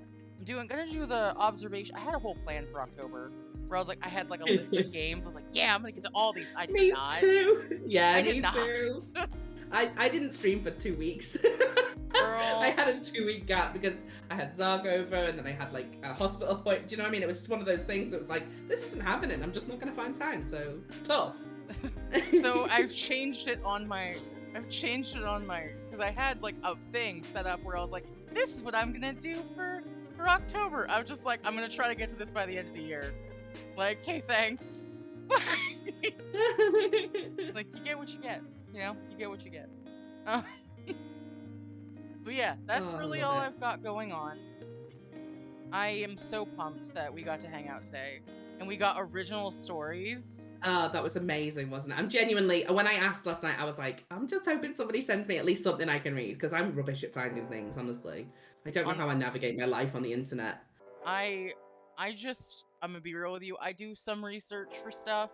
I'm gonna do the observation. I had a whole plan for October where I was like, I had like a list of games. I was like, yeah, I'm gonna get to all these. I did not. Too. Yeah, I did not. Too. I didn't stream for 2 weeks. Girl. I had a 2-week gap because I had Zarg over and then I had like a hospital appointment. Do you know what I mean? It was just one of those things that was like, this isn't happening. I'm just not gonna find time. So tough. So I've changed it on my because I had like a thing set up where I was like, this is what I'm gonna do for October. I was just like, I'm gonna try to get to this by the end of the year. Like, okay, thanks. Like, you get what you get. You know, you get what you get. But yeah, that's really all I've got going on. I am so pumped that we got to hang out today. And we got original stories. Oh, that was amazing, wasn't it? I'm genuinely, when I asked last night, I was like, I'm just hoping somebody sends me at least something I can read, because I'm rubbish at finding things, honestly. I don't know how I navigate my life on the internet. I'm gonna be real with you, I do some research for stuff,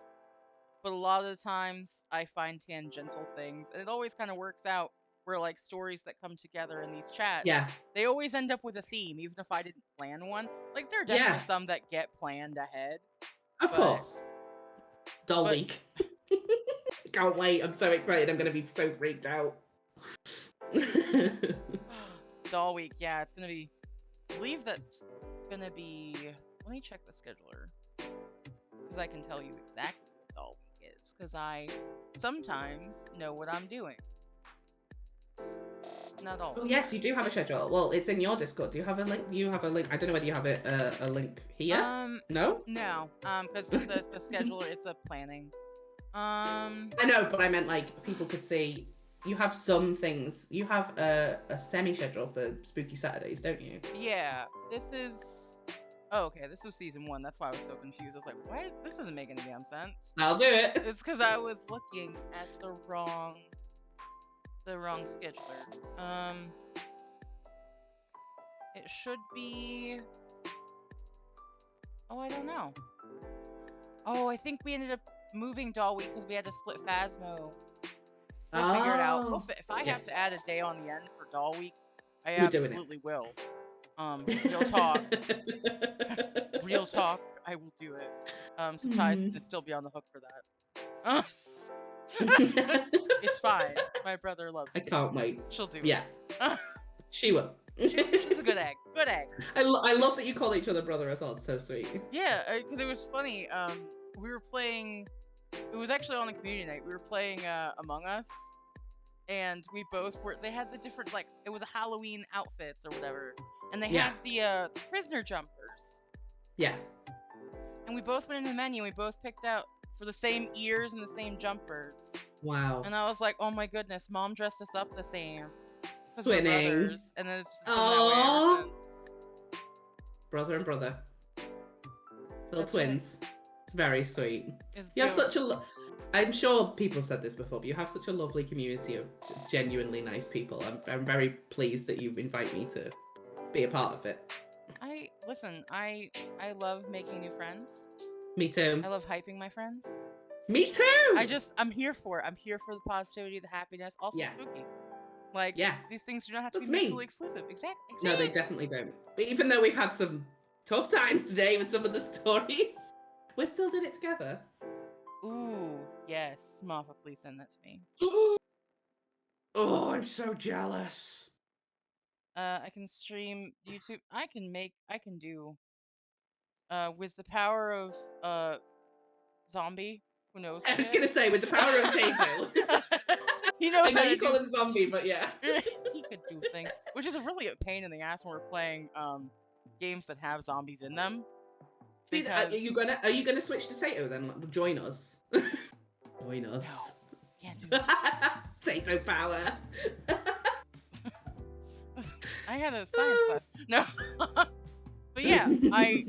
but a lot of the times I find tangential things, and it always kind of works out where, like, stories that come together in these chats, they always end up with a theme, even if I didn't plan one. Like, there are definitely some that get planned ahead. Of course. Doll week. Can't wait. I'm so excited. I'm going to be so freaked out. Doll week. Yeah, it's going to be... I believe that's going to be... Let me check the scheduler. Because I can tell you exactly what Doll week is. Because I sometimes know what I'm doing. Not all. Oh yes, you do have a schedule. Well, it's in your Discord. Do you have a link? You have a link. I don't know whether you have a link here. No. No. Because the scheduler, it's a planning. I know, but I meant like people could see you have some things. You have a semi-schedule for Spooky Saturdays, don't you? Yeah, this is. Oh, okay, this was season 1. That's why I was so confused. I was like, why? This doesn't make any damn sense. I'll do it. It's because I was looking at the wrong scheduler. It should be. Oh, I don't know. Oh, I think we ended up moving Doll Week because we had to split Phasmo. We'll figure it out. If I have to add a day on the end for Doll Week, I We're doing it. absolutely will. Real talk. Real talk, I will do it. So Ty's gonna still be on the hook for that. It's fine. My brother loves I me. can't wait. She'll do Yeah. it. She will. She's a good egg. Good egg. I love that you call each other brother as well. It's so sweet. Yeah, because it was funny. We were playing. It was actually on a community night. We were playing Among Us, and we both were. They had the different it was a Halloween outfits or whatever, and they had the prisoner jumpers. Yeah. And we both went in the menu. And we both picked out for the same ears and the same jumpers. Wow. And I was like, oh my goodness, Mom dressed us up the same. Because we're brothers. And then it's just been that way ever since. Brother and brother. Little twins. Right. It's very sweet. You have such a... I'm sure people said this before, but you have such a lovely community of genuinely nice people. I'm very pleased that you invite me to be a part of it. Listen, I love making new friends. Me too. I love hyping my friends. Me too! I'm here for it. I'm here for the positivity, the happiness, also spooky. These things do not have to be mutually exclusive. Exactly. No, they definitely don't. But even though we've had some tough times today with some of the stories, we're still doing it together. Ooh, yes. Martha, please send that to me. Oh, I'm so jealous. I can stream YouTube. I can do with the power of zombie. Who knows? I was gonna say with the power of Tato. He knows. I know you call him zombie, but yeah. He could do things, which is really a pain in the ass when we're playing games that have zombies in them. See, are you gonna switch to Tato then? Join us. Join us. No, can't do it. Tato power. I had a science class. No. But yeah, I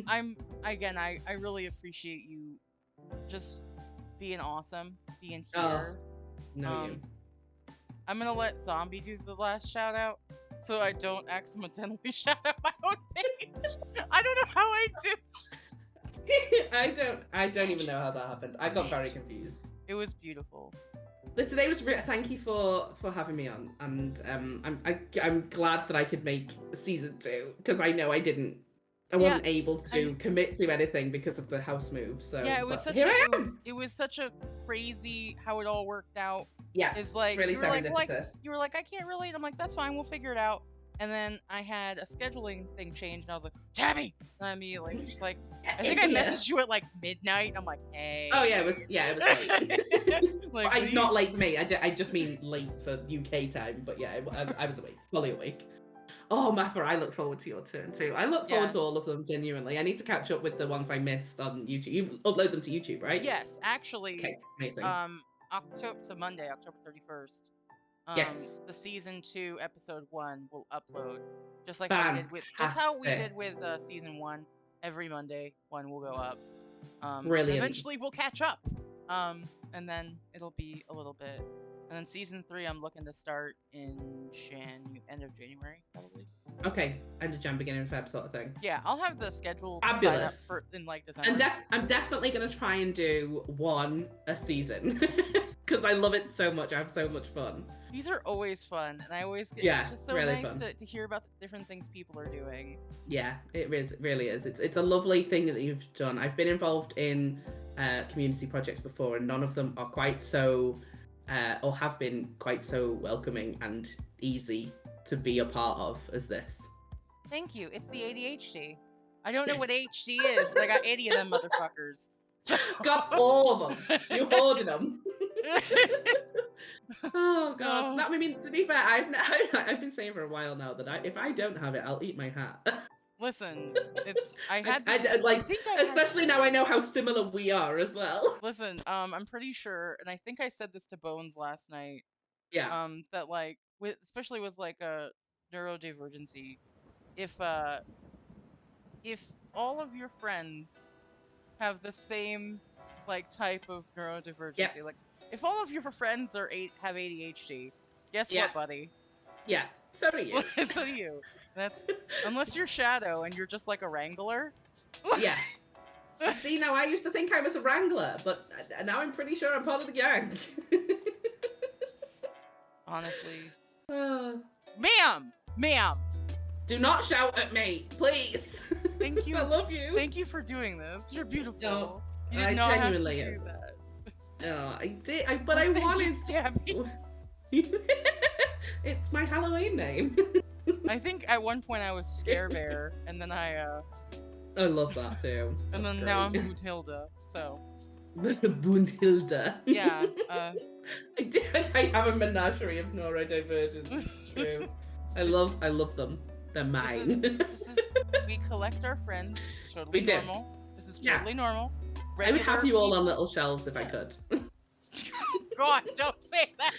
really appreciate you just being awesome, being here. No, I'm gonna let Zombie do the last shout out so I don't accidentally shout out my own page. I don't know how I did. I don't even know how that happened. I got very confused. It was beautiful. Today was thank you for having me on, and I'm glad that I could make season 2 because I know I wasn't able to commit to anything because of the house move. So yeah, it was such a crazy how it all worked out. Yeah, it's like really serendipitous. You were like, I can't relate. I'm like, that's fine, we'll figure it out. And then I had a scheduling thing change, and I was like, Tabby! And I immediately just I think I messaged you at midnight. I'm like, hey. Oh yeah, it was late. Not late for me. I just mean late for UK time. But yeah, I was awake, fully awake. Oh, Matha, I look forward to your turn too. I look forward to all of them, genuinely. I need to catch up with the ones I missed on YouTube. You upload them to YouTube, right? Yes, actually. Okay, amazing. Monday, October 31st. Yes. The season 2 episode 1 will upload just like how we did with season 1. Every Monday, one will go up. Brilliant. Eventually, we'll catch up. And then it'll be a little bit. And then season 3, I'm looking to start in end of January, probably. Okay, end of Jan, beginning of Feb, sort of thing. Yeah, I'll have the schedule fabulous in December. I'm definitely gonna try and do one a season because I love it so much. I have so much fun. These are always fun, and I always get. It's just so really nice to hear about the different things people are doing. Yeah, it really is. It's a lovely thing that you've done. I've been involved in community projects before, and none of them are quite so. Or have been quite so welcoming and easy to be a part of as this. Thank you. It's the ADHD. I don't know what HD is, but I got 80 of them motherfuckers. So... Got all of them. You hoarded them. Oh god. No, I mean, to be fair, I've been saying for a while now that if I don't have it, I'll eat my hat. Listen, especially now I know how similar we are as well. Listen, I'm pretty sure, and I think I said this to Bones last night. Yeah. That like especially with like a neurodivergency, if if all of your friends have the same like type of Yep. neurodivergency, like if all of your friends have ADHD, guess Yeah. what, buddy? Yeah. So do you. So do you. That's unless you're Shadow and you're just like a wrangler. Yeah. I see now. I used to think I was a wrangler, but now I'm pretty sure I'm part of the gang. Honestly, Uh, ma'am, do not shout at me, please. thank I you, love you. thank you for doing this. You're beautiful. No, You I did not have to genuinely do am. that. No, I did. But Well, I thank wanted. you, Stabby. It's my Halloween name. I think at one point I was Scare Bear, and then I I love that too. and That's then now I'm great. Boonhilda. So Bundhilda. yeah, I have a menagerie of neurodivergence. It's true. I love them. They're mine. this is we collect our friends. This is totally We do. normal. This is Yeah. totally normal. I would have Regular you all on people- little shelves if I could. God, don't say that.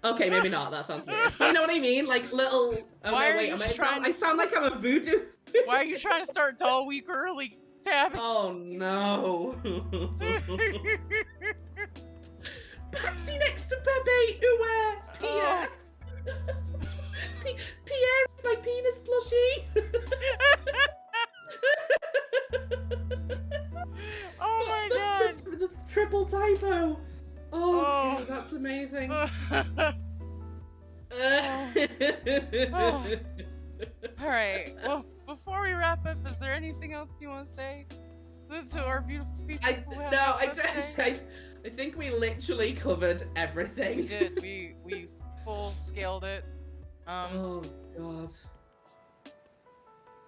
Okay, maybe not. That sounds weird. You know what I mean? Like little. Oh Why no, are wait. you I trying to sound like I'm a voodoo. Why are you trying to start Doll Week early, Tabby? Oh no. Patsy next to Pepe. Uwe. Pierre. Pierre is my penis plushie. Oh my god. The triple typo. Oh, Oh. okay, that's amazing. Oh. All right. Well, before we wrap up, is there anything else you want to say to our beautiful people? who have us today? I think we literally covered everything. We did. We full scaled it. Oh God.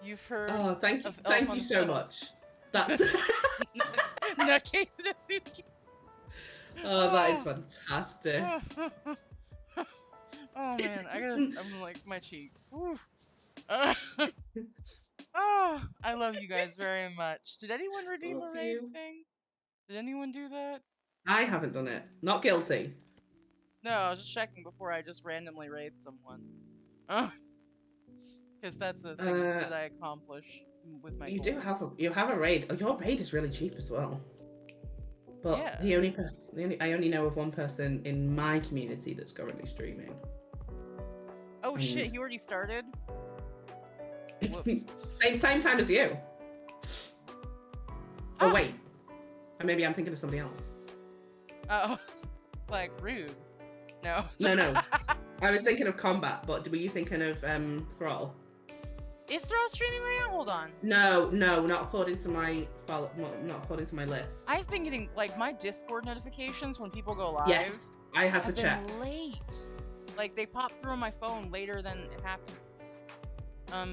You've heard. Oh, thank you, of thank Elf on you the so Shelf. much. That's. Nutcase in a suitcase. Oh, that is fantastic. Oh man, I'm like my cheeks. Oh, I love you guys very much. Did anyone redeem Love a raid you. thing? Did anyone do that? I haven't done it. Not guilty. No, I was just checking before I just randomly raid someone. Because that's a thing that I accomplish with my You goals. do have a raid. Oh, your raid is really cheap as well. But Yeah. I only know of one person in my community that's currently streaming. Oh shit, And- he already started? Whoops. same time as you. Oh Ah! wait, maybe I'm thinking of somebody else. Oh, it's like rude. No. No. I was thinking of Combat, but were you thinking of Thrall? Is Thrall streaming right now? Hold on. No, not according to my not according to my list. I've been getting like my Discord notifications when people go live. Yes, I have to have check. been late. Like they pop through on my phone later than it happens.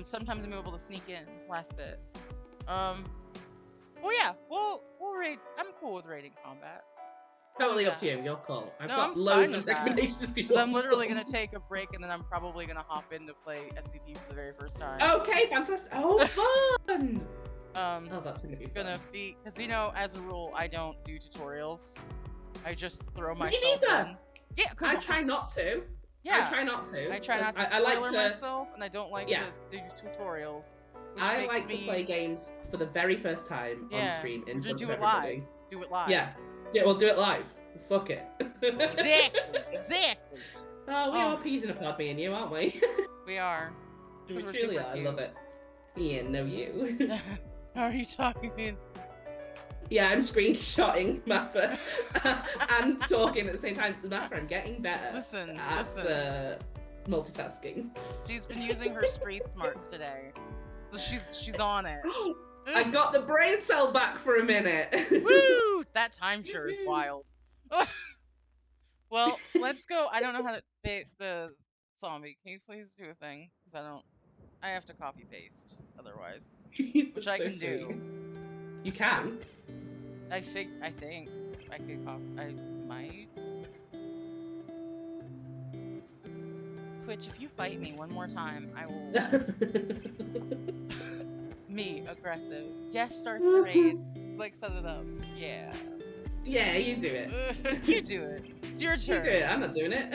Sometimes I'm able to sneak in last bit. Well yeah, we'll raid. I'm cool with raiding Combat. Totally up to you. Your call. I've No, got I'm loads fine of with that. recommendations for you. Because I'm literally gonna take a break and then I'm probably gonna hop in to play SCP for the very first time. Okay, fantastic. Oh, fun. Oh, that's gonna be gonna fun. be because as a rule I don't do tutorials. I just throw Me myself neither. in. Yeah, I try not to. Yeah, I try not to. I try not to I like spoiler to. myself, and I don't like Yeah. to do tutorials. Which I makes like to play games for the very first time on Yeah, stream in or front do of it everybody. live. Do it live. Yeah, we'll do it live. Fuck it. Exactly. Oh, we Oh. are peas in a pod, me and you, aren't we? We are. We 'Cause we're truly super are. I cute. love it. Yeah, no, you. How are you talking to me? Yeah, I'm screenshotting Mappa and talking at the same time. Mappa, I'm getting better Listen. at multitasking. She's been using her street smarts today, so she's on it. I got the brain cell back for a minute. Woo! That time sure is wild. Well, let's go. I don't know how to bait the zombie. Can you please do a thing? Because I have to copy paste otherwise. Which I can do. You can. I think I could copy. I might. Twitch, if you fight me one more time, I will. Me, aggressive. Yes, start the raid. Like, set it up. Yeah. Yeah, you do it. You do it. It's your You do turn. it. I'm not doing it.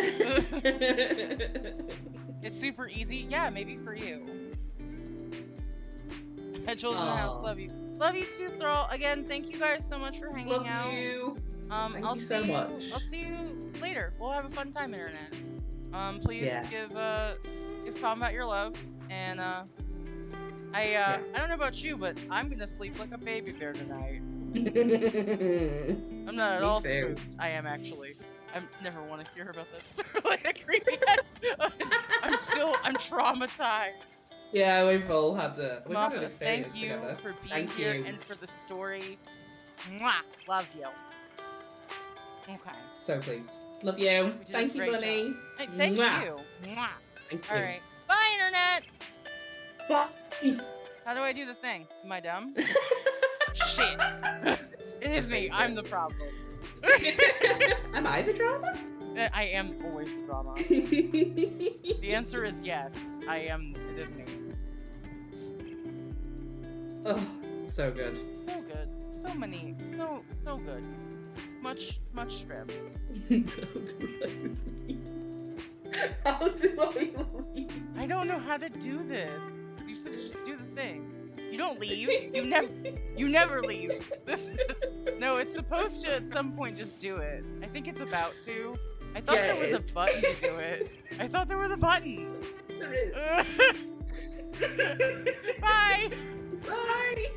It's super easy. Yeah, maybe for you. Children House, Aw. love you. Love you too, Thrall. Again, thank you guys so much for hanging Love out. you. Thank I'll you see so you. much. I'll see you later. We'll have a fun time, internet. Please Yeah. give Combat your love, and I don't know about you, but I'm gonna sleep like a baby bear tonight. I'm not at Me all too. spooked. I am actually. I never want to hear about that story. Like creepy. I'm traumatized. Yeah, we've all had we've had an Muffin, experience thank you together. for being Thank here you. and for the story. Mwah! Love you. Okay. So pleased. Love you. We did a Thank you, great Bunny. job. Hey, thank Mwah. you. Mwah. Thank you. All right. Bye, internet. Bye. How do I do the thing? Am I dumb? Shit. It is me. I'm the problem. Am I the drama? I am always the drama. The answer is yes. I am. It is me. Oh, so good. So good. So many. So good. Much shrimp. How do I leave? I don't know how to do this. You said just do the thing. You don't leave. You never leave. This. No, it's supposed to at some point just do it. I think it's about to. I thought Yeah, there was a it's- button to do it. I thought there was a button. There is. Bye. Bye.